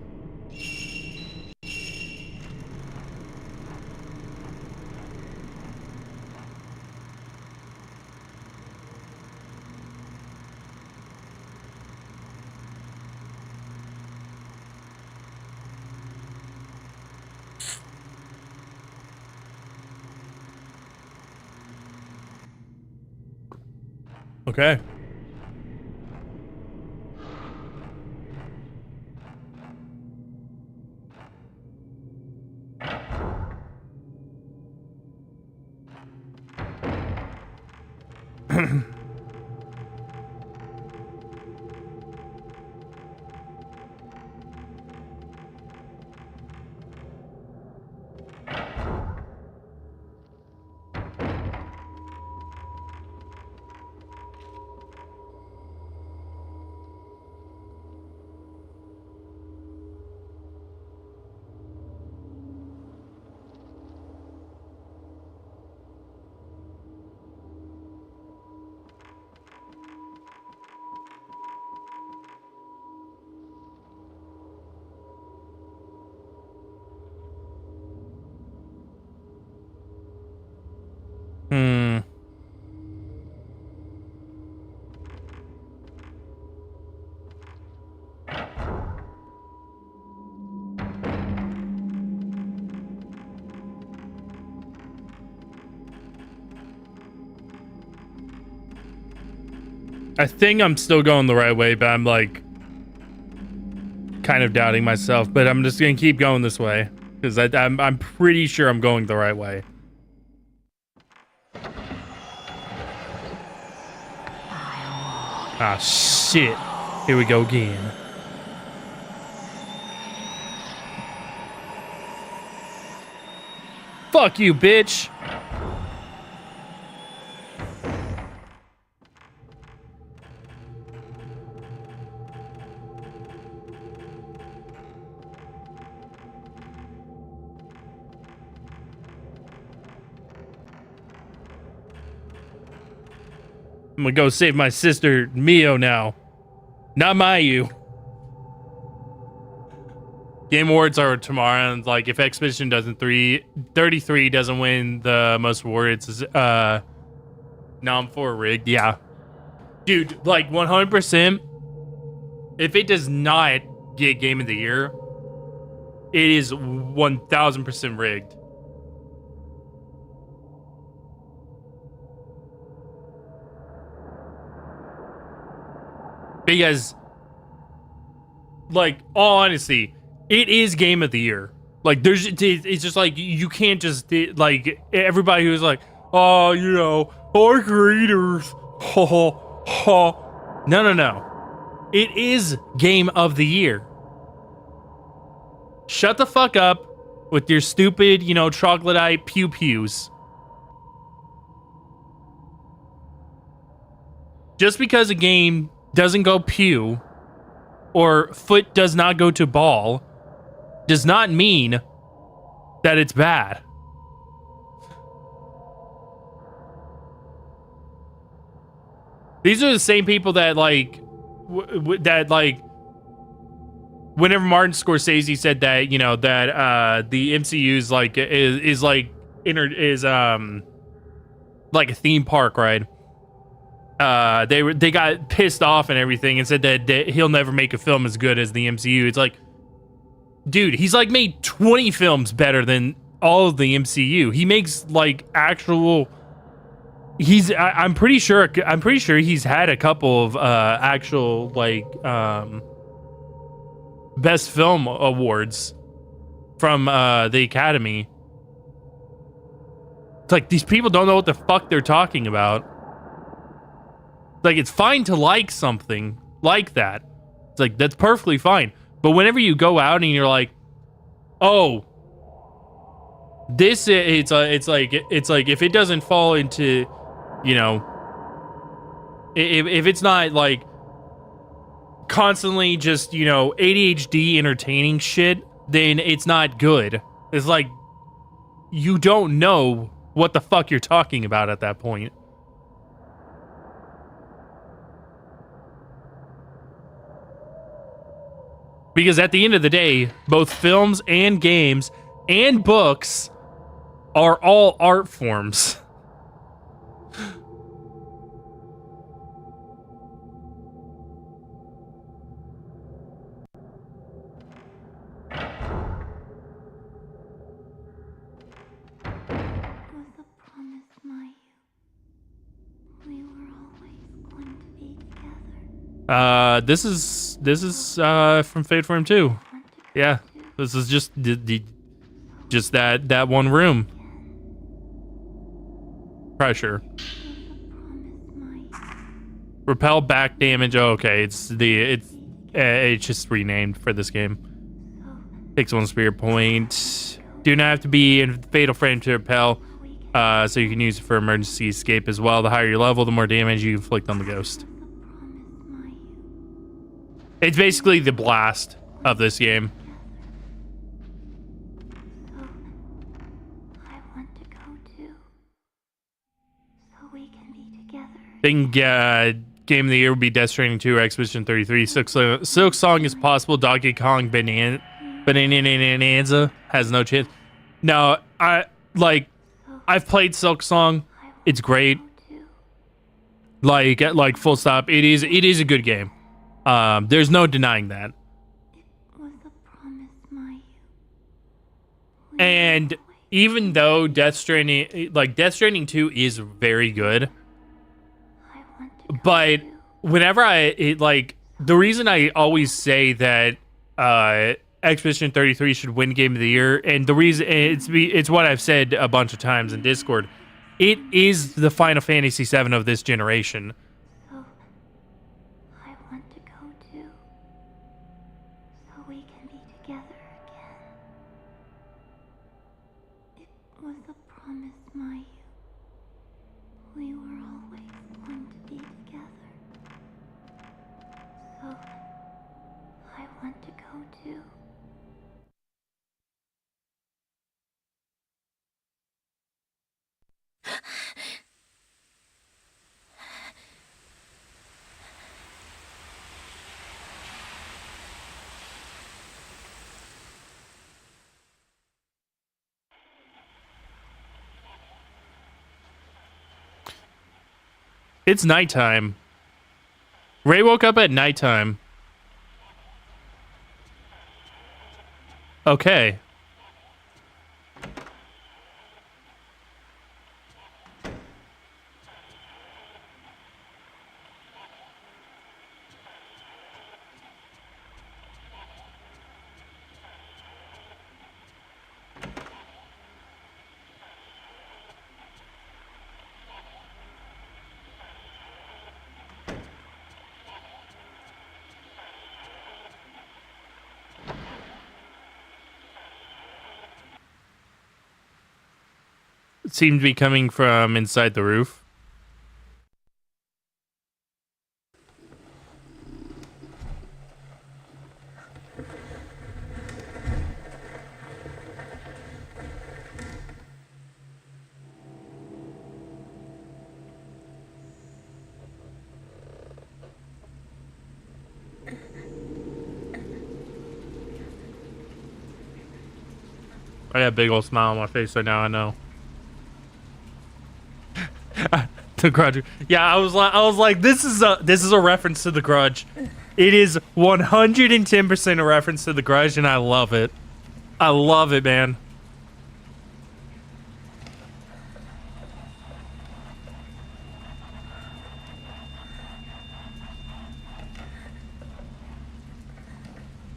Okay. I think I'm still going the right way, but I'm like kind of doubting myself. But I'm just gonna keep going this way because I'm pretty sure I'm going the right way. Ah, shit. Here we go again. Fuck you, bitch. I'm gonna go save my sister, Mio, now. Not Mayu. Game awards are tomorrow, and like if Expedition doesn't 33 doesn't win the most awards, it's nom for rigged. Yeah. Dude, like 100%, if it does not get Game of the Year, it is 1000% rigged. Because, like, all honesty, it is Game of the Year. Like, it's just like, you can't just, like, everybody who's like, oh, you know, our creators, ha, ha. No. It is Game of the Year. Shut the fuck up with your stupid, you know, troglodyte pew-pews. Just because a game doesn't go pew or foot does not go to ball does not mean that it's bad. These are the same people that like whenever Martin Scorsese said that, you know, that the MCU is like like a theme park ride. They got pissed off and everything and said that he'll never make a film as good as the MCU. It's like, dude, he's like made 20 films better than all of the MCU. He makes like actual. I'm pretty sure he's had a couple of actual like best film awards from the Academy. It's like these people don't know what the fuck they're talking about. Like, it's fine to like something like that. It's like, that's perfectly fine. But whenever you go out and you're like, oh, this, it's like if it doesn't fall into, you know, if it's not like constantly just, you know, ADHD entertaining shit, then it's not good. It's like, you don't know what the fuck you're talking about at that point. Because at the end of the day, both films and games and books are all art forms. Was a promise, Mayu. We were always going to be together. This is from Fate Form 2. Yeah, this is just just that one room. Pressure. Repel back damage. Oh, okay, it's just renamed for this game. Takes 1 spirit point. Do not have to be in fatal frame to repel. So you can use it for emergency escape as well. The higher your level, the more damage you inflict on the ghost. It's basically the blast of this game. I want to go too. So we can be together. Thing game of the year would be Death Stranding 2 or Expedition 33. Silk Song is possible. Donkey Kong Bonanza has no chance. No, I've played Silk Song. It's great. Like full stop. It is a good game. There's no denying that. Was a promise, Mayu. And even though Death Stranding 2 is very good, I want to go but too. whenever the reason I always say that Expedition 33 should win Game of the Year, and the reason it's what I've said a bunch of times in Discord. It is the Final Fantasy VII of this generation. So, I want to go too. So we can be together again. It was a promise, Mayu. We were always going to be together. So, I want to go too. It's nighttime. Ray woke up at nighttime. Okay. It seemed to be coming from inside the roof. I got a big old smile on my face right now. I know. The Grudge. Yeah, I was like, this is a reference to The Grudge. It is 110% a reference to The Grudge, and I love it. I love it, man.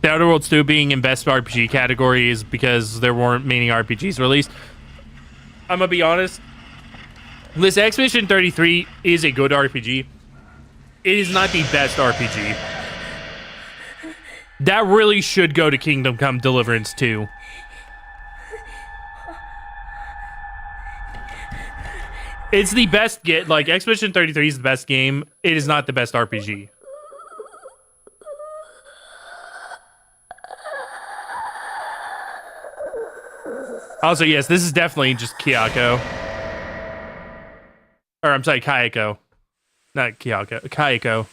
The Outer Worlds 2 being in best RPG category is because there weren't many RPGs released. I'm gonna be honest. This Expedition 33 is a good RPG. It is not the best RPG. That really should go to Kingdom Come Deliverance 2. It's the best like Expedition 33 is the best game. It is not the best RPG. Also, yes, this is definitely just Kayako. Or I'm sorry, Kayako. Not Kayako. Kayako.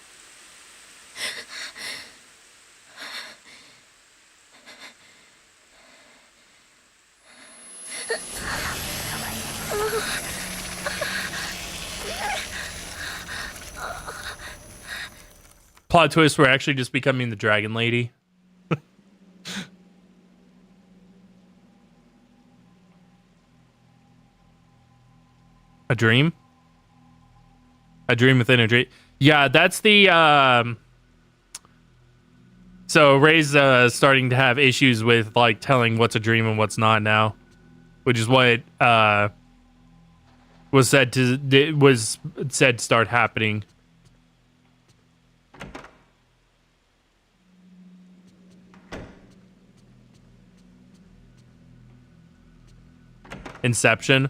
Plot twist, we're actually just becoming the Dragon Lady. A dream? A dream within a dream. Yeah, that's the so Ray's starting to have issues with like telling what's a dream and what's not now. Which is what was said to start happening. Inception.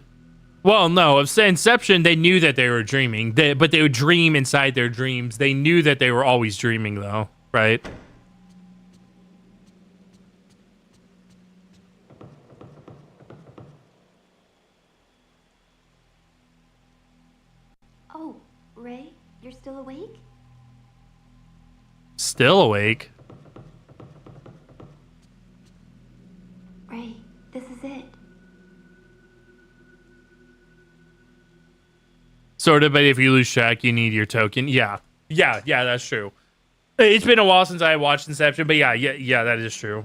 Well, no, of Inception, they knew that they were dreaming, but they would dream inside their dreams. They knew that they were always dreaming, though, right? Oh, Ray, you're still awake? Still awake? Ray, this is it. Sort of, but if you lose track, you need your token. Yeah, that's true. It's been a while since I watched Inception, but yeah, that is true.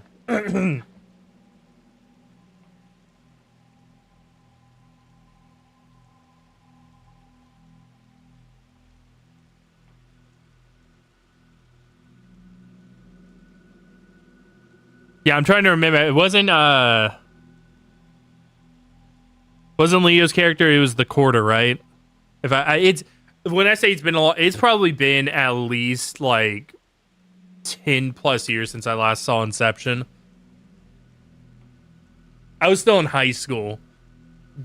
Yeah, I'm trying to remember. It wasn't Leo's character. It was the quarter, right? If it's when I say it's been a lot, it's probably been at least like 10 plus years since I last saw Inception. I was still in high school,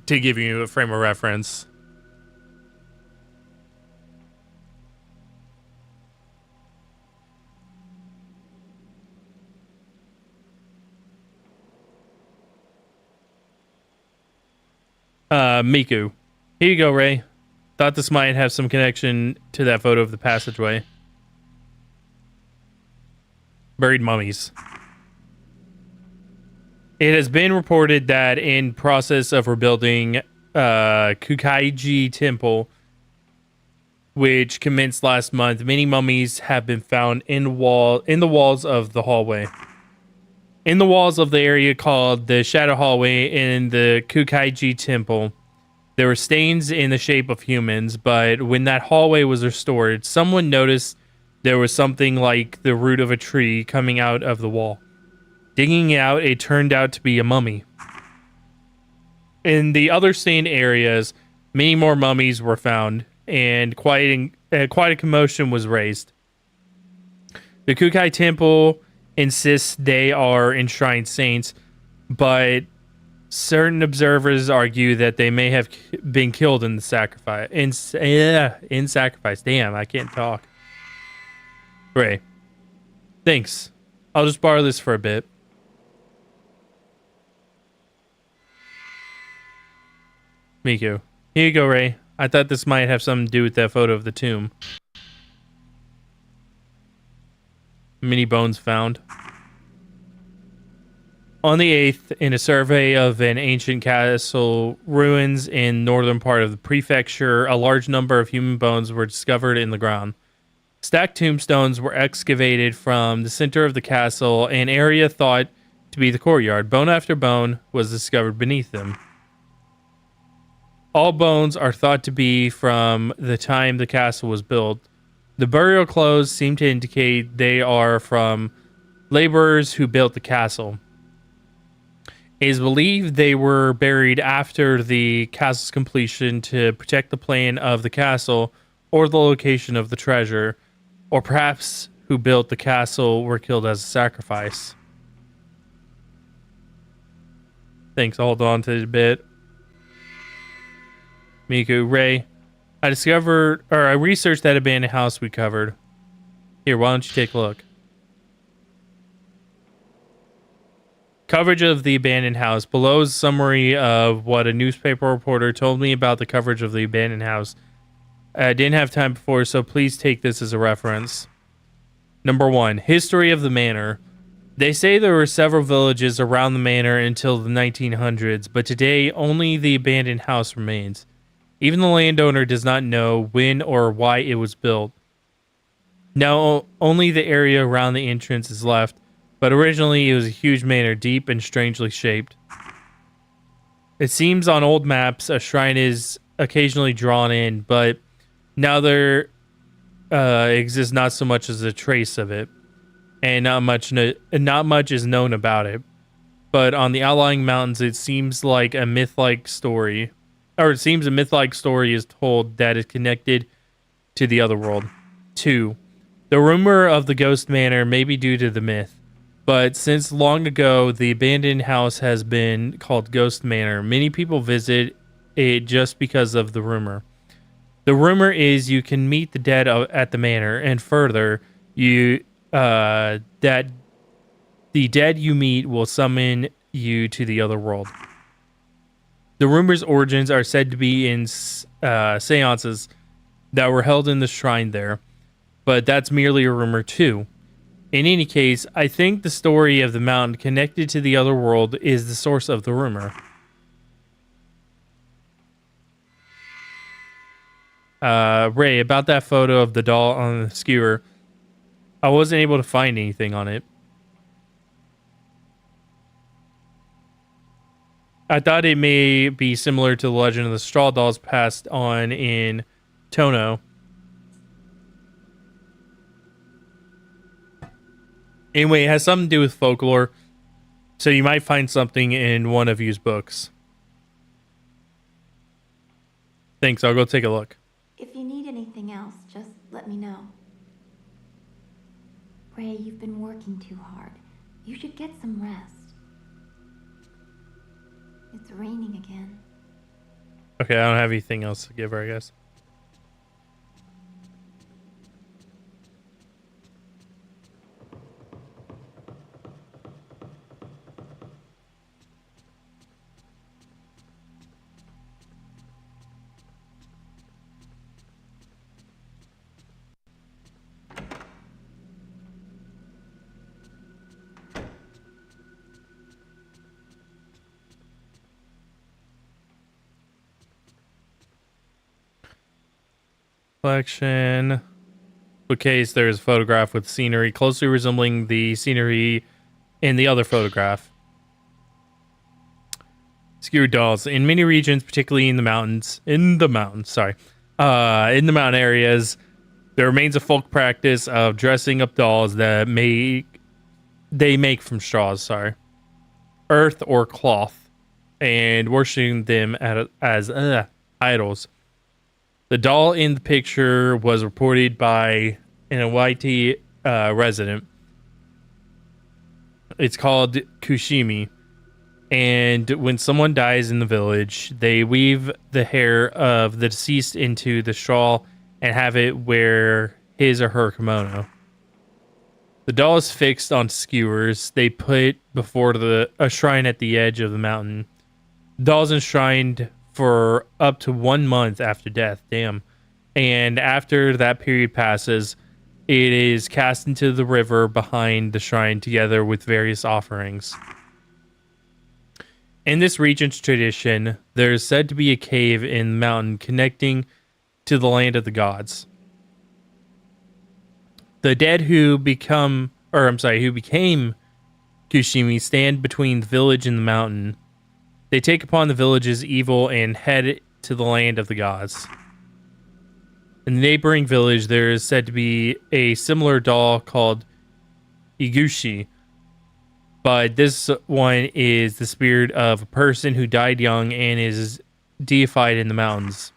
to give you a frame of reference. Miku. Here you go, Ray. Thought this might have some connection to that photo of the passageway. Buried mummies. It has been reported that in process of rebuilding Kukaiji Temple, which commenced last month, many mummies have been found in the walls of the hallway. In the walls of the area called the Shadow Hallway in the Kukaiji Temple, there were stains in the shape of humans, but when that hallway was restored, someone noticed there was something like the root of a tree coming out of the wall. Digging it out, it turned out to be a mummy. In the other stained areas, many more mummies were found, and quite a commotion was raised. The Kukai Temple insists they are enshrined saints, but certain observers argue that they may have been killed in the sacrifice. In sacrifice. Damn, I can't talk. Ray. Thanks. I'll just borrow this for a bit. Miku. Here you go, Ray. I thought this might have something to do with that photo of the tomb. Many bones found. On the 8th, in a survey of an ancient castle ruins in northern part of the prefecture, a large number of human bones were discovered in the ground. Stacked tombstones were excavated from the center of the castle, an area thought to be the courtyard. Bone after bone was discovered beneath them. All bones are thought to be from the time the castle was built. The burial clothes seem to indicate they are from laborers who built the castle. It is believed they were buried after the castle's completion to protect the plan of the castle or the location of the treasure, or perhaps who built the castle were killed as a sacrifice. Thanks, I'll hold on to it a bit. Miku, Ray, I researched that abandoned house we covered. Here, why don't you take a look? Coverage of the abandoned house. Below is a summary of what a newspaper reporter told me about the coverage of the abandoned house. I didn't have time before, so please take this as a reference. Number 1, history of the manor. They say there were several villages around the manor until the 1900s, but today only the abandoned house remains. Even the landowner does not know when or why it was built. Now only the area around the entrance is left, but originally it was a huge manor, deep and strangely shaped. It seems on old maps a shrine is occasionally drawn in, but now there exists not so much as a trace of it, and not much is known about it. But on the outlying mountains, it seems like a myth-like story. Or it seems a myth-like story is told that is connected to the other world. 2. The rumor of the ghost manor may be due to the myth, but since long ago the abandoned house has been called Ghost Manor, many people visit it just because of the rumor. The rumor is you can meet the dead at the manor, and further, that the dead you meet will summon you to the other world. The rumor's origins are said to be in seances that were held in the shrine there, but that's merely a rumor too. In any case, I think the story of the mountain connected to the other world is the source of the rumor. Ray, about that photo of the doll on the skewer, I wasn't able to find anything on it. I thought it may be similar to the legend of the straw dolls passed on in Tono. Anyway, it has something to do with folklore. So you might find something in one of you's books. Thanks, I'll go take a look. If you need anything else, just let me know. Ray, you've been working too hard. You should get some rest. It's raining again. Okay, I don't have anything else to give her, I guess. Collection. Bookcase, there's a photograph with scenery closely resembling the scenery in the other photograph. Skewered dolls. In many regions, particularly in the mountain areas, there remains a folk practice of dressing up dolls that they make from straws, earth or cloth, and worshiping them as idols. The doll in the picture was reported by an Hawaii resident. It's called Kushimi. And when someone dies in the village, they weave the hair of the deceased into the straw and have it wear his or her kimono. The doll is fixed on skewers they put before a shrine at the edge of the mountain. The doll is enshrined for up to 1 month after death. Damn. And after that period passes, it is cast into the river behind the shrine together with various offerings. In this region's tradition, there is said to be a cave in the mountain connecting to the land of the gods. The dead who became Kushimi stand between the village and the mountain. They take upon the village's evil and head to the land of the gods. In the neighboring village, there is said to be a similar doll called Iguchi, but this one is the spirit of a person who died young and is deified in the mountains.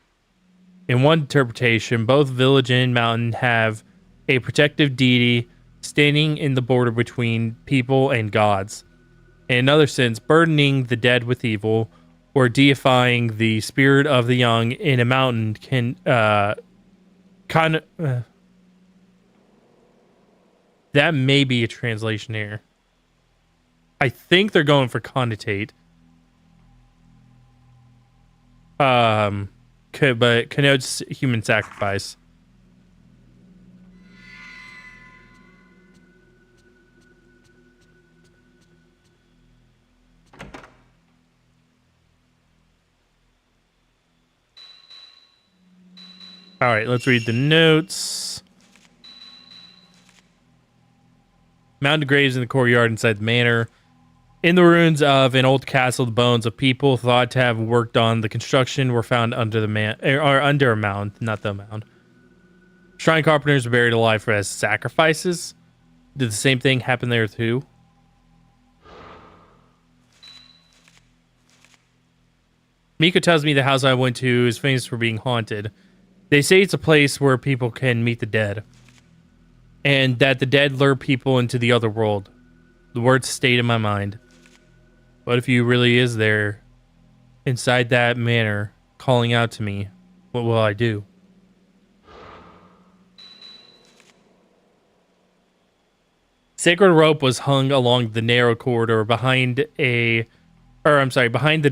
In one interpretation, both village and mountain have a protective deity standing in the border between people and gods. In another sense, burdening the dead with evil or deifying the spirit of the young in a mountain can that may be a translation error. I think they're going for connotate. But connotes human sacrifice. All right, let's read the notes. Mounted graves in the courtyard inside the manor. In the ruins of an old castle, the bones of people thought to have worked on the construction were found under under a mound, not the mound. Shrine carpenters were buried alive as sacrifices. Did the same thing happen there too? Miko tells me the house I went to is famous for being haunted. They say it's a place where people can meet the dead, and that the dead lure people into the other world. The words stayed in my mind. What if you really is there, inside that manor, calling out to me? What will I do? Sacred rope was hung along the narrow corridor behind the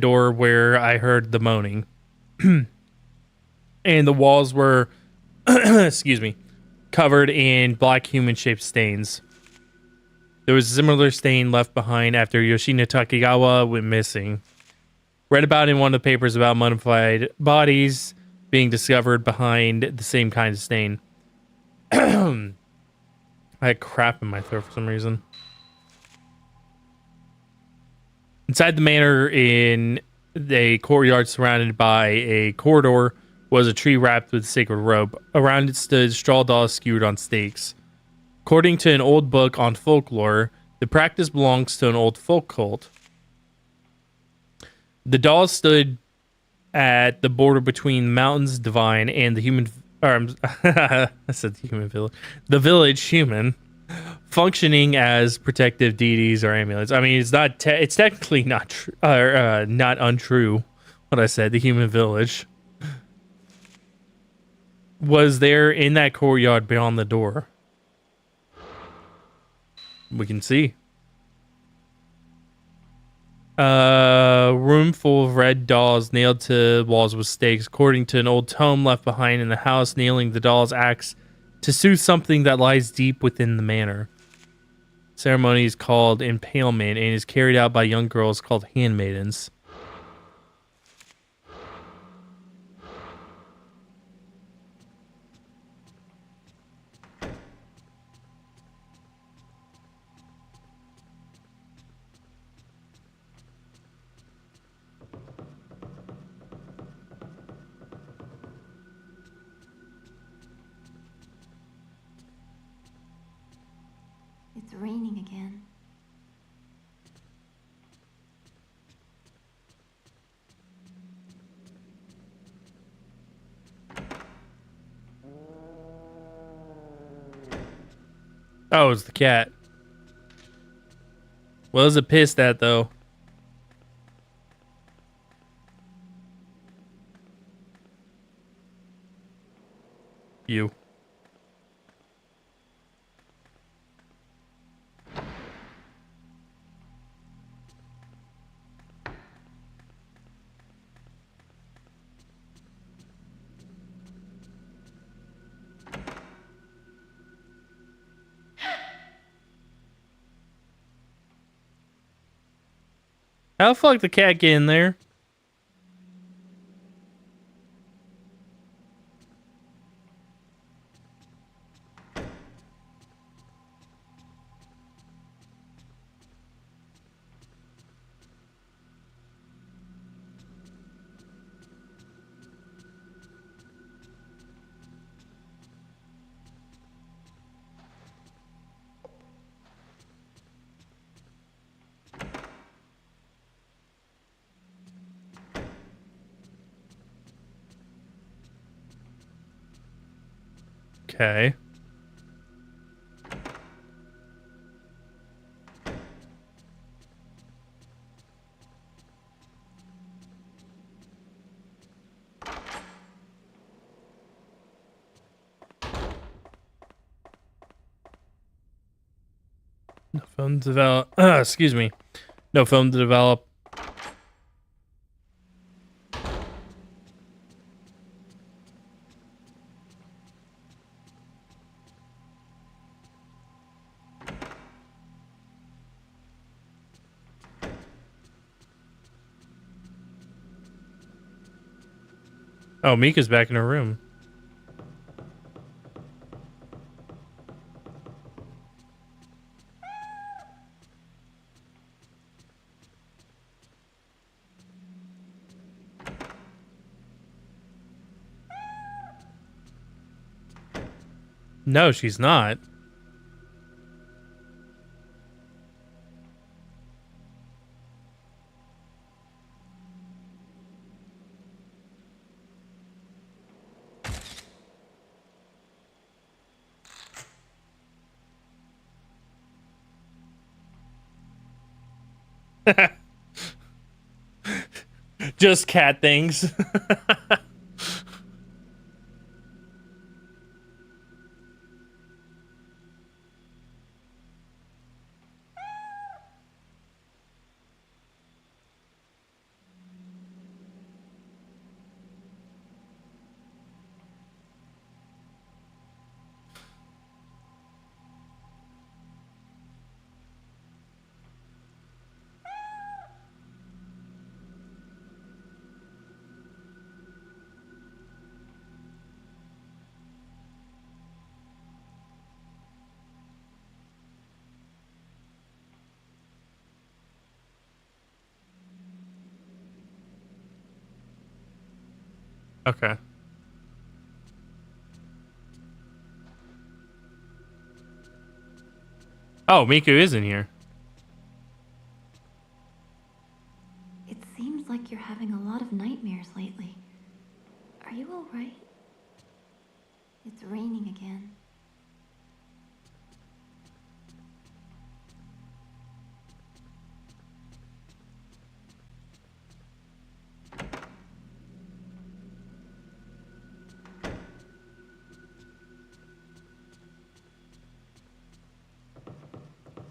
door where I heard the moaning. And the walls were, covered in black human-shaped stains. There was a similar stain left behind after Yoshina Takegawa went missing. Read about in one of the papers about mummified bodies being discovered behind the same kind of stain. I had crap in my throat for some reason. Inside the manor, in a courtyard surrounded by a corridor, was a tree wrapped with sacred rope. Around it stood straw dolls skewered on stakes. According to an old book on folklore, The practice belongs to an old folk cult. The dolls stood at the border between mountains divine and the human. I said the human village. The village human, functioning as protective deities or amulets. I mean, it's not. It's technically not not untrue. What I said, the human village was there in that courtyard beyond the door. We can see. Room full of red dolls nailed to walls with stakes. According to an old tome left behind in the house, nailing the dolls acts to soothe something that lies deep within the manor. Ceremony is called impalement and is carried out by young girls called handmaidens. It's raining again. Oh, it's the cat. What is it pissed at, though? You. How the fuck the cat get in there? Okay. No film to develop. Excuse me. No film to develop. Oh, Mika's back in her room. No, she's not. Just cat things. Okay. Oh, Miku is in here. Are you all right? It's raining again.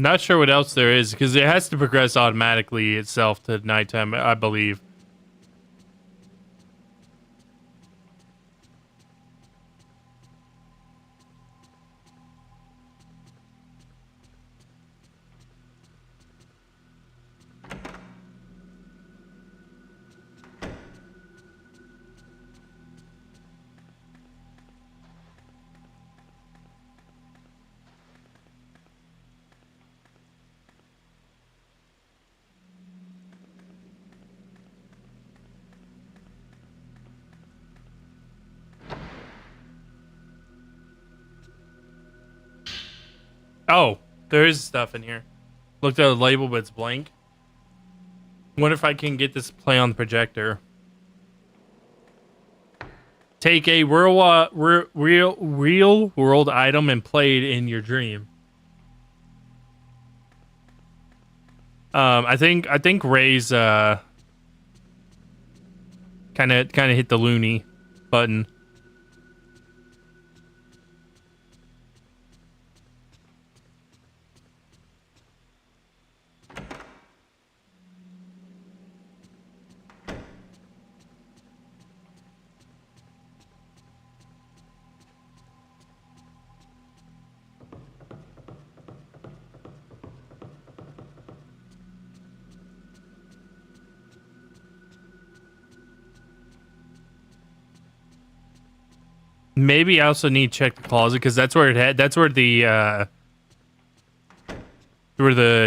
Not sure what else there is, because it has to progress automatically itself to nighttime, I believe. Oh, there is stuff in here. Looked at the label, but it's blank. Wonder if I can get this to play on the projector. Take a real world item and play it in your dream. I think Ray's kind of hit the loony button. Maybe I also need to check the closet, because that's where it had. That's where the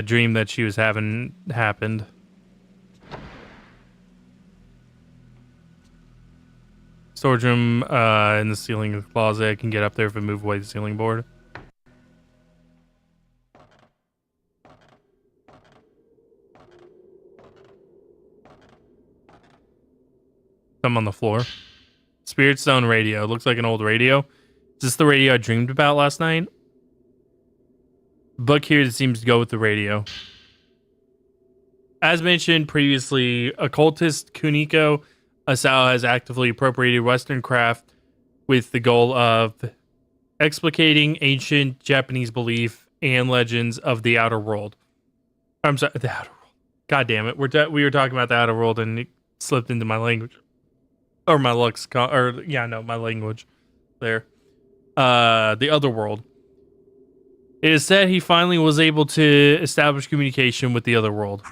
dream that she was having happened. Storage room in the ceiling of the closet. I can get up there if I move away the ceiling board. Some on the floor. Spirit Stone radio. Looks like an old radio. Is this the radio I dreamed about last night? Book here that seems to go with the radio. As mentioned previously, occultist Kuniko Asao has actively appropriated Western craft with the goal of explicating ancient Japanese belief and legends of the outer world. I'm sorry, the outer world. God damn it. We were talking about the outer world and it slipped into my language. Or my lexicon, or yeah, no, my language there. The other world. It is said he finally was able to establish communication with the other world.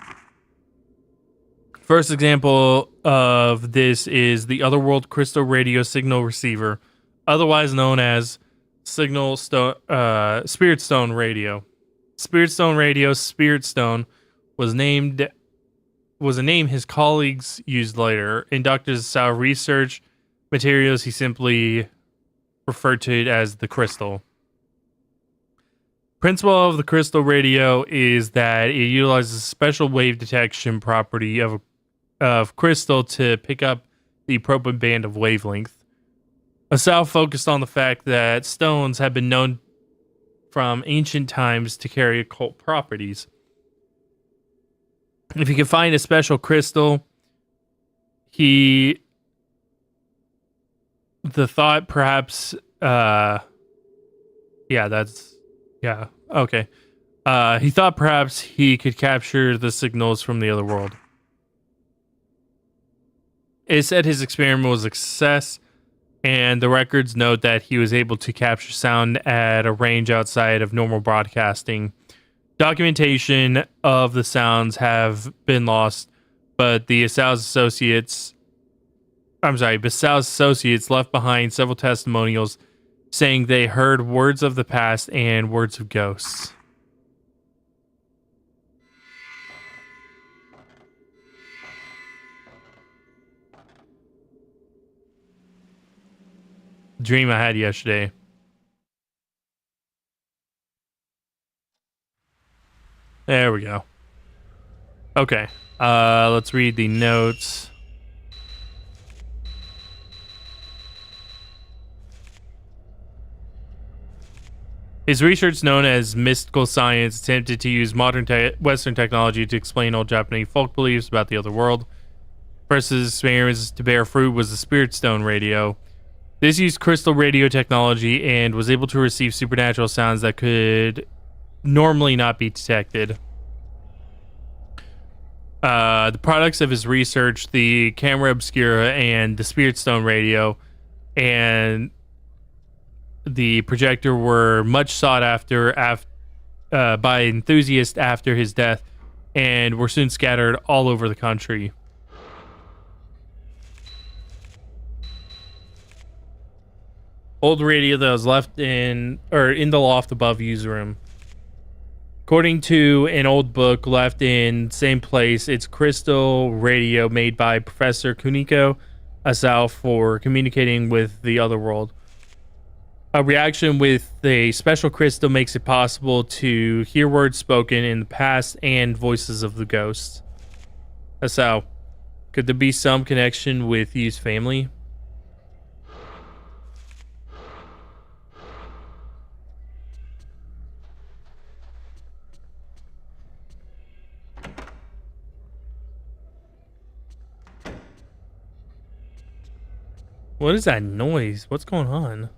First example of this is the Otherworld Crystal Radio Signal Receiver, otherwise known as Spirit Stone Radio. Spirit Stone Radio, Spirit Stone, was a name his colleagues used later. In Dr. Asao research materials, he simply referred to it as the crystal. Principle of the crystal radio is that it utilizes a special wave detection property of crystal to pick up the appropriate band of wavelength. Asao focused on the fact that stones have been known from ancient times to carry occult properties. If you can find a special crystal, he thought perhaps he could capture the signals from the other world. It said his experiment was a success, and the records note that he was able to capture sound at a range outside of normal broadcasting. Documentation of the sounds have been lost, but Basao's associates left behind several testimonials saying they heard words of the past and words of ghosts. Dream I had yesterday. There we go. Okay. Let's read the notes. His research, known as mystical science, attempted to use modern Western technology to explain old Japanese folk beliefs about the other world. First of his experiments to bear fruit was the Spirit Stone radio. This used crystal radio technology and was able to receive supernatural sounds that could normally not be detected. The products of his research, the camera obscura and the Spirit Stone radio and the projector, were much sought after by enthusiasts after his death and were soon scattered all over the country. Old radio that was left in the loft above user room. According to an old book left in same place, it's crystal radio made by Professor Kuniko Asao for communicating with the other world. A reaction with a special crystal makes it possible to hear words spoken in the past and voices of the ghosts. Asao, could there be some connection with Yu's family? What is that noise? What's going on?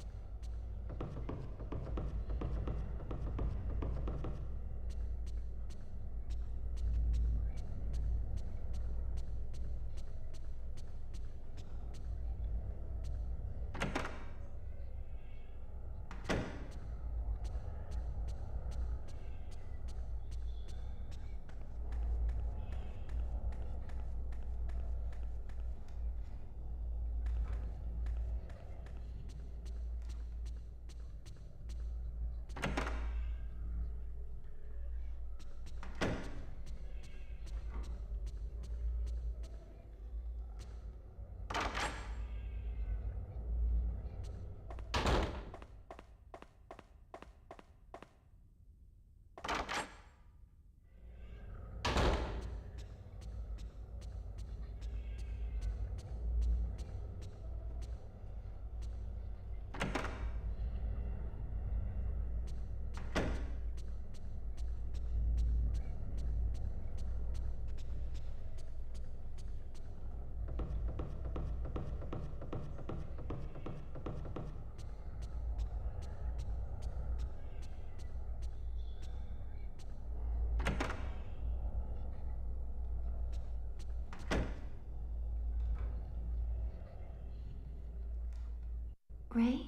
Ray?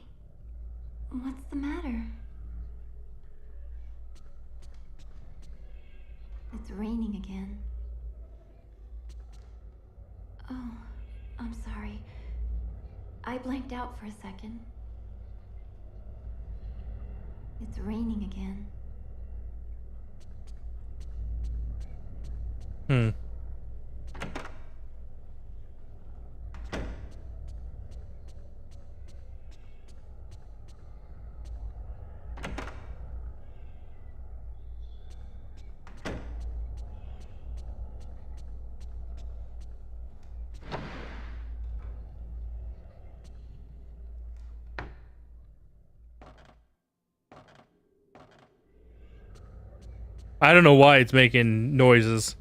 What's the matter? It's raining again. Oh, I'm sorry. I blanked out for a second. It's raining again. I don't know why it's making noises.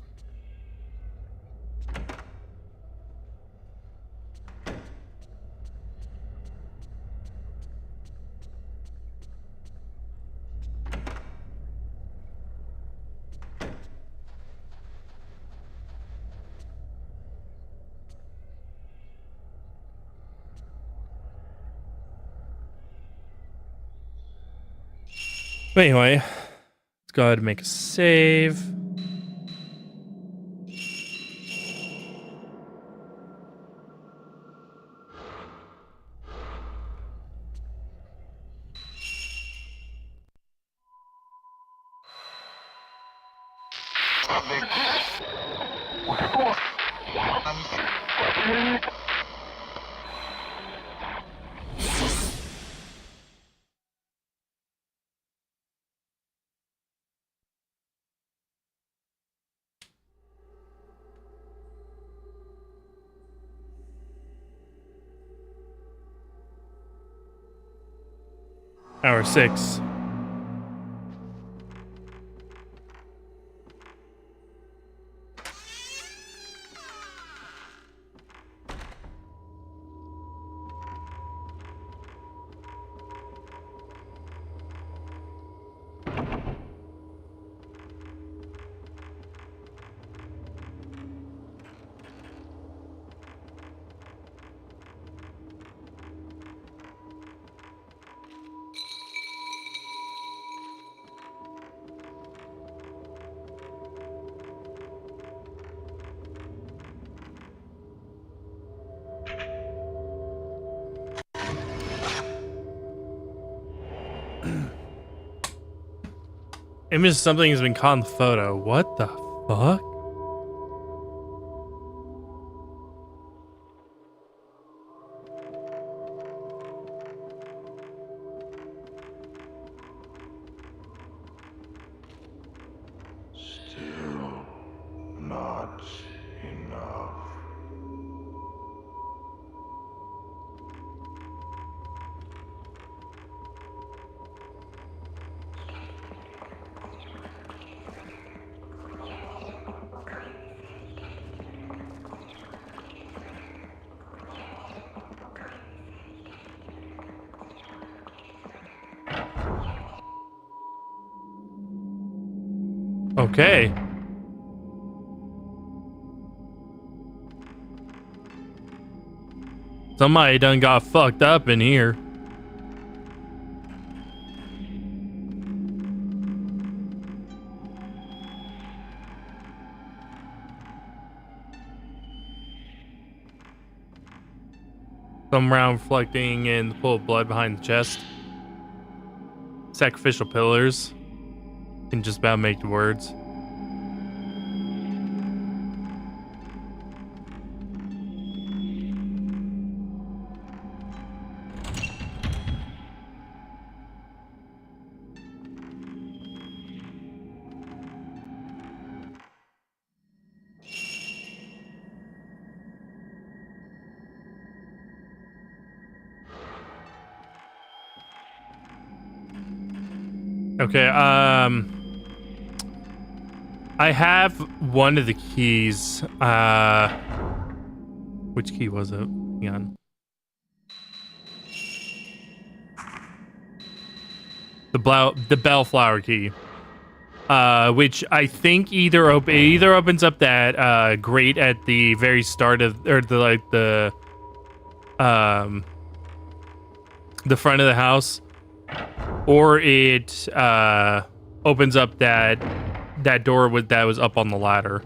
But anyway, let's go ahead and make a save. Hour 6. Image of something has been caught in the photo. What the fuck? Still not enough. Okay. Somebody done got fucked up in here. Some round reflecting in the pool of blood behind the chest. Sacrificial pillars. Can just about make the words. Okay, I have one of the keys. Which key was it? Hang on. The bellflower key. Which I think either opens up that grate at the very start of, or the front of the house, or it opens up that door that was up on the ladder.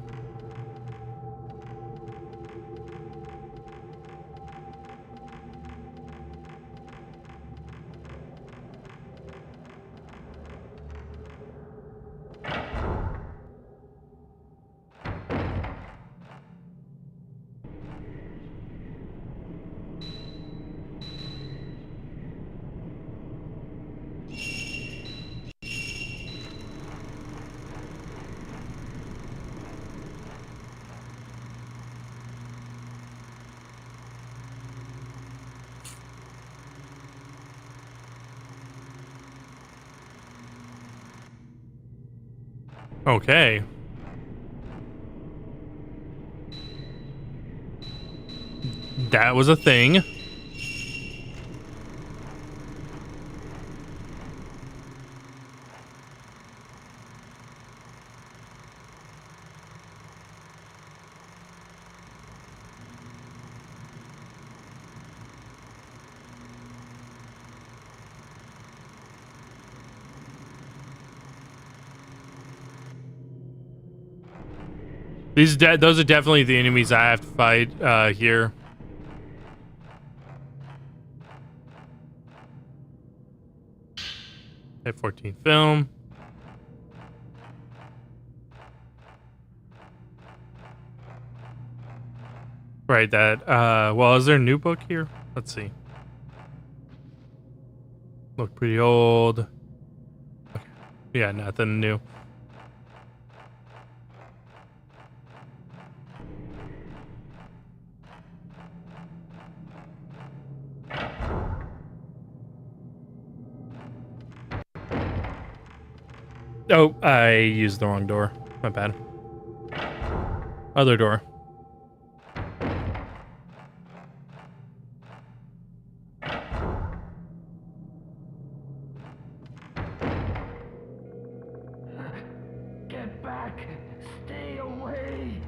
Okay. That was a thing. Those are definitely the enemies I have to fight here. F-14 film. Right, that. Well, is there a new book here? Let's see. Look pretty old. Okay. Yeah, nothing new. Oh, I used the wrong door. My bad. Other door. Get back! Stay away!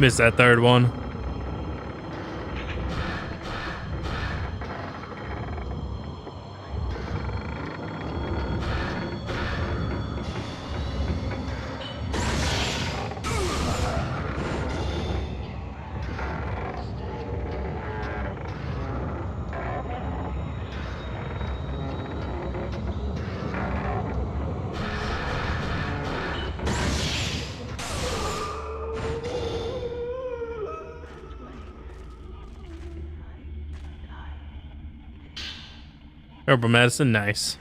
Missed that third one. Herbal medicine, nice.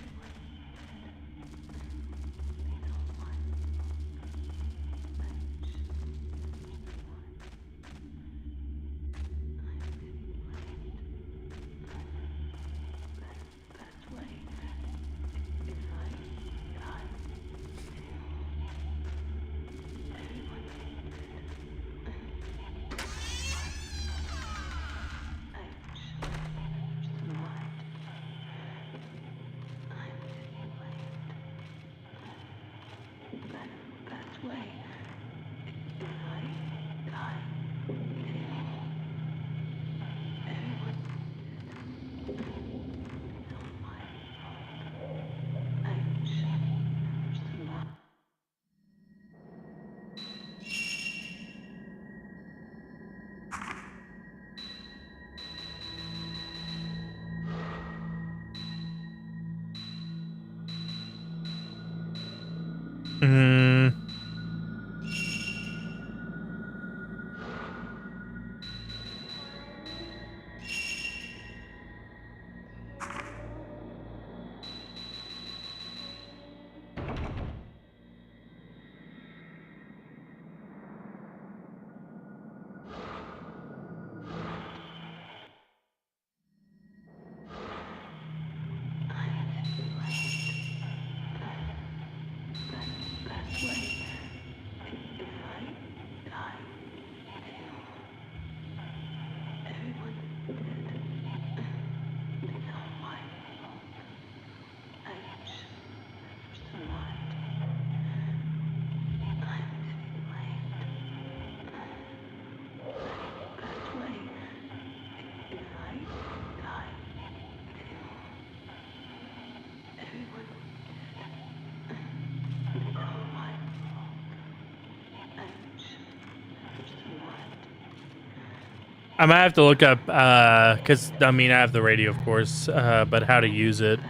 I might have to look up, because, I mean, I have the radio, of course, but how to use it.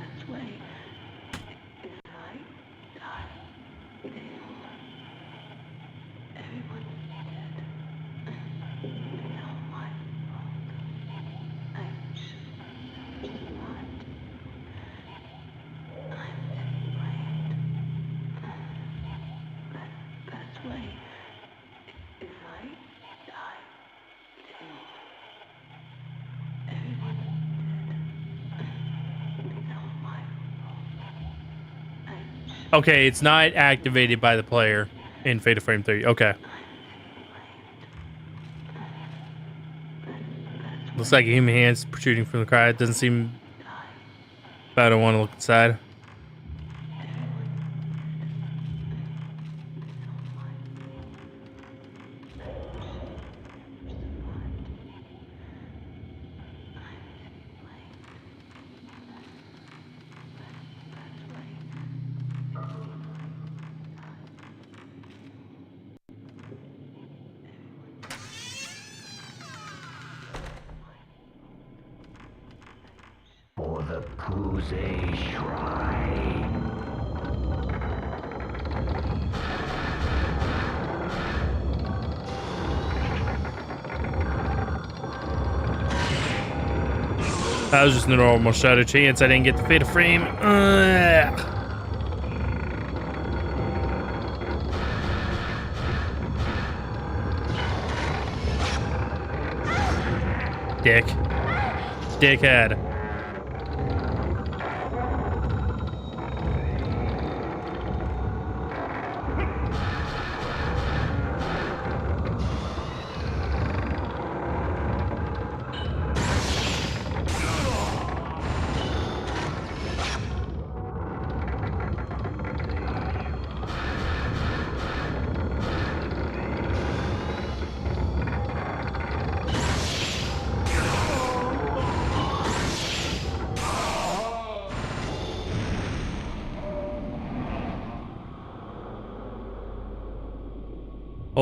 Okay, it's not activated by the player in Fatal Frame 3. Okay. Looks like a human hand's protruding from the crowd. It doesn't seem... I don't want to look inside. For the Puze Shrine. That was just a normal shadow chance. I didn't get the Fatal Frame. Dick. Dickhead.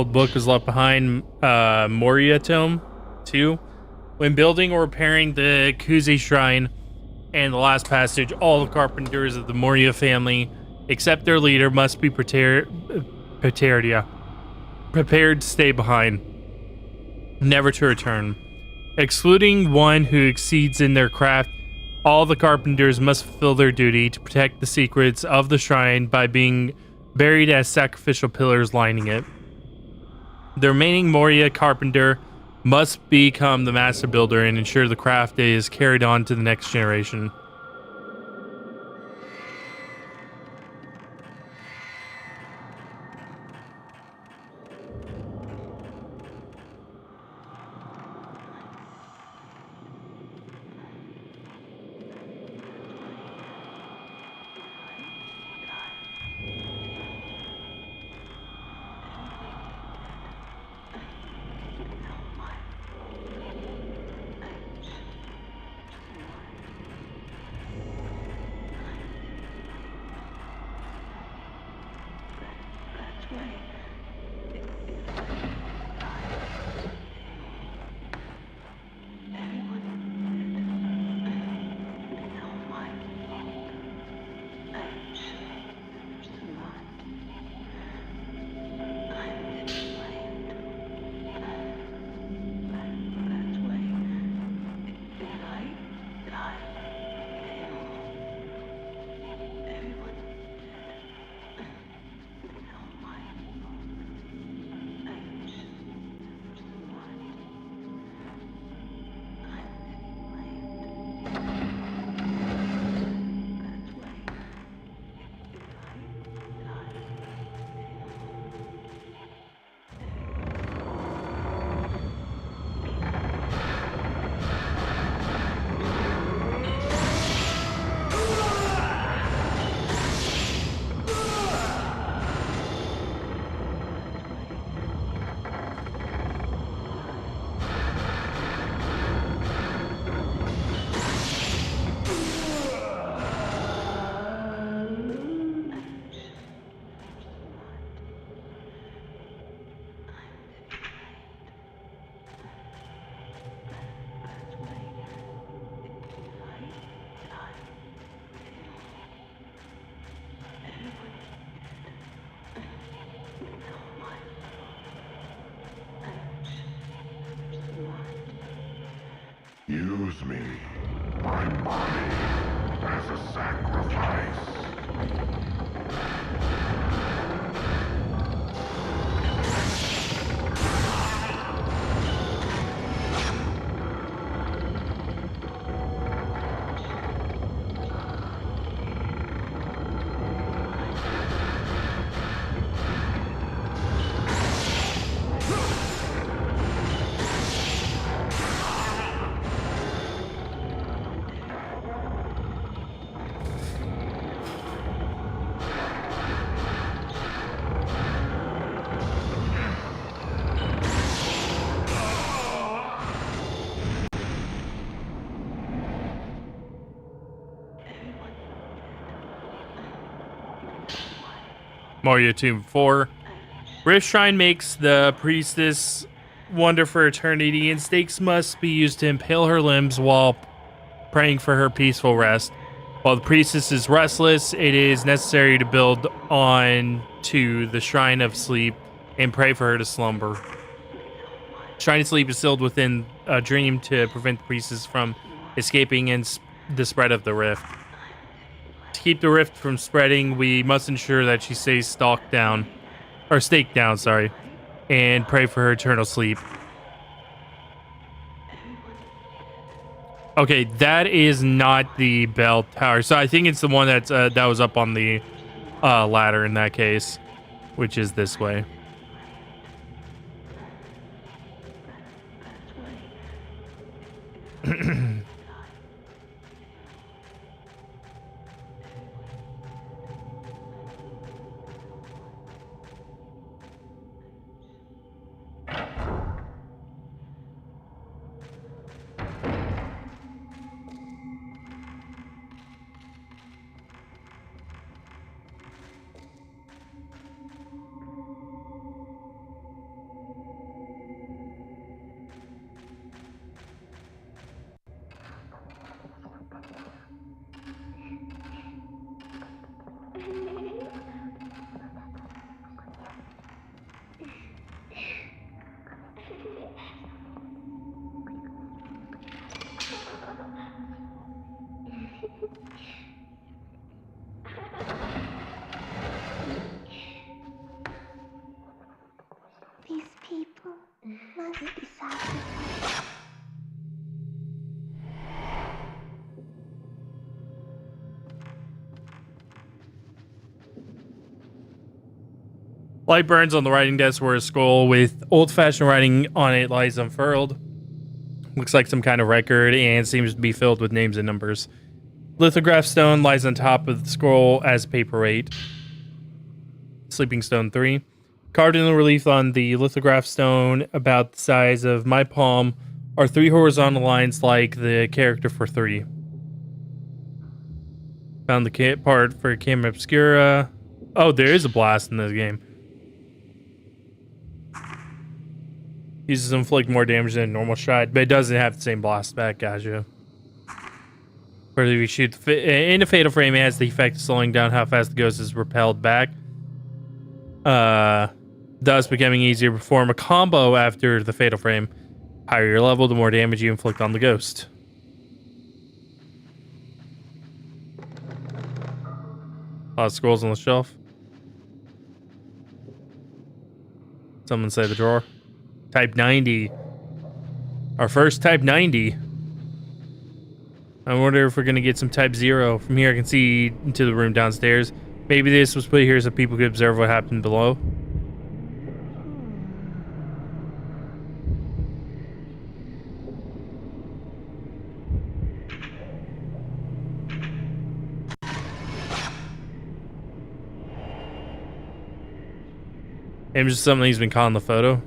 old book was left behind, Moria Tome 2. When building or repairing the Kuze Shrine and the last passage, all the carpenters of the Moria family, except their leader, must be prepared to stay behind, never to return. Excluding one who exceeds in their craft, all the carpenters must fulfill their duty to protect the secrets of the shrine by being buried as sacrificial pillars lining it. The remaining Moria carpenter must become the master builder and ensure the craft is carried on to the next generation. Use me, my body, as a sacrifice. Moria Tomb 4. Rift Shrine makes the priestess wander for eternity, and stakes must be used to impale her limbs while praying for her peaceful rest. While the priestess is restless, it is necessary to build on to the Shrine of Sleep and pray for her to slumber. Shrine of Sleep is sealed within a dream to prevent the priestess from escaping and the spread of the rift. To keep the rift from spreading, we must ensure that she stays staked down, and pray for her eternal sleep. Okay, that is not the bell tower. So I think it's the one that's that was up on the ladder in that case, which is this way. These people must be sacrificed. Light burns on the writing desk where a scroll with old-fashioned writing on it lies unfurled. Looks like some kind of record and seems to be filled with names and numbers. Lithograph stone lies on top of the scroll as paperweight. Sleeping stone 3. Carved in the relief on the lithograph stone about the size of my palm are 3 horizontal lines like the character for 3. Found the part for Camera Obscura. Oh, there is a blast in this game. Uses to inflict more damage than a normal shot, but it doesn't have the same blast back, gotcha. Where if you shoot in a fatal frame, it has the effect of slowing down how fast the ghost is repelled back. Thus becoming easier to perform a combo after the fatal frame. Higher your level, the more damage you inflict on the ghost. A lot of scrolls on the shelf. Someone say the drawer. Type 90. Our first Type 90. I wonder if we're going to get some Type 0. From here I can see into the room downstairs. Maybe this was put here so people could observe what happened below. Maybe just something he's been caught in the photo.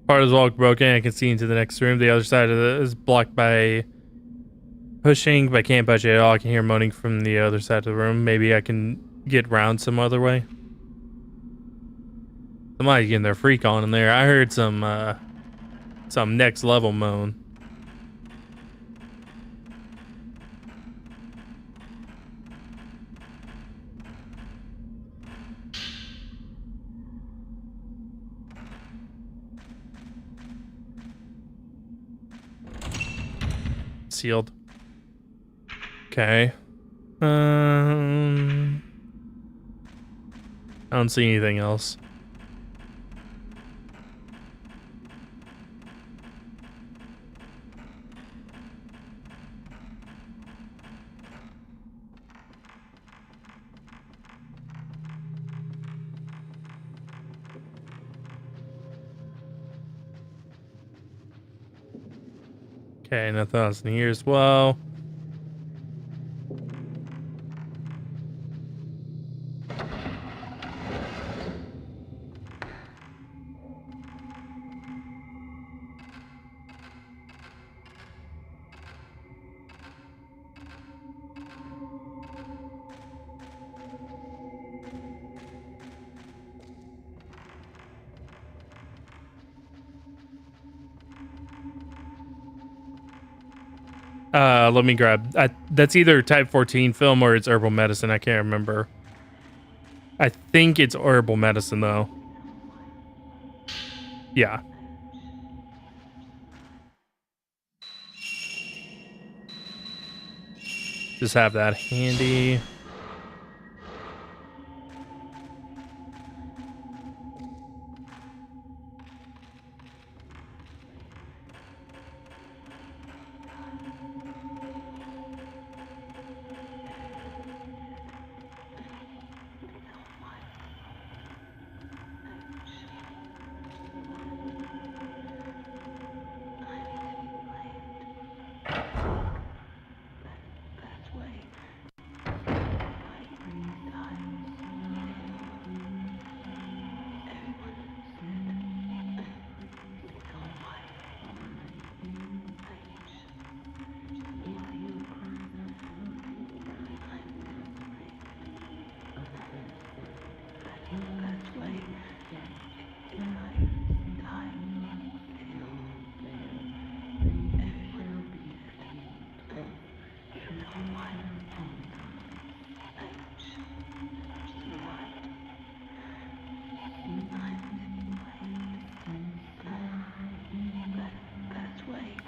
Part of the wall broken. I can see into the next room. The other side of it is blocked by pushing, but I can't budge it at all. I can hear moaning from the other side of the room. Maybe I can get round some other way. Somebody's getting their freak on in there. I heard some next level moan. Sealed. Okay. I don't see anything else. Okay, nothing else in here as well. Let me grab. That's either Type 14 film or it's herbal medicine. I can't remember. I think it's herbal medicine though. Yeah. Just have that handy.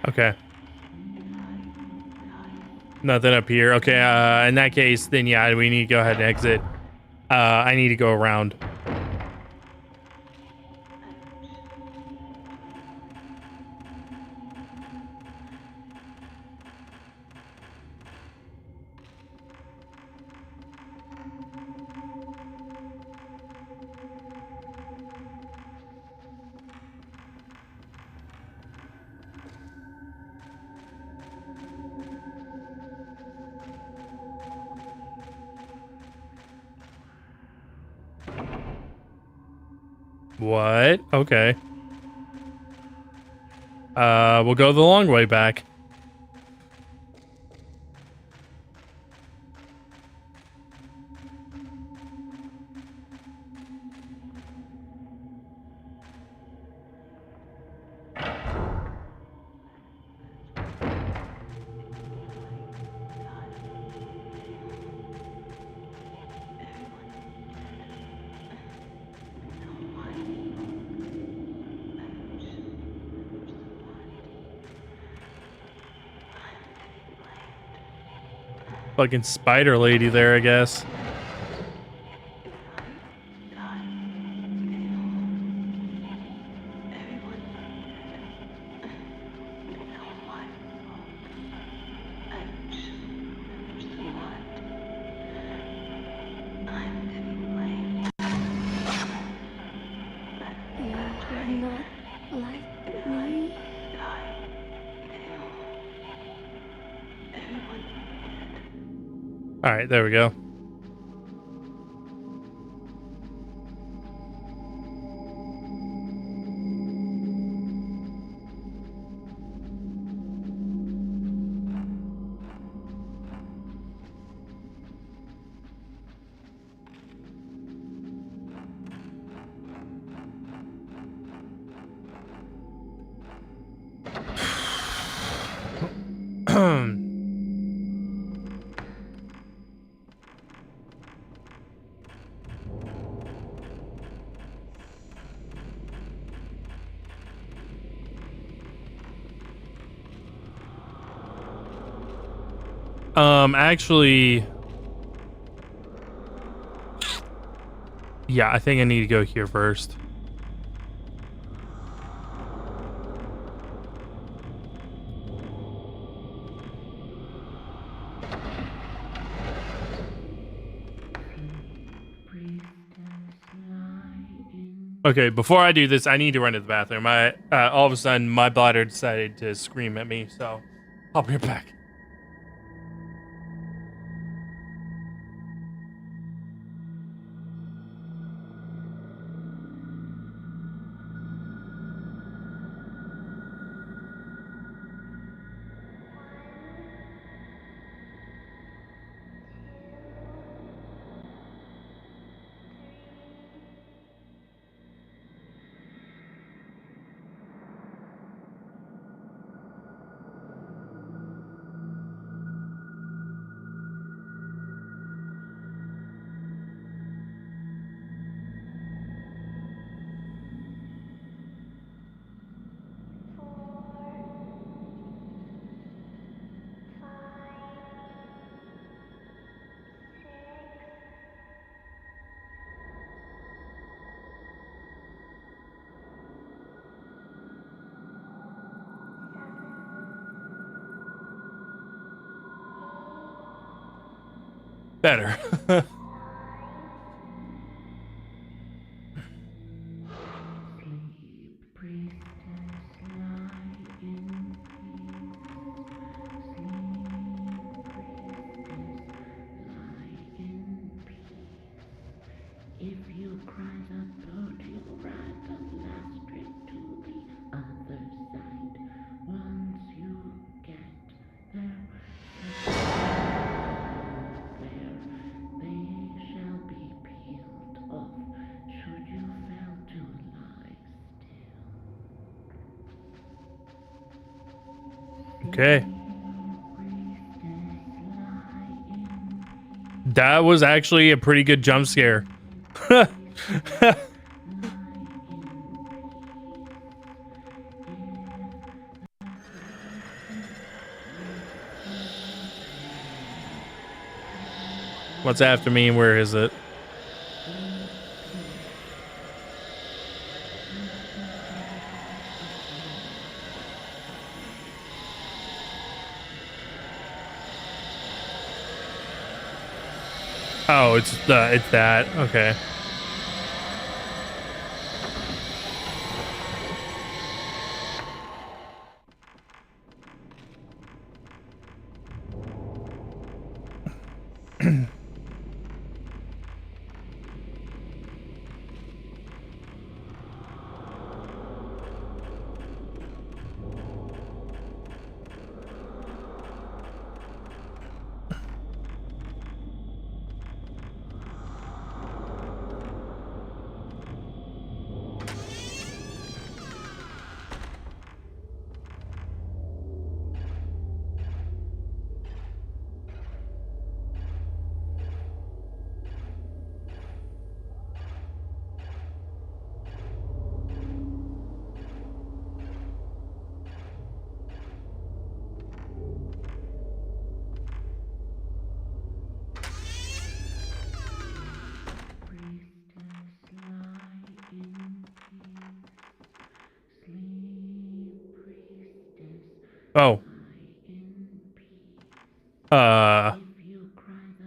Okay. Nothing up here. Okay, in that case, then yeah, we need to go ahead and exit. I need to go around. What? Okay. We'll go the long way back. Fucking spider lady there, I guess. You're not like me. All right, there we go. Actually, yeah, I think I need to go here first. Okay, before I do this, I need to run to the bathroom. All of a sudden, my bladder decided to scream at me, so I'll be right back. Better. If you cry the bird, you'll ride the last straight to the other side. Once you get there, where they shall be peeled off, should you fail to lie still. Okay. Priestess, lie That was actually a pretty good jump scare. What's after me and where is it? Oh, it's that. Okay. Oh.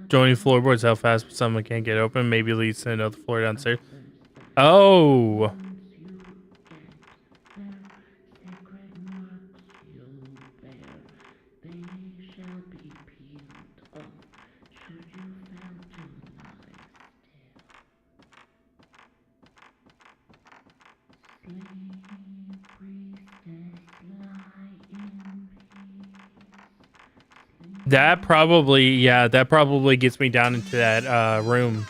Joining floorboards, how fast someone can't get open, maybe leads to another floor downstairs. Oh. That probably, yeah, that probably gets me down into that room.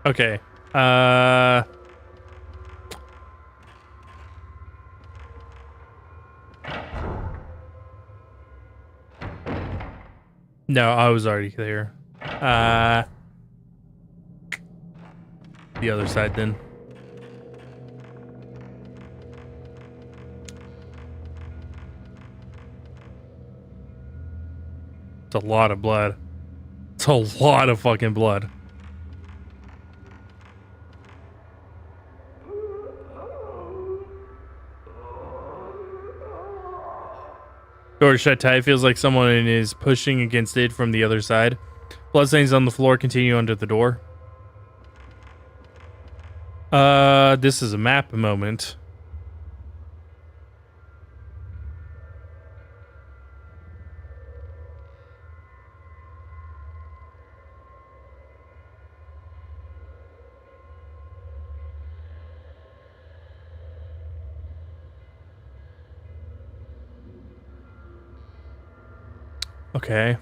Okay. No, I was already there. The other side then. It's a lot of blood. It's a lot of fucking blood. Door shut tight. Feels like someone is pushing against it from the other side. Bloodstains on the floor continue under the door. This is a map moment. Okay.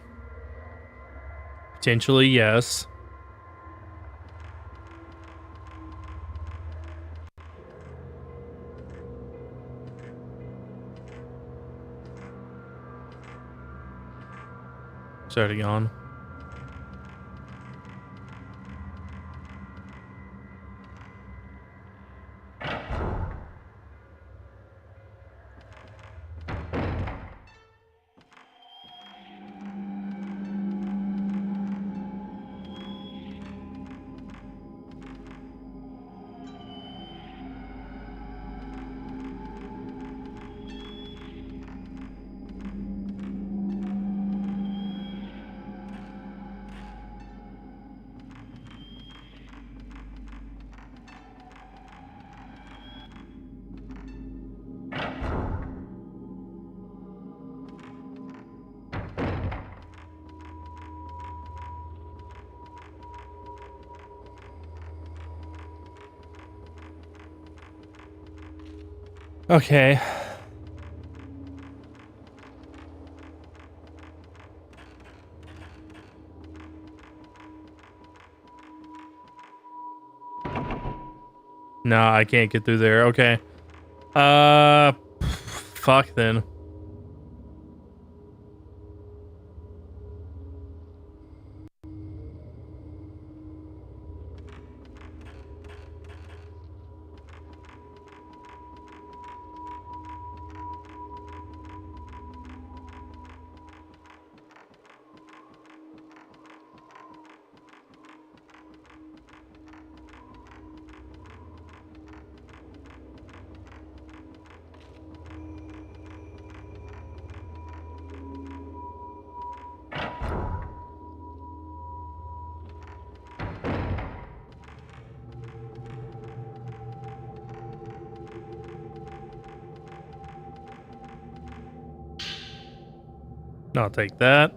Potentially, yes. Starting on. Okay. No, I can't get through there. Okay. Fuck then. I'll take that.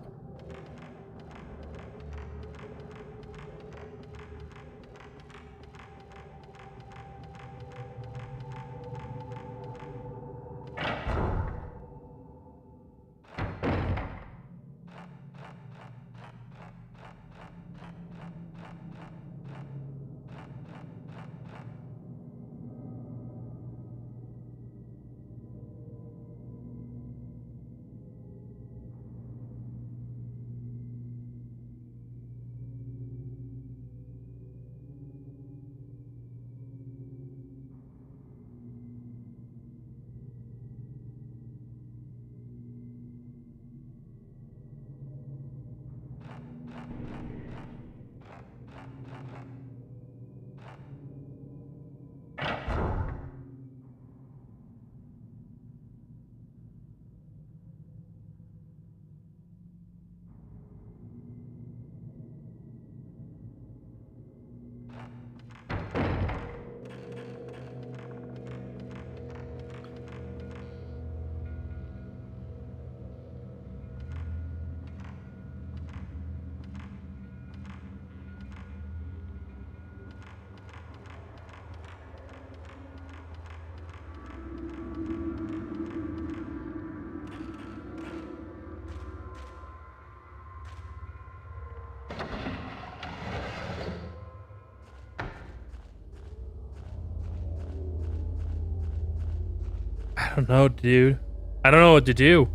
I don't know, dude. I don't know what to do.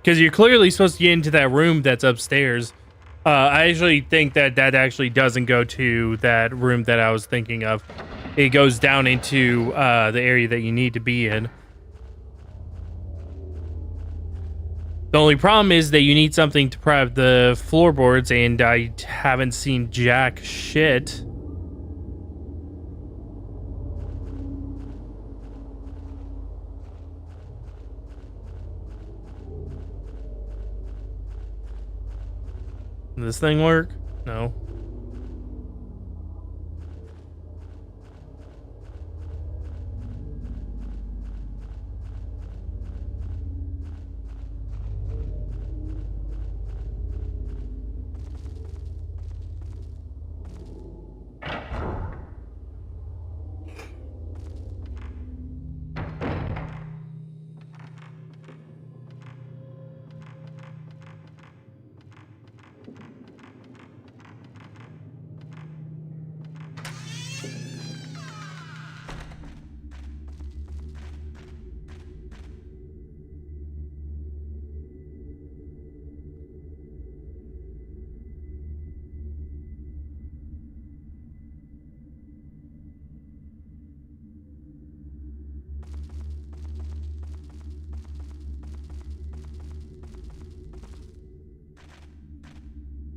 Because you're clearly supposed to get into that room that's upstairs. I actually think that that actually doesn't go to that room that I was thinking of. It goes down into the area that you need to be in. The only problem is that you need something to prep the floorboards, and I haven't seen jack shit. this thing work? No.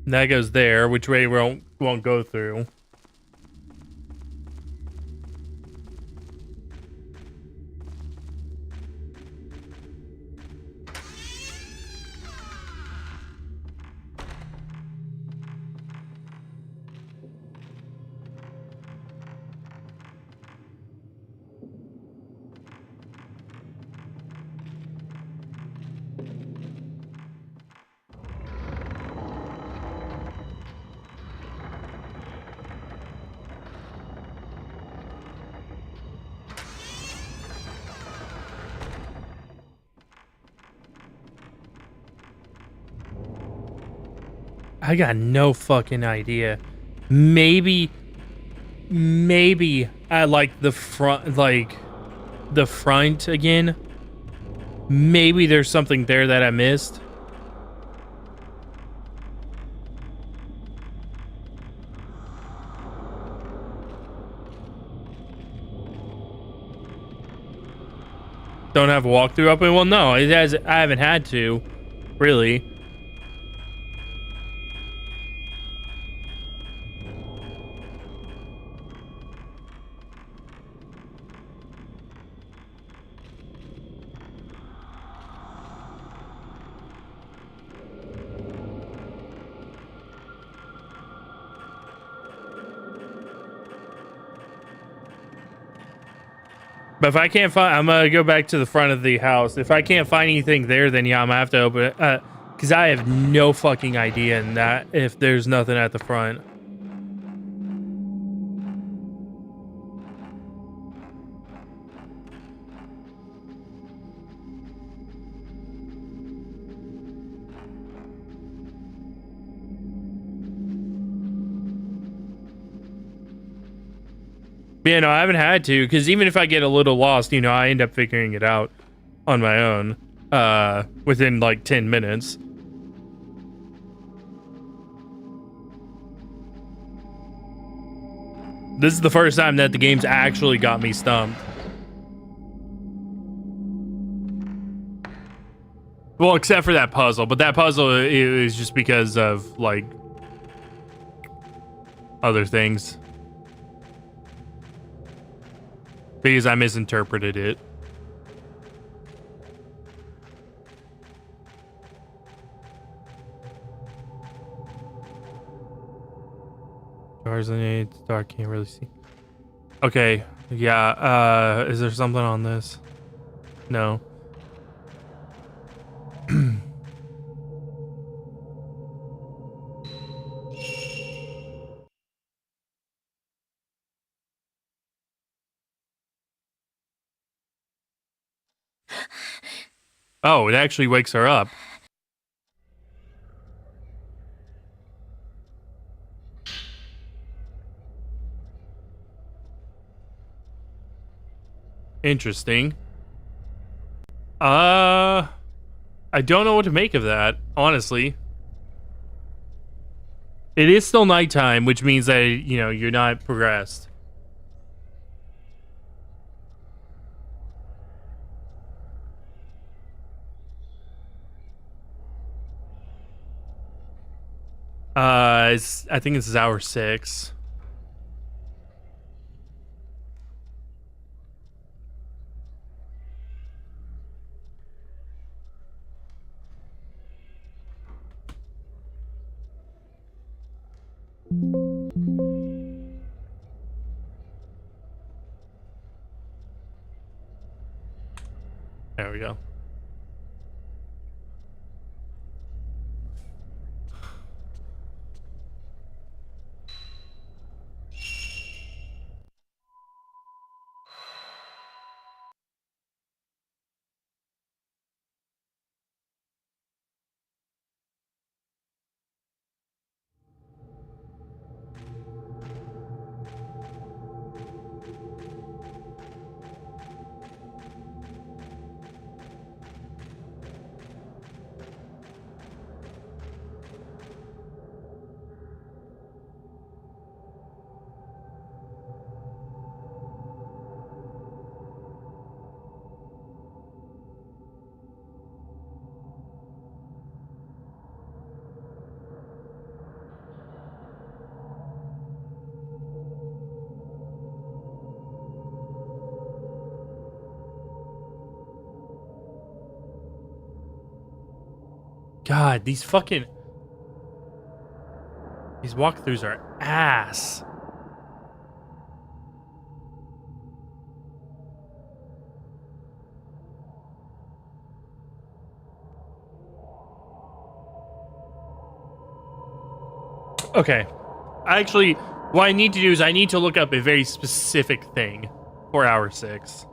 That goes there, which way won't go through. I got no fucking idea. Maybe I like the front again. Maybe there's something there that I missed. Don't have a walkthrough open? Well, no, it has. I haven't had to, really. But if I can't find, I'm gonna go back to the front of the house. If I can't find anything there, then yeah, I'm gonna have to open it. Because I have no fucking idea in that if there's nothing at the front. But yeah, no, I haven't had to, because even if I get a little lost, you know, I end up figuring it out on my own within like 10 minutes. This is the first time that the game's actually got me stumped. Well, except for that puzzle, but that puzzle is just because of like other things. Because I misinterpreted it. Stars in it, dark, can't really see. Okay, yeah, is there something on this? No. Oh, it actually wakes her up. Interesting. I don't know what to make of that, honestly. It is still nighttime, which means that, you know, you're not progressed. I think this is hour 6. There we go. God, these walkthroughs are ass. Okay. What I need to do is I need to look up a very specific thing for hour 6.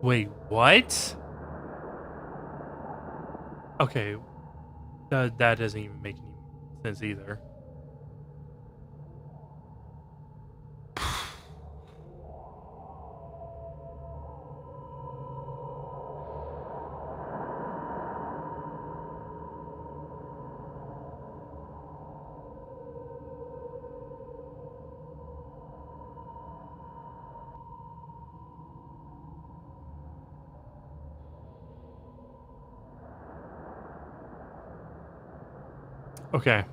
Wait, what? Okay, that doesn't even make any sense either. Okay.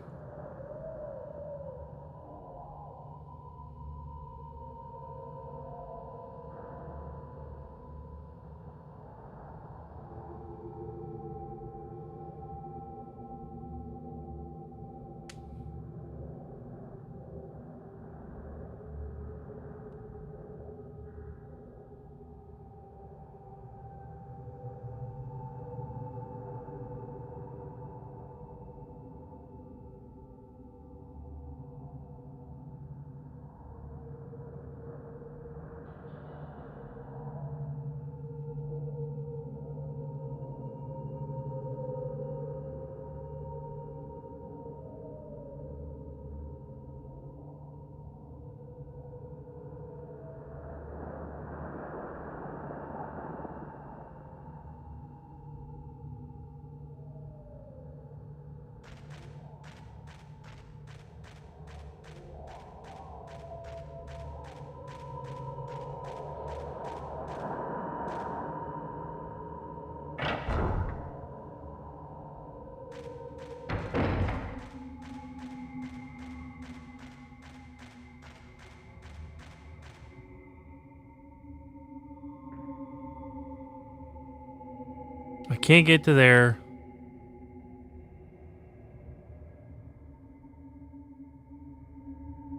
I can't get to there.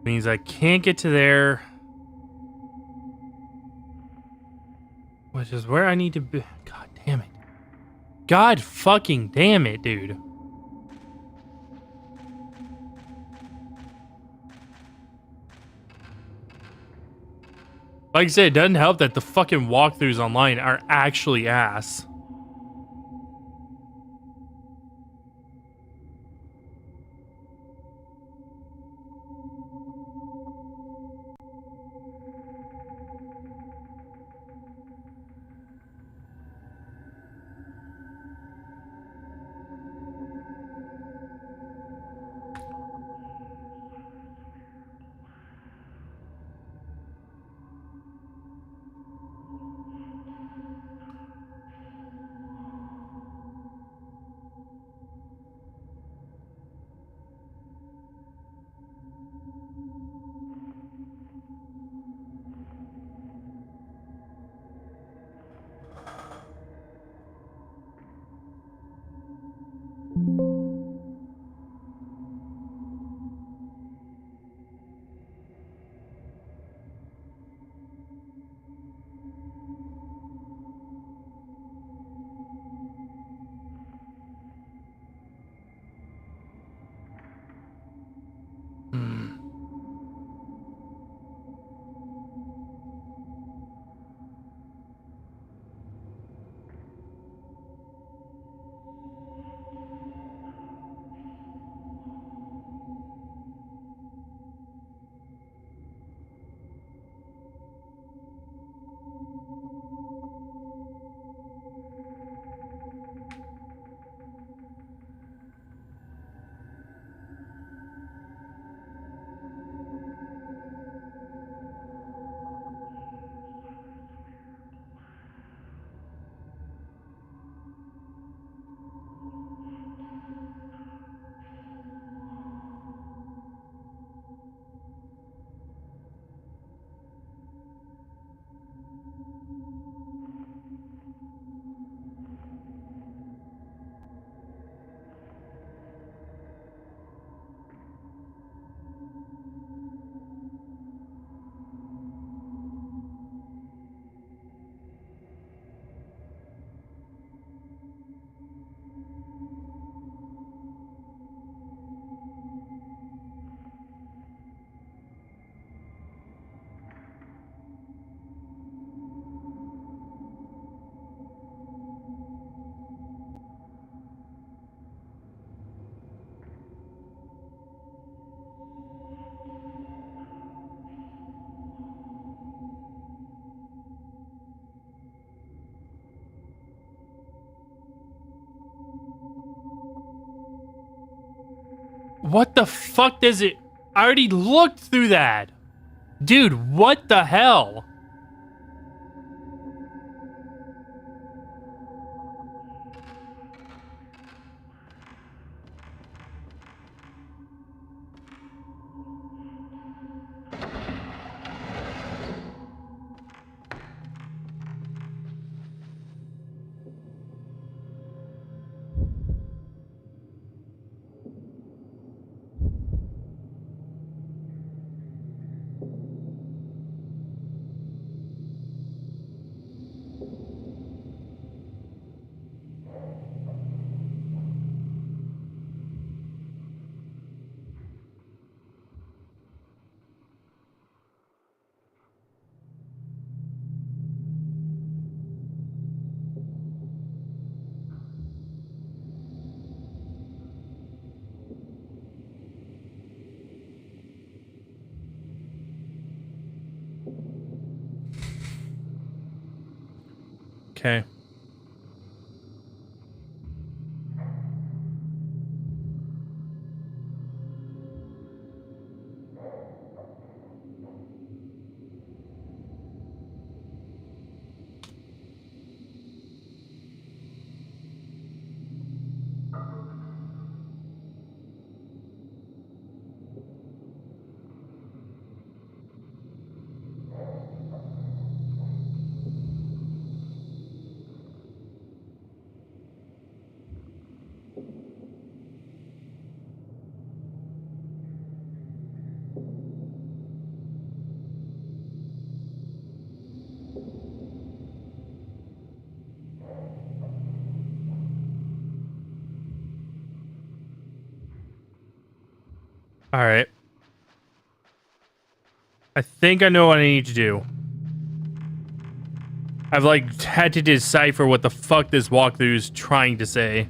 Means I can't get to there. Which is where I need to be. God damn it. God fucking damn it, dude. Like I said, it doesn't help that the fucking walkthroughs online are actually ass. What the fuck does it... I already looked through that. Dude, what the hell? Okay. All right. I think I know what I need to do. I've like had to decipher what the fuck this walkthrough is trying to say.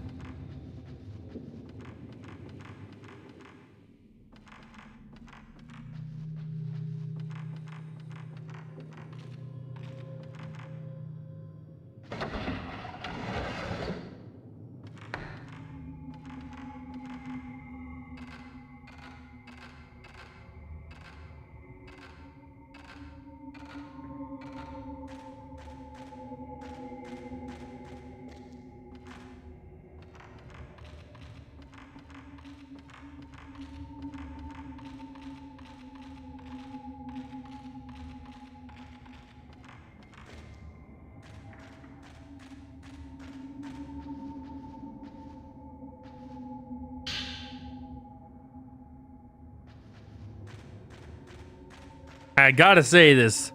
I gotta say this.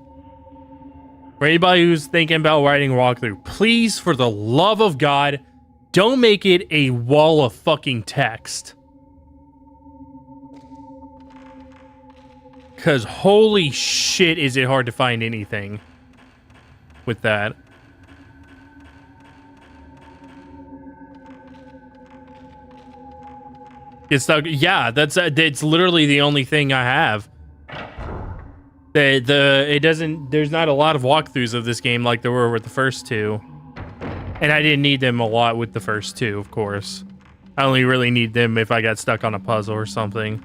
For anybody who's thinking about writing a walkthrough, please, for the love of God, don't make it a wall of fucking text. Because holy shit, is it hard to find anything with that. It's stuck. Yeah, that's literally the only thing I have. It doesn't. There's not a lot of walkthroughs of this game like there were with the first two, and I didn't need them a lot with the first two. Of course, I only really need them if I got stuck on a puzzle or something.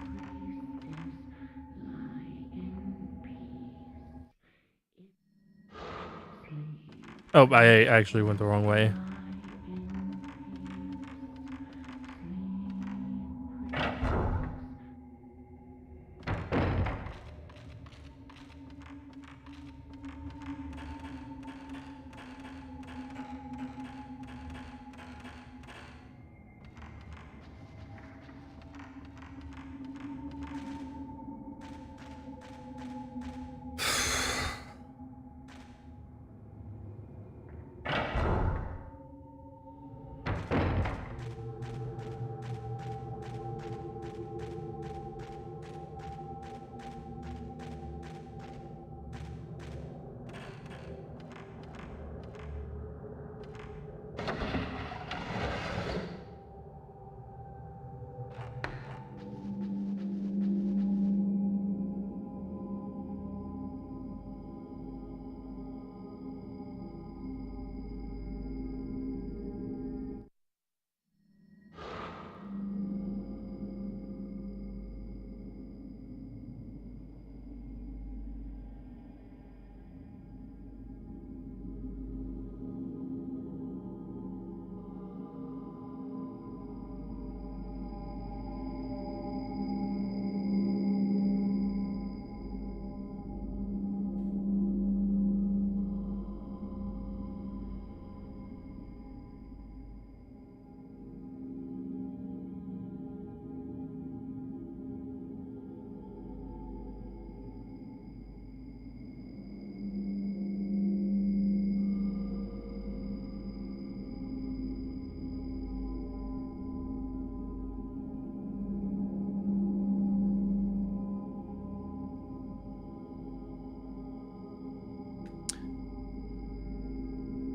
Oh, I actually went the wrong way.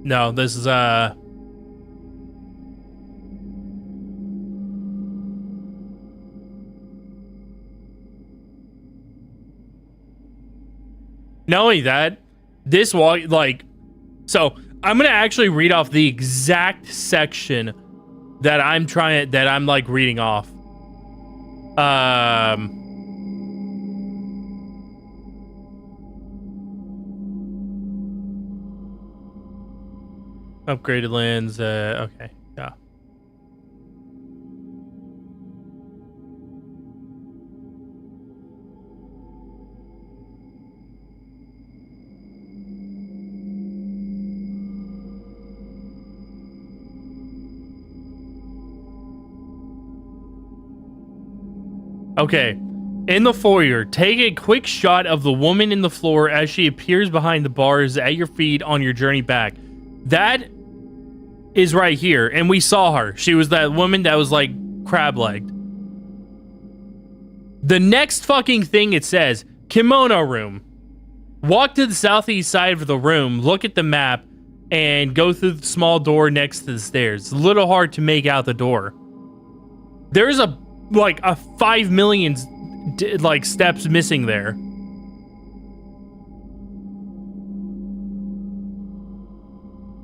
No, this is not only that, this walk so I'm gonna actually read off the exact section that I'm like reading off. Upgraded lens, okay, yeah. Okay, in the foyer, take a quick shot of the woman in the floor as she appears behind the bars at your feet on your journey back. That is right here, and we saw her. She was that woman that was like crab-legged. The next fucking thing it says, kimono room. Walk to the southeast side of the room, look at the map. and go through the small door next to the stairs. It's a little hard to make out the door. There's a 5 million steps missing there.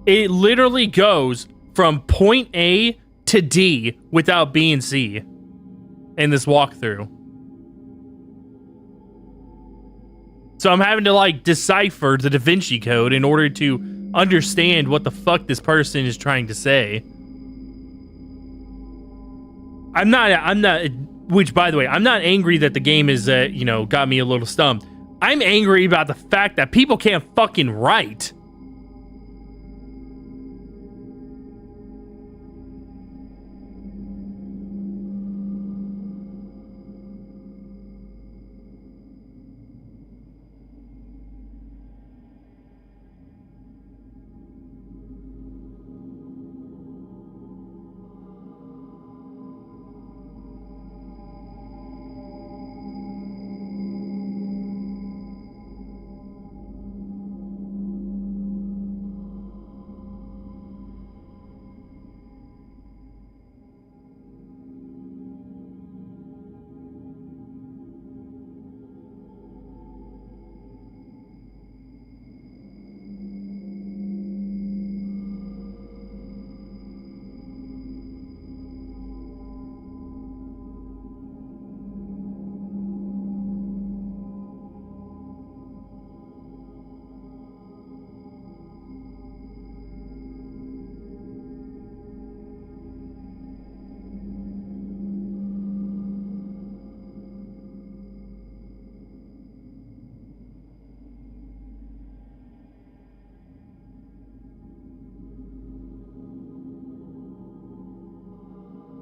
It literally goes from point A to D without B and C in this walkthrough. So I'm having to decipher the Da Vinci Code in order to understand what the fuck this person is trying to say. I'm not, which by the way, I'm not angry that the game is, got me a little stumped. I'm angry about the fact that people can't fucking write.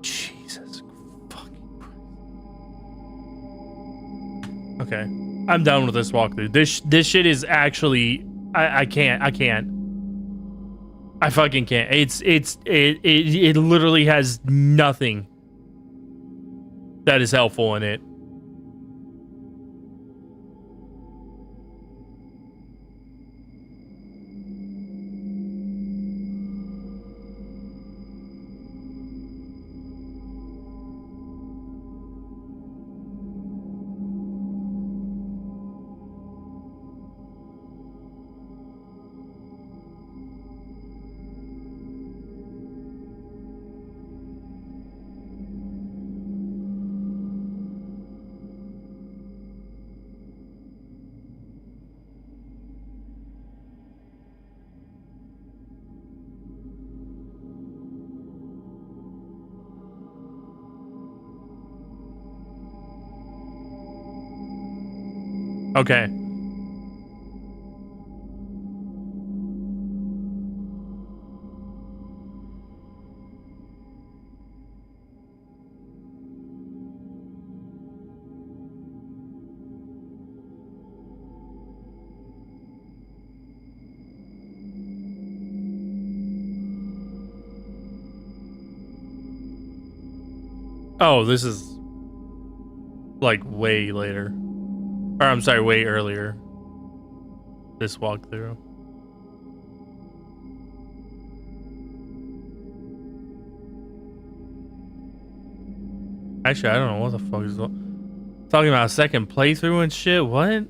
Jesus fucking Christ. Okay. I'm done with this walkthrough. This shit is actually I can't. I fucking can't. It literally has nothing that is helpful in it. Okay. Oh, this is way later. Or I'm sorry, way earlier. This walkthrough. Actually, I don't know what the fuck is talking about a second playthrough and shit. What?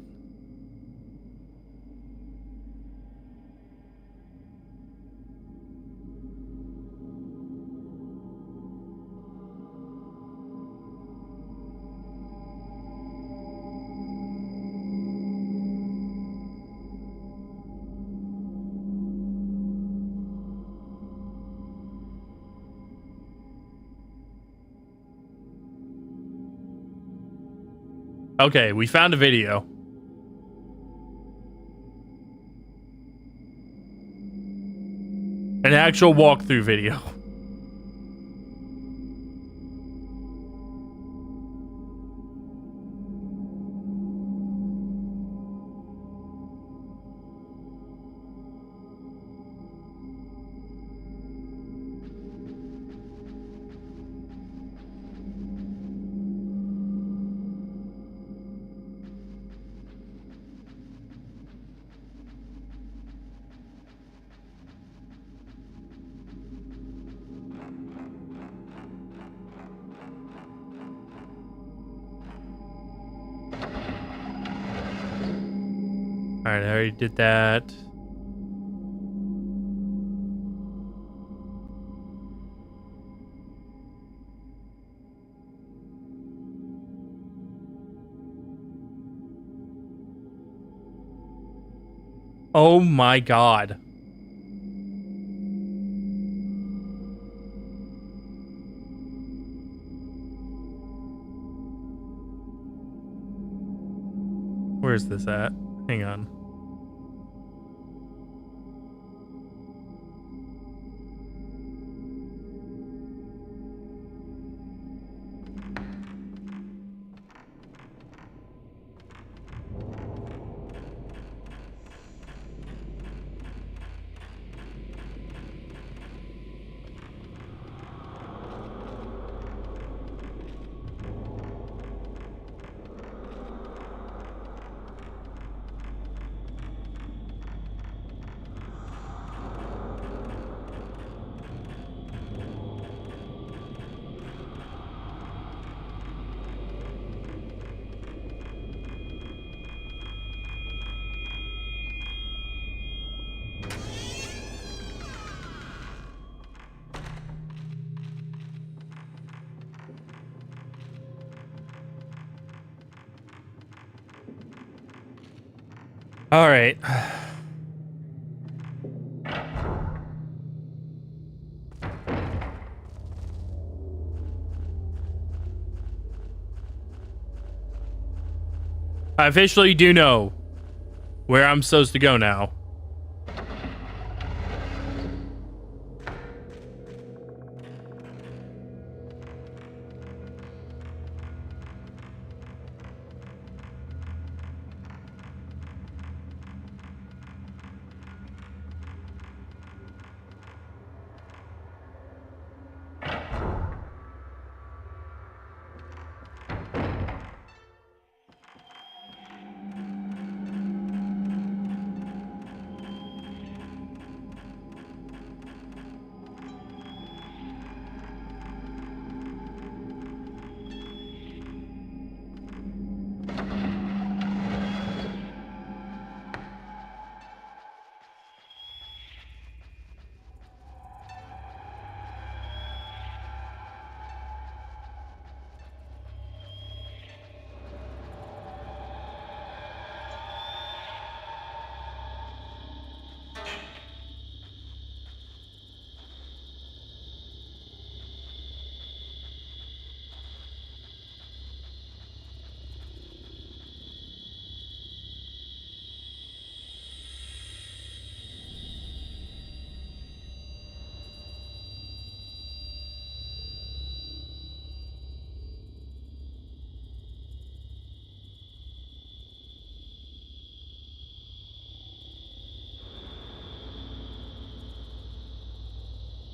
Okay, we found a video. An actual walkthrough video. Alright, I already did that. Oh my god. Where's this at? Hang on. All right. I officially do know where I'm supposed to go now.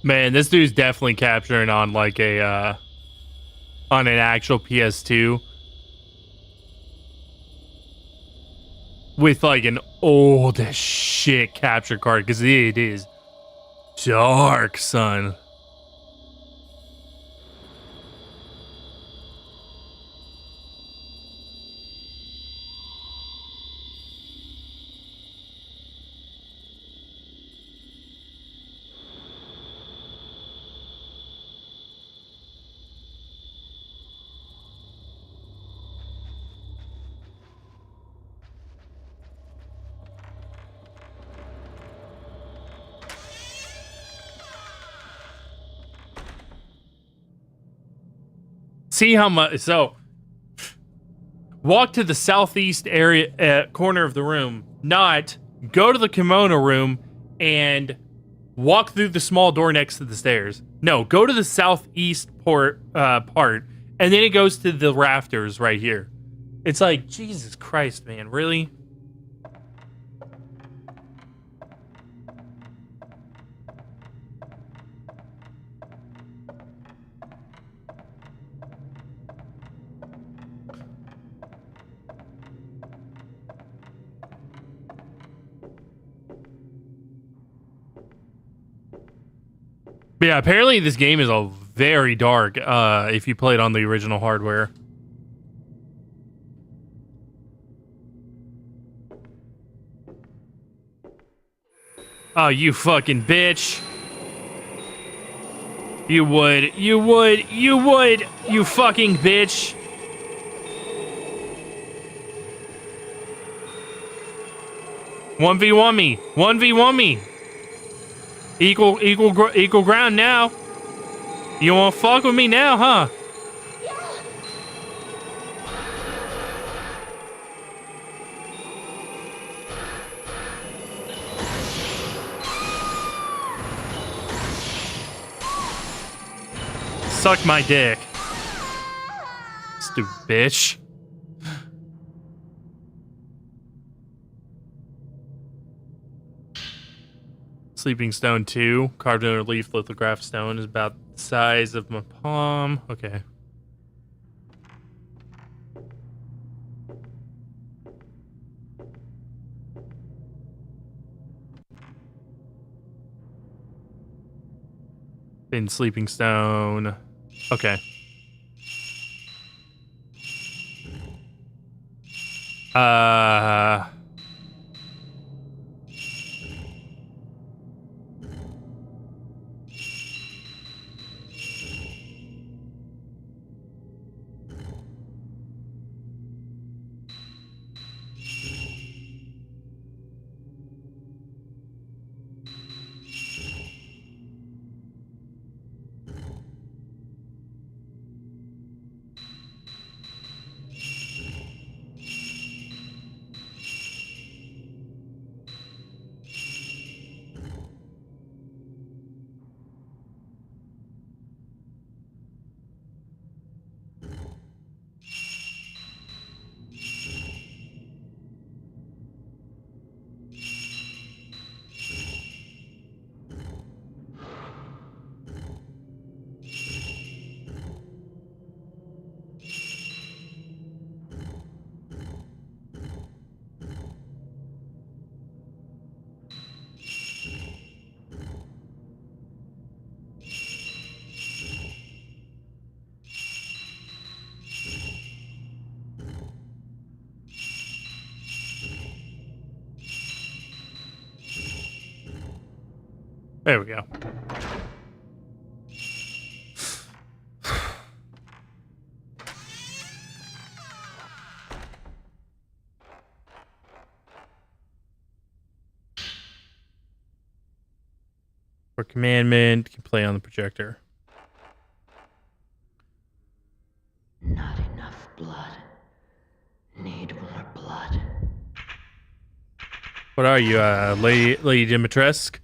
Man, this dude's definitely capturing on like a on an actual PS2 with like an old as shit capture card because it is dark, son. See how much. So, walk to the southeast area corner of the room. Not go to the kimono room and walk through the small door next to the stairs. No, go to the southeast part, and then it goes to the rafters right here. It's like, Jesus Christ, man, really? But yeah, apparently this game is a very dark if you play it on the original hardware. Oh, you fucking bitch. You would. You would. You would. You fucking bitch. One v one me. 1v1 me. Equal ground now. You wanna fuck with me now, huh? Suck my dick. Stupid bitch. Sleeping Stone 2. Carved in a relief lithograph stone is about the size of my palm. Okay. In Sleeping Stone. Okay. Uh... There we go. For commandment, you can play on the projector. Not enough blood. Need more blood. What are you, Lady Dimitrescu?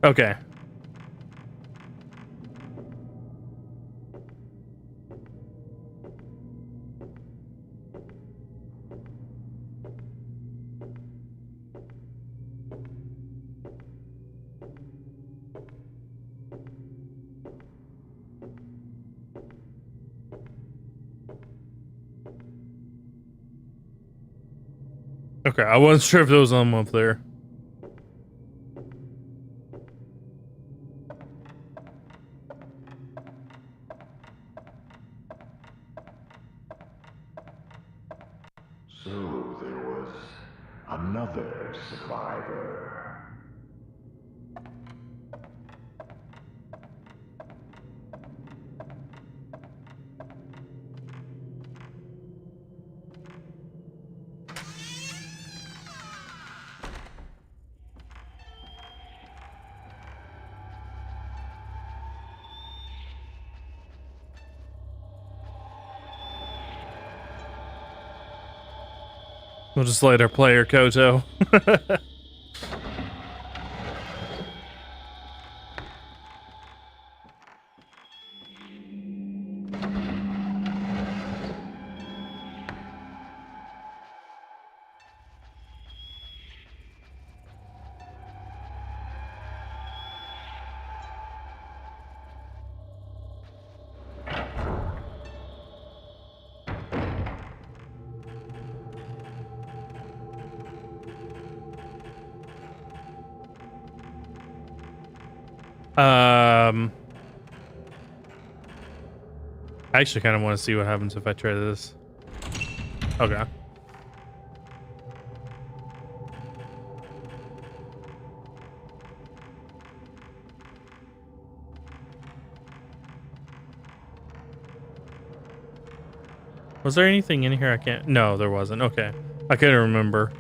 Okay. Okay, I wasn't sure if there was one up there. So there was another survivor. We'll just let our player Koto. I actually kind of want to see what happens if I try this. Okay. Was there anything in here I can't? No, there wasn't. Okay. I couldn't remember.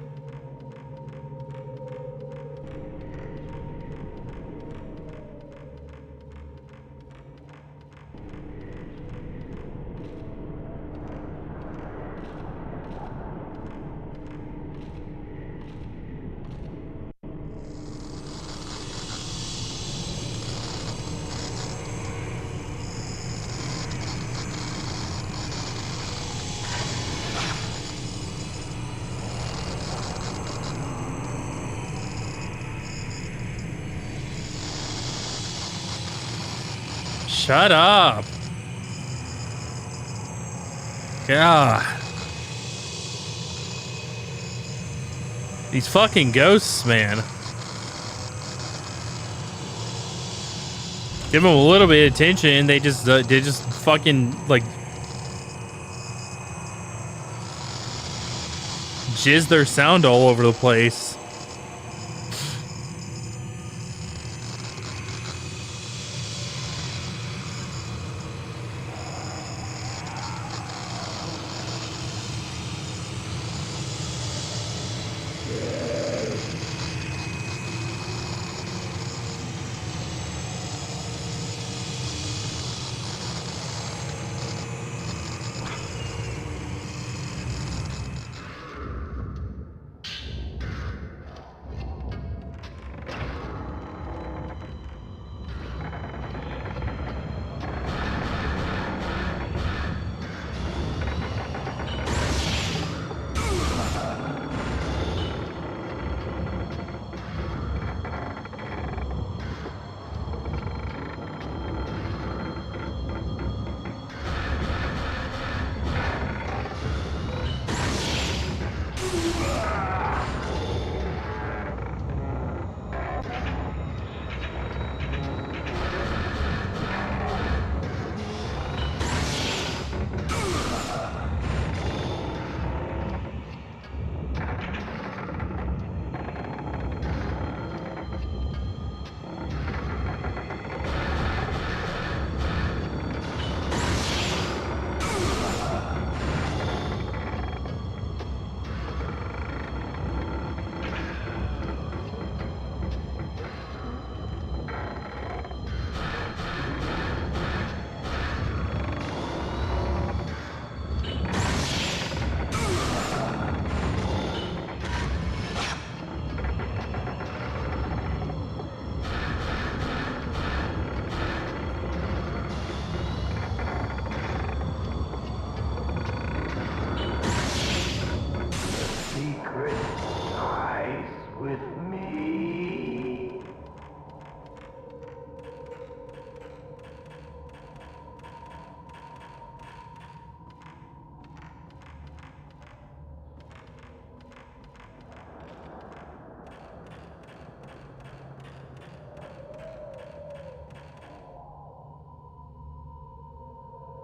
Shut up. God. These fucking ghosts, man. Give them a little bit of attention, they just fucking like jizz their sound all over the place.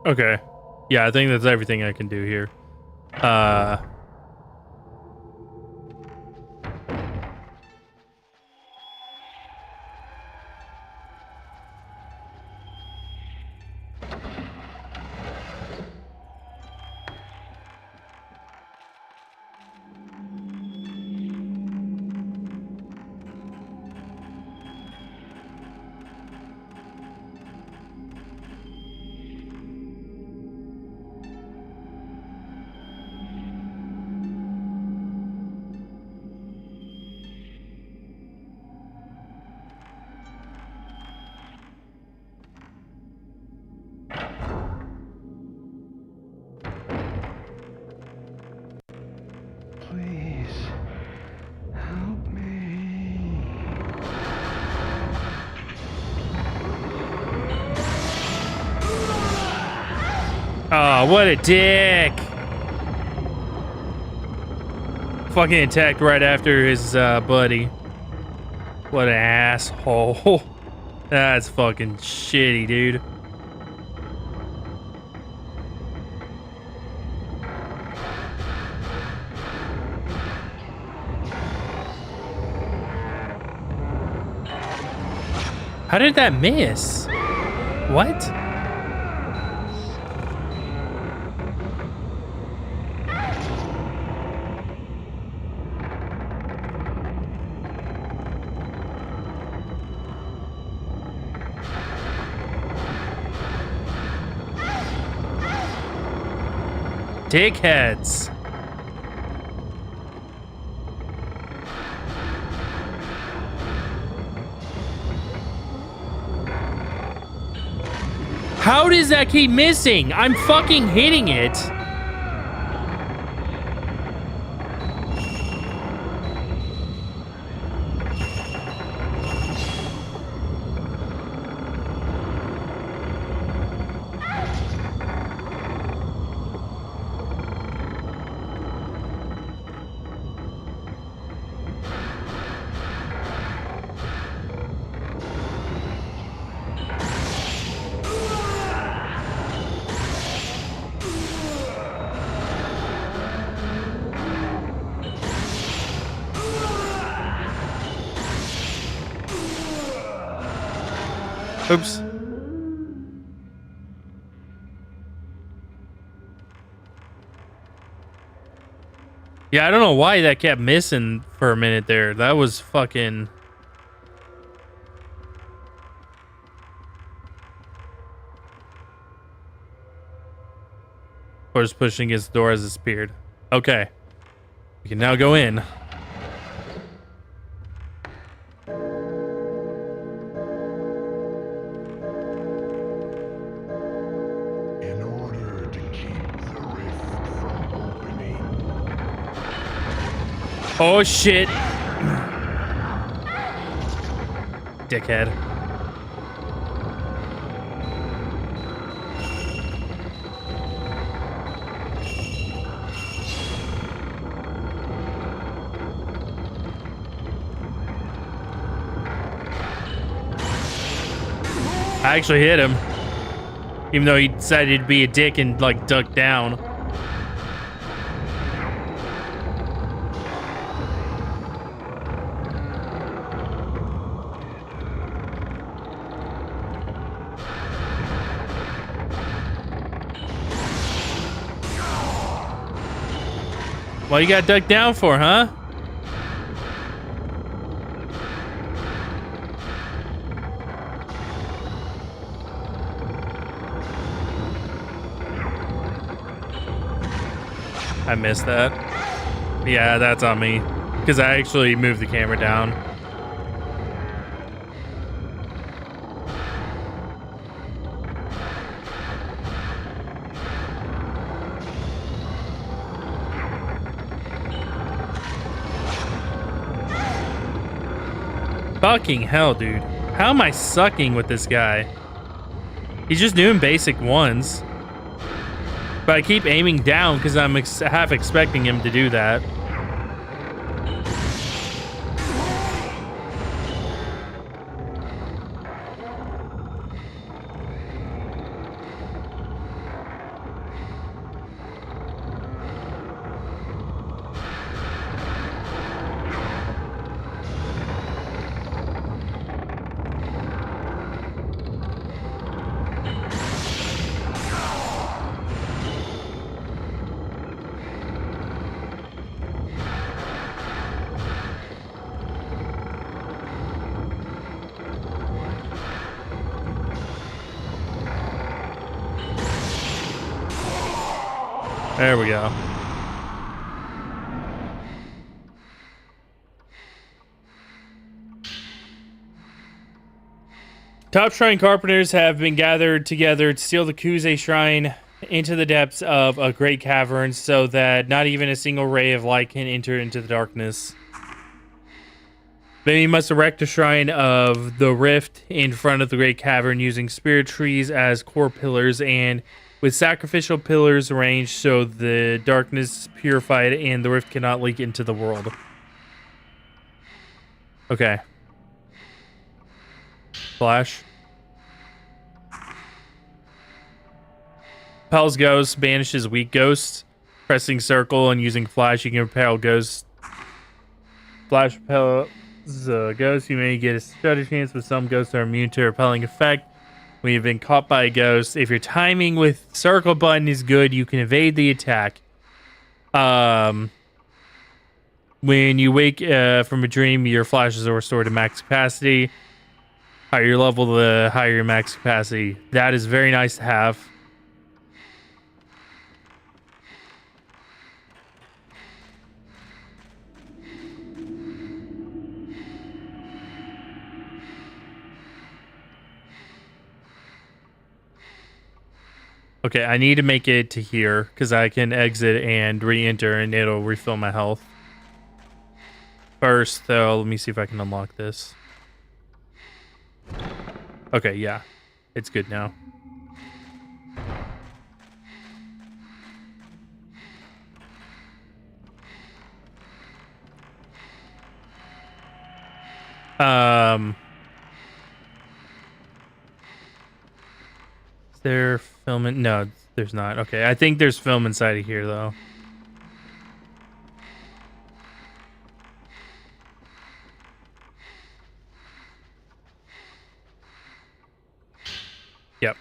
Okay. Yeah, I think that's everything I can do here. Please, help me. Oh, what a dick! Fucking attacked right after his buddy. What an asshole. That's fucking shitty, dude. How did that miss? What? Dickheads. How does that keep missing? I'm fucking hitting it. Oops. Yeah, I don't know why that kept missing for a minute there. That was fucking... Force pushing against the door has disappeared. Okay. We can now go in. In order to keep the rift from opening, Oh shit. Dickhead. I actually hit him. Even though he decided to be a dick and like duck down. What you got ducked down for, huh? I missed that. Yeah, that's on me. Because I actually moved the camera down. Fucking hell, dude. How am I sucking with this guy? He's just doing basic ones. But I keep aiming down because I'm half expecting him to do that. There we go. Top shrine carpenters have been gathered together to seal the Kuze shrine into the depths of a great cavern so that not even a single ray of light can enter into the darkness. Then you must erect a shrine of the rift in front of the great cavern using spirit trees as core pillars and with sacrificial pillars arranged so the darkness is purified and the rift cannot leak into the world. Okay. Flash. Repels ghosts, banishes weak ghosts. Pressing circle and using flash, you can repel ghosts. Flash repels ghosts. You may get a stutter chance, but some ghosts are immune to repelling effect. When you've been caught by a ghost, if your timing with circle button is good, you can evade the attack. When you wake from a dream, your flashes are restored to max capacity. Higher your level, the higher your max capacity. That is very nice to have. Okay, I need to make it to here because I can exit and re-enter and it'll refill my health. First, though, let me see if I can unlock this. Okay, yeah. It's good now. Is there film in? No, there's not. Okay, I think there's film inside of here, though. Yep.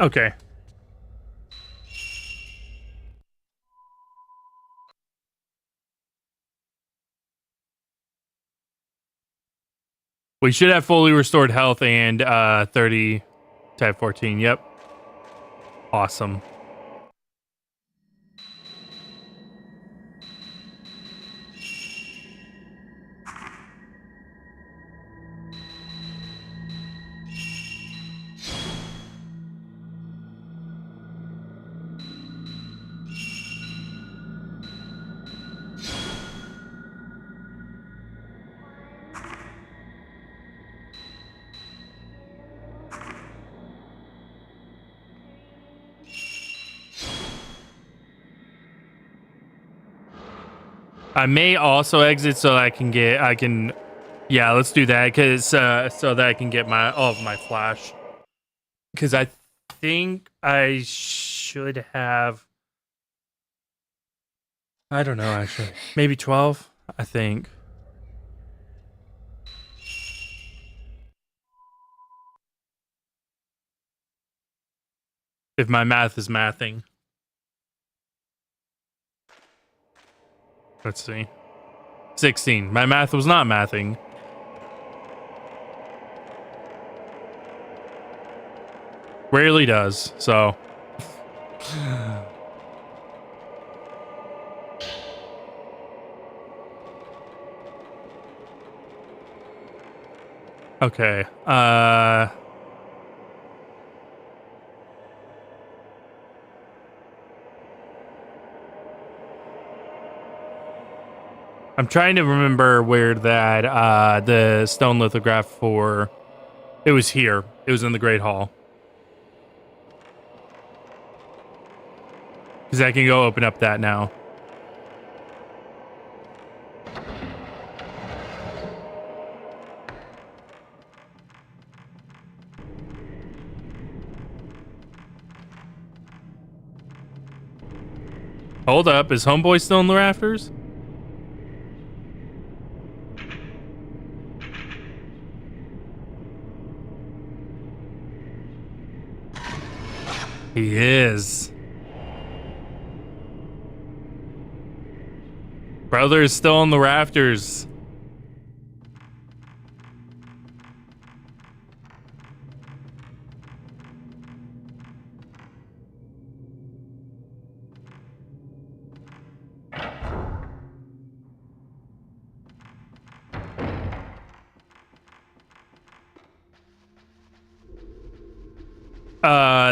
Okay. We should have fully restored health and 30 type 14. Yep. Awesome. I may also exit so I can yeah, let's do that because so that I can get all of my flash. Because I think I should have. I don't know actually. Maybe 12. I think. If my math is mathing. Let's see. 16. My math was not mathing. Rarely does, so. Okay. I'm trying to remember where that the stone lithograph for. It was here. It was in the Great Hall. Because I can go open up that now. Hold up, is homeboy still in the rafters? He is. Brother is still on the rafters.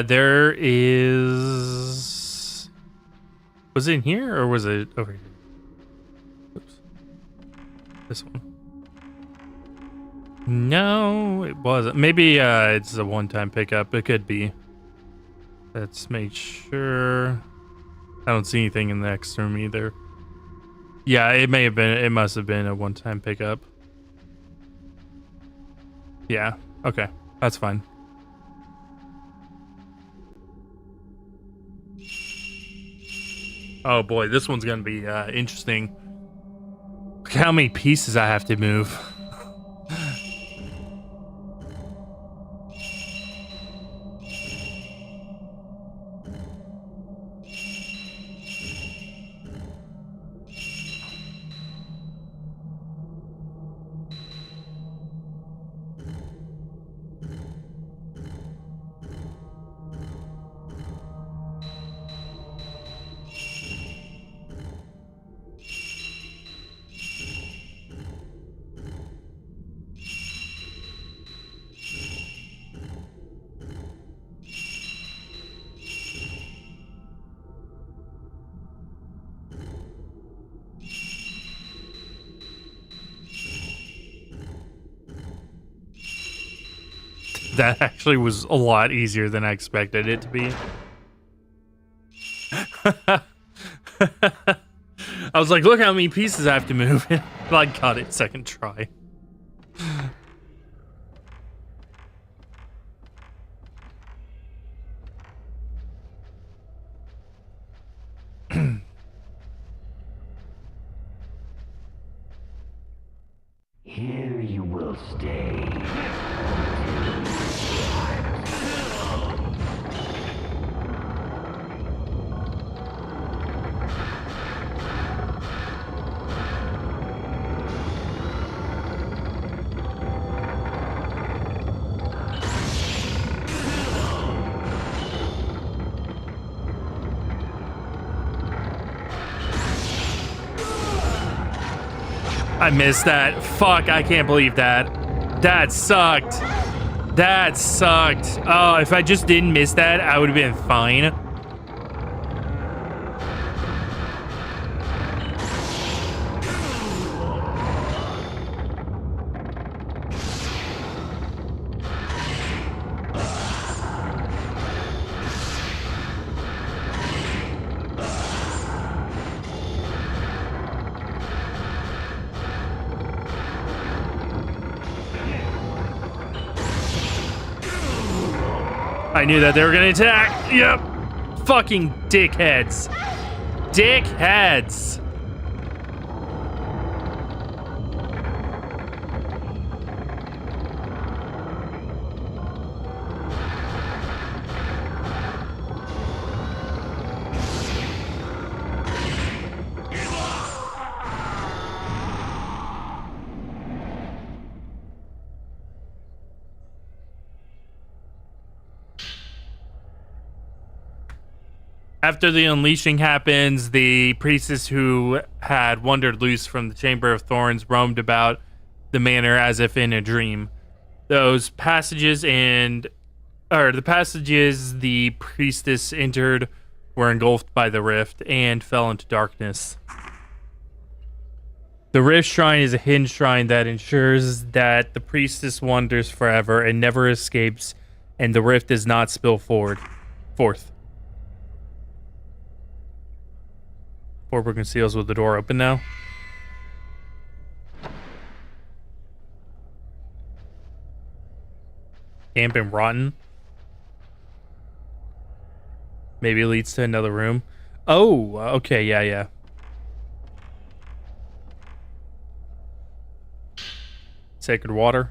There is... Was it in here or was it over here? Oops. This one. No, it wasn't. Maybe it's a one-time pickup. It could be. Let's make sure. I don't see anything in the next room either. Yeah, it may have been. It must have been a one-time pickup. Yeah. Okay. That's fine. Oh boy, this one's gonna be interesting. Look how many pieces I have to move. That actually was a lot easier than I expected it to be. I was like, look how many pieces I have to move. I got it second try. Here you will stay. I missed that. Fuck, I can't believe that. That sucked. That sucked. Oh, if I just didn't miss that, I would have been fine. I knew that they were gonna attack. Yep. Fucking dickheads. Dickheads. After the unleashing happens, the priestess who had wandered loose from the Chamber of Thorns roamed about the manor as if in a dream. The passages the priestess entered were engulfed by the rift and fell into darkness. The rift shrine is a hidden shrine that ensures that the priestess wanders forever and never escapes, and the rift does not spill forth. Four broken seals with the door open now. Damp and rotten. Maybe it leads to another room. Oh, okay, yeah, yeah. Sacred water.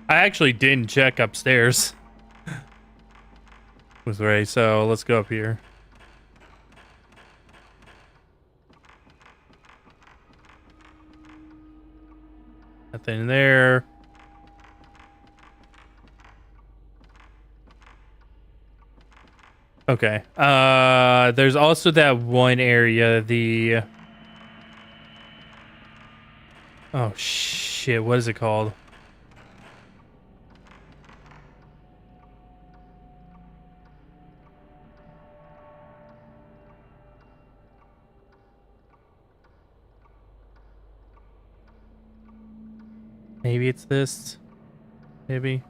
I actually didn't check upstairs with Ray, so let's go up here. Nothing there. Okay. There's also that one area, the... Oh, shit. What is it called? Maybe it's this. Maybe.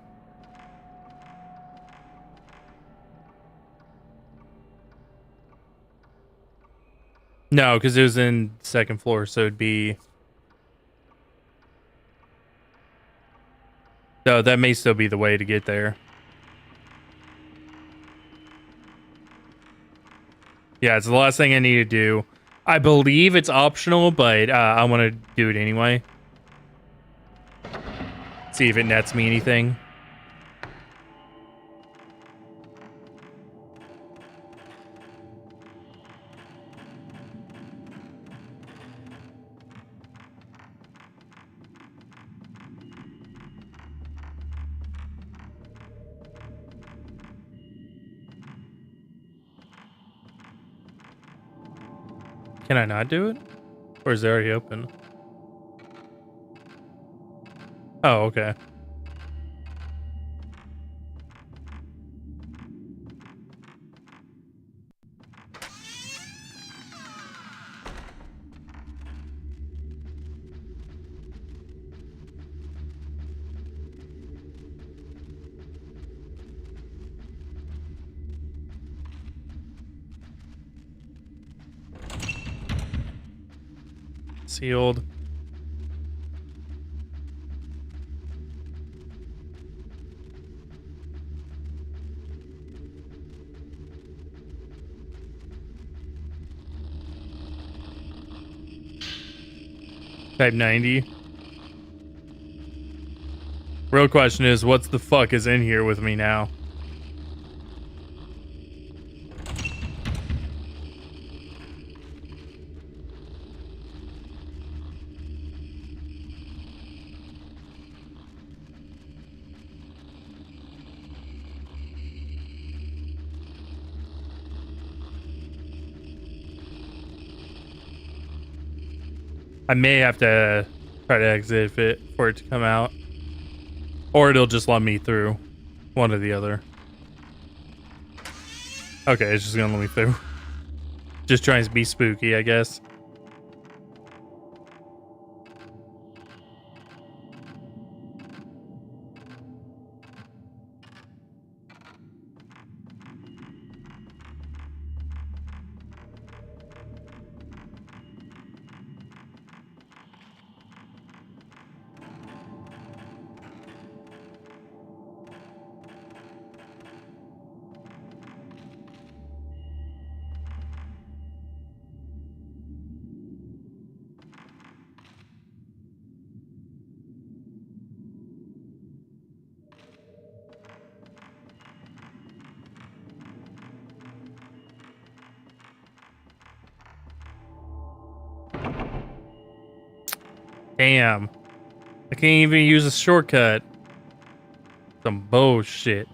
No, because it was in second floor, so it'd be... No, that may still be the way to get there. Yeah, it's the last thing I need to do. I believe it's optional, but I want to do it anyway. See if it nets me anything. Can I not do it? Or is it already open? Oh, okay. Sealed. Type 90. Real question is, what's the fuck is in here with me now? I may have to try to exit it for it to come out. Or it'll just let me through. One or the other. Okay, it's just gonna let me through. Just trying to be spooky, I guess. Damn. I can't even use a shortcut. Some bullshit.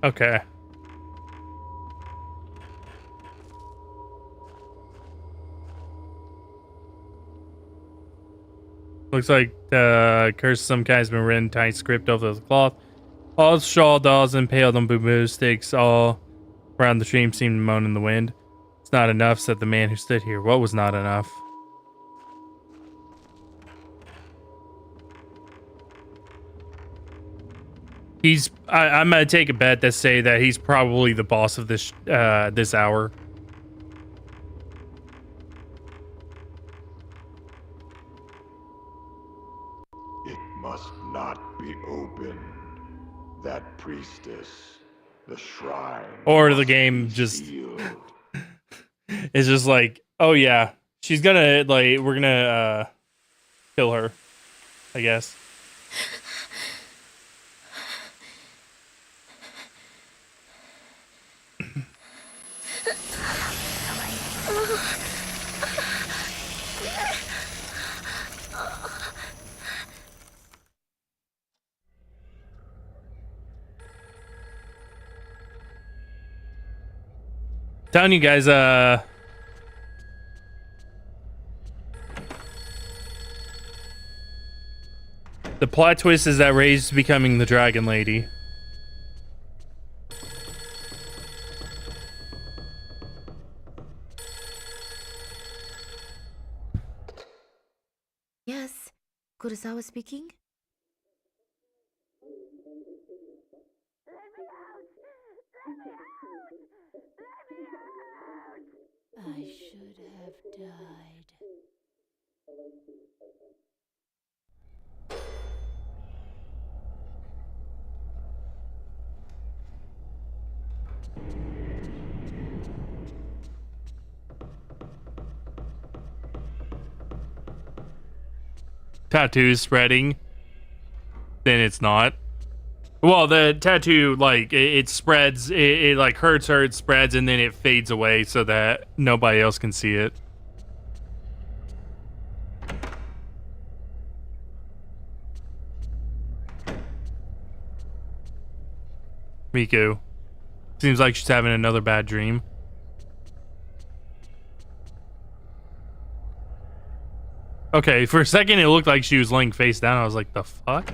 Okay. Looks like the curse of some kind has been written tiny script over the cloth. All shawl dolls impaled on bamboo sticks all around the stream seemed to moan in the wind. It's not enough, said the man who stood here. What was not enough? I'm gonna take a bet that say that he's probably the boss of this this hour. It must not be opened. That priestess, the shrine. Or the must game be just sealed. is just like, oh yeah, she's gonna like we're gonna kill her, I guess. Telling you guys, the plot twist is that Ray's becoming the Dragon Lady. Yes, Kurosawa speaking. I should have died. Tattoo's spreading. Then it's not. Well, the tattoo, like, it spreads, it like hurts her, it spreads, and then it fades away so that nobody else can see it. Miku. Seems like she's having another bad dream. Okay, for a second it looked like she was laying face down. I was like, the fuck?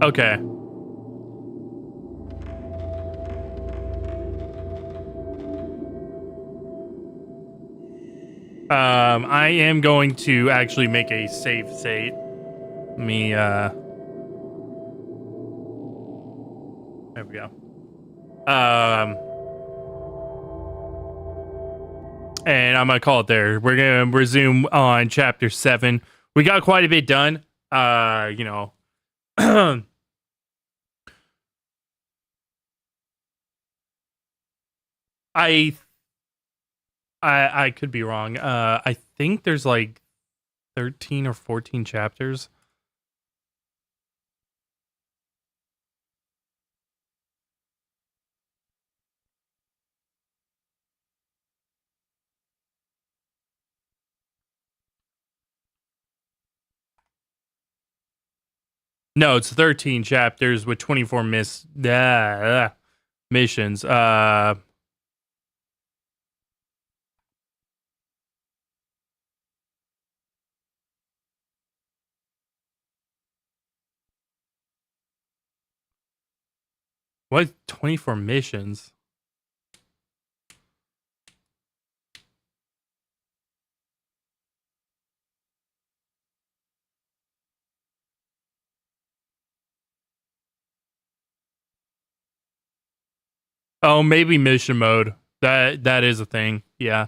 Okay. I am going to actually make a save state. Let me, there we go. And I'm gonna call it there. We're gonna resume on chapter 7. We got quite a bit done. You know, I I could be wrong. I think there's like 13 or 14 chapters. No, it's 13 chapters with 24 missions. What 24 missions? Oh, maybe mission mode. That is a thing. Yeah.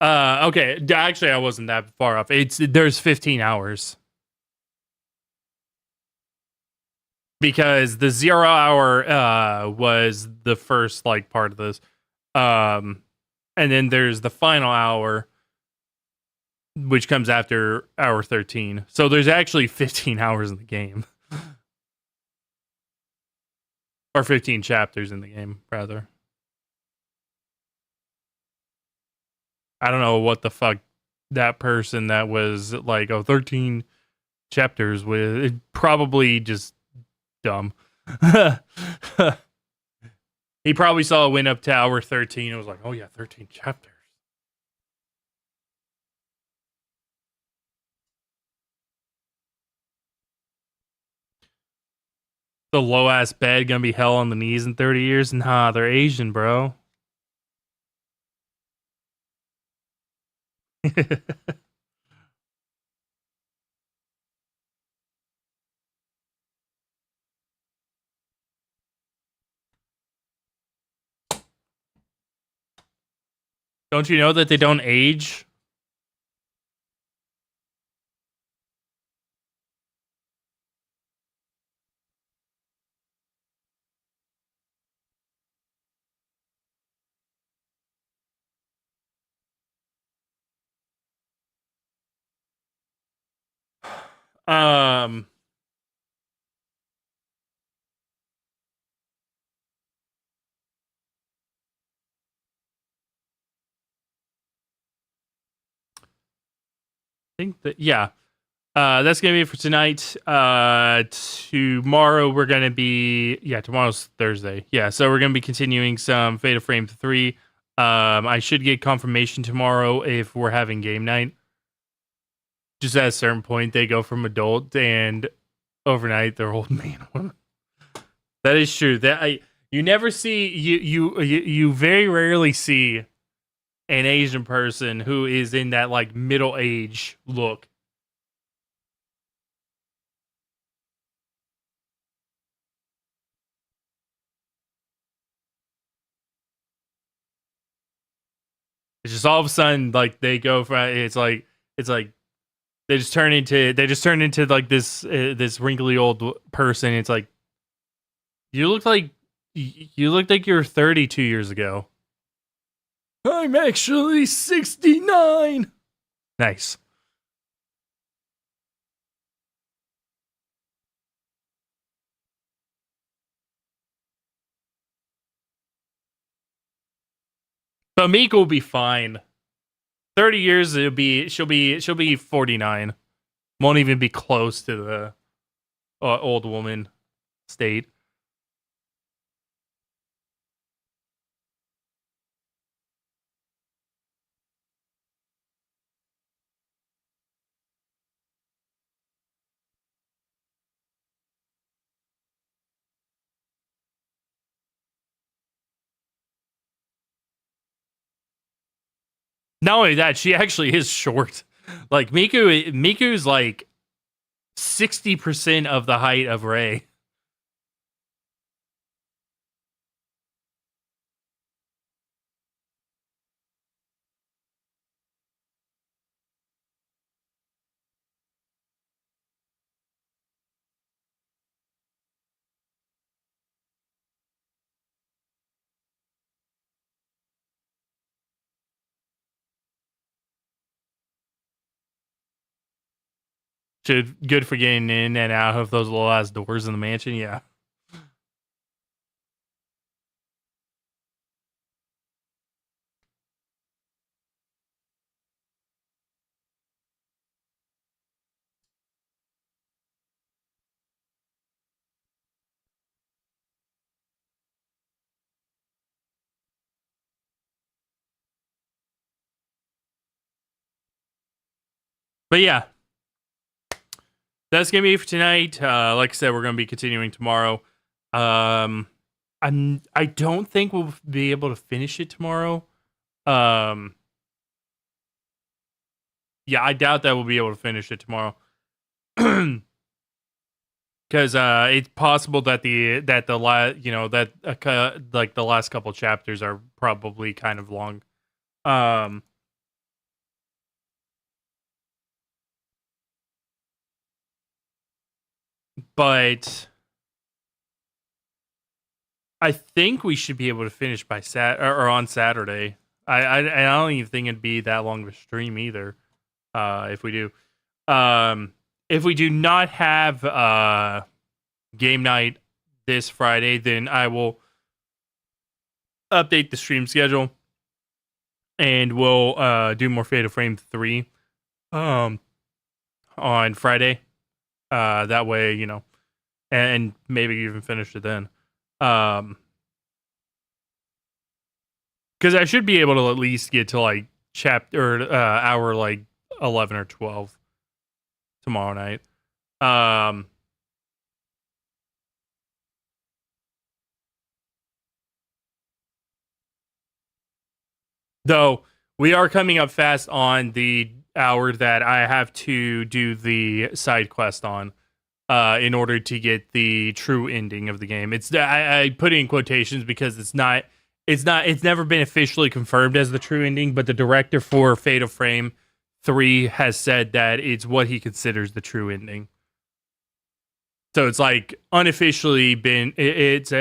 Okay. Actually, I wasn't that far off. There's 15 hours because the 0 hour was the first like part of this. Um, and then there's the final hour, which comes after hour 13. So there's actually 15 hours in the game, or 15 chapters in the game, rather. I don't know what the fuck that person that was like, oh, 13 chapters with it, probably just dumb. He probably saw it went up to hour 13 and was like, oh yeah, 13 chapters. The low ass bed gonna be hell on the knees in 30 years? Nah, they're Asian, bro. Don't you know that they don't age? Um, I think that, yeah. That's gonna be it for tonight. Tomorrow we're gonna be, yeah, tomorrow's Thursday. Yeah, so we're gonna be continuing some Fatal Frame 3. I should get confirmation tomorrow if we're having game night. Just at a certain point, they go from adult and overnight they're old man and woman. That is true. You never see you very rarely see an Asian person who is in that like middle age look. It's just all of a sudden like they go from it's like they just turn into like this wrinkly old person. It's like you look like you're 32 years ago. I'm actually 69. Nice. But Mika will be fine. 30 years, she'll be 49. Won't even be close to the old woman state. Not only that, she actually is short. Like Miku's like 60% of the height of Rey. Good for getting in and out of those little ass doors in the mansion. Yeah. But yeah, that's gonna be it for tonight. Like I said, we're gonna be continuing tomorrow. I don't think we'll be able to finish it tomorrow. Yeah, I doubt that we'll be able to finish it tomorrow. Because it's possible that like the last couple chapters are probably kind of long. Um, but I think we should be able to finish by or on Saturday. I don't even think it'd be that long of a stream either. If we do, if we do not have game night this Friday, then I will update the stream schedule and we'll do more Fatal Frame 3 on Friday. That way, you know, and maybe even finish it then. Because I should be able to at least get to like chapter hour like 11 or 12 tomorrow night. Though we are coming up fast on the hour that I have to do the side quest on in order to get the true ending of the game. I put it in quotations because it's never been officially confirmed as the true ending, but the director for Fatal Frame 3 has said that it's what he considers the true ending. So it's like unofficially been it's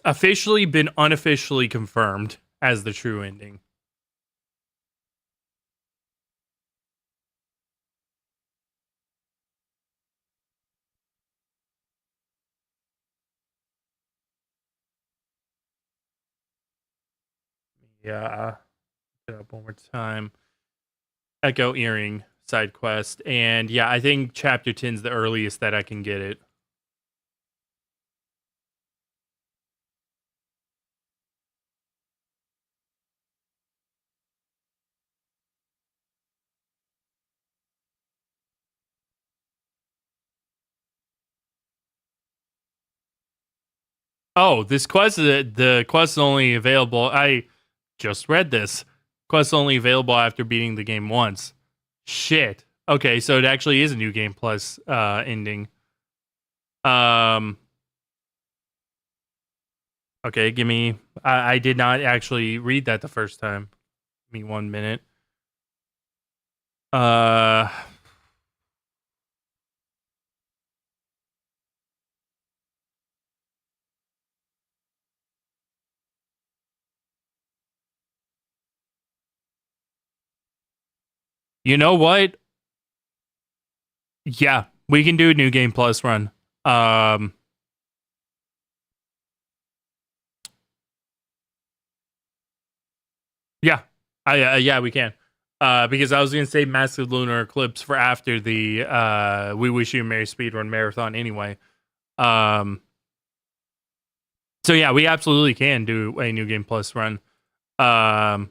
officially been unofficially confirmed as the true ending. Yeah, it up one more time. Echo Earring side quest, and yeah, I think chapter 10's the earliest that I can get it. Oh, this quest the quest is only available. I just read this. Quest only available after beating the game once. Shit. Okay, so it actually is a new game plus ending. Okay, give me. I did not actually read that the first time. Give me 1 minute. You know what? Yeah, we can do a new game plus run. Yeah, we can. Because I was gonna say Massive Lunar Eclipse for after the We Wish You a Merry Speedrun Marathon anyway. Um, so yeah, we absolutely can do a New Game Plus run. Um,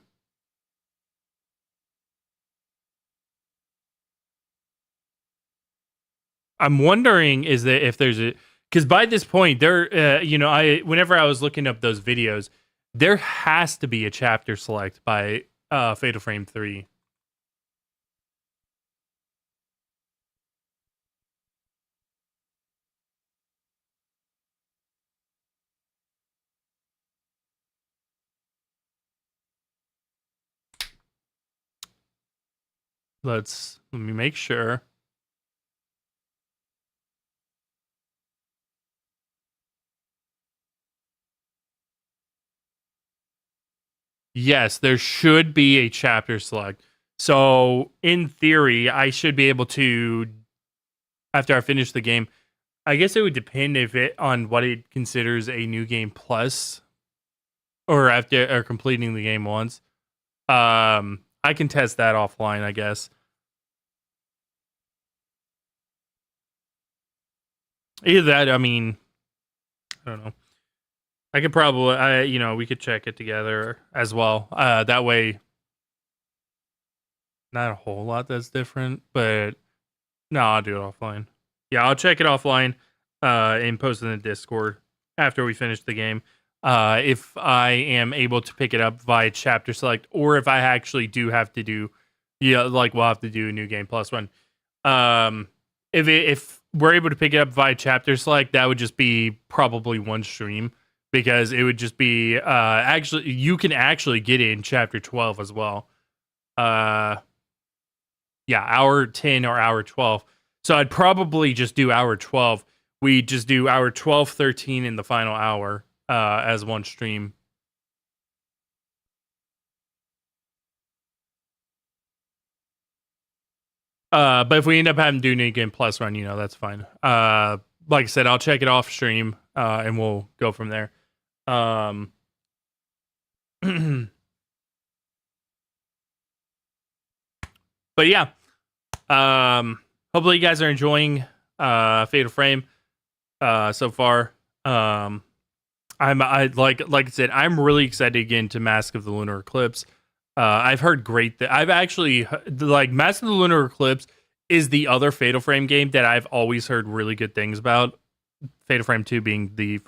I'm wondering is that if there's a because by this point there, I whenever I was looking up those videos, there has to be a chapter select by Fatal Frame 3. Let me make sure. Yes, there should be a chapter select. So, in theory, I should be able to, after I finish the game, I guess it would depend if it on what it considers a new game plus, or after or completing the game once. I can test that offline, I guess. Either that, I mean, I don't know. I could probably, we could check it together as well. That way, not a whole lot that's different, but no, I'll do it offline. Yeah, I'll check it offline and post it in the Discord after we finish the game. If I am able to pick it up via chapter select, or if I actually do have to do, we'll have to do a new game plus one. If we're able to pick it up via chapter select, that would just be probably one stream because it would just be actually you can actually get it in chapter 12 as well. Yeah, hour 10 or hour 12. So I'd probably just do hour 12. We just do hour 12, 13 in the final hour as one stream. But if we end up having to do New Game Plus run, that's fine. Like I said, I'll check it off stream and we'll go from there. But yeah. Hopefully you guys are enjoying Fatal Frame so far. Like I said, I'm really excited to get into Mask of the Lunar Eclipse. I've heard great I've actually like Mask of the Lunar Eclipse is the other Fatal Frame game that I've always heard really good things about. Fatal Frame 2 being the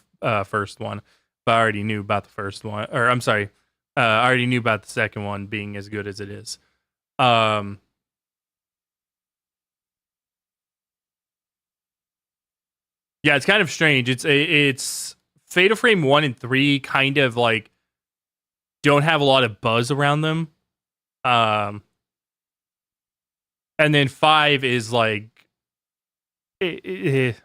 first one, but I already knew about the first one. Or I'm sorry, I already knew about the second one being as good as it is. Yeah, it's kind of strange. It's Fatal Frame 1 and 3 kind of like don't have a lot of buzz around them. And then 5 is like I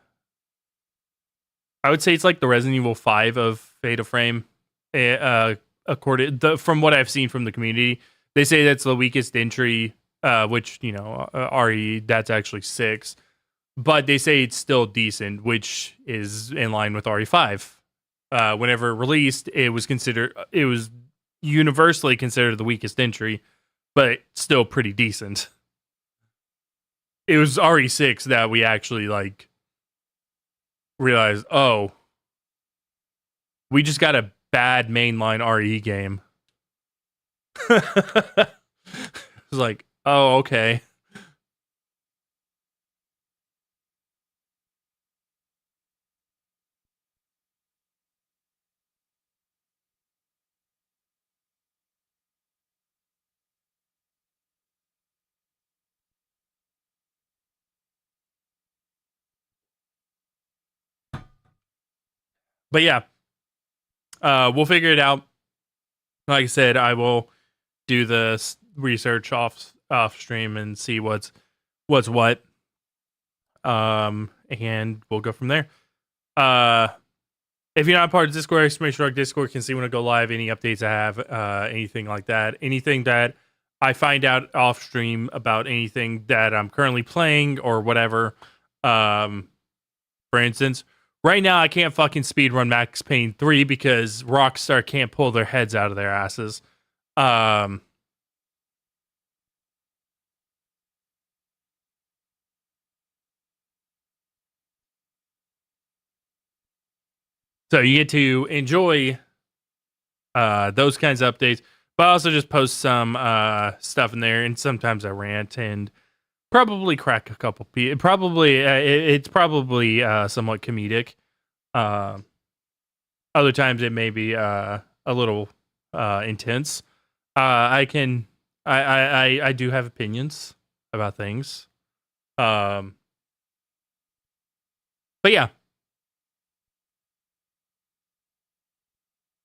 would say it's like the Resident Evil 5 of Fatal Frame. From what I've seen from the community, they say that's the weakest entry, which RE that's actually 6. But they say it's still decent, which is in line with RE5. Whenever released, it was universally considered the weakest entry, but still pretty decent. It was RE6 that we actually like realized, oh, we just got a bad mainline RE game. It was like, oh, okay. But yeah, we'll figure it out. Like I said, I will do the research off stream and see what's what. And we'll go from there. If you're not part of Discord, exclamation mark Discord can see when I go live, any updates I have, anything like that, anything that I find out off stream about anything that I'm currently playing or whatever. For instance, right now I can't fucking speedrun Max Payne 3 because Rockstar can't pull their heads out of their asses. So you get to enjoy those kinds of updates, but I also just post some stuff in there, and sometimes I rant and probably crack a couple people. Probably it's probably somewhat comedic. Other times it may be a little intense. I do have opinions about things. But yeah.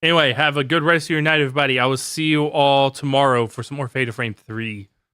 Anyway, have a good rest of your night, everybody. I will see you all tomorrow for some more Fate of Frame 3.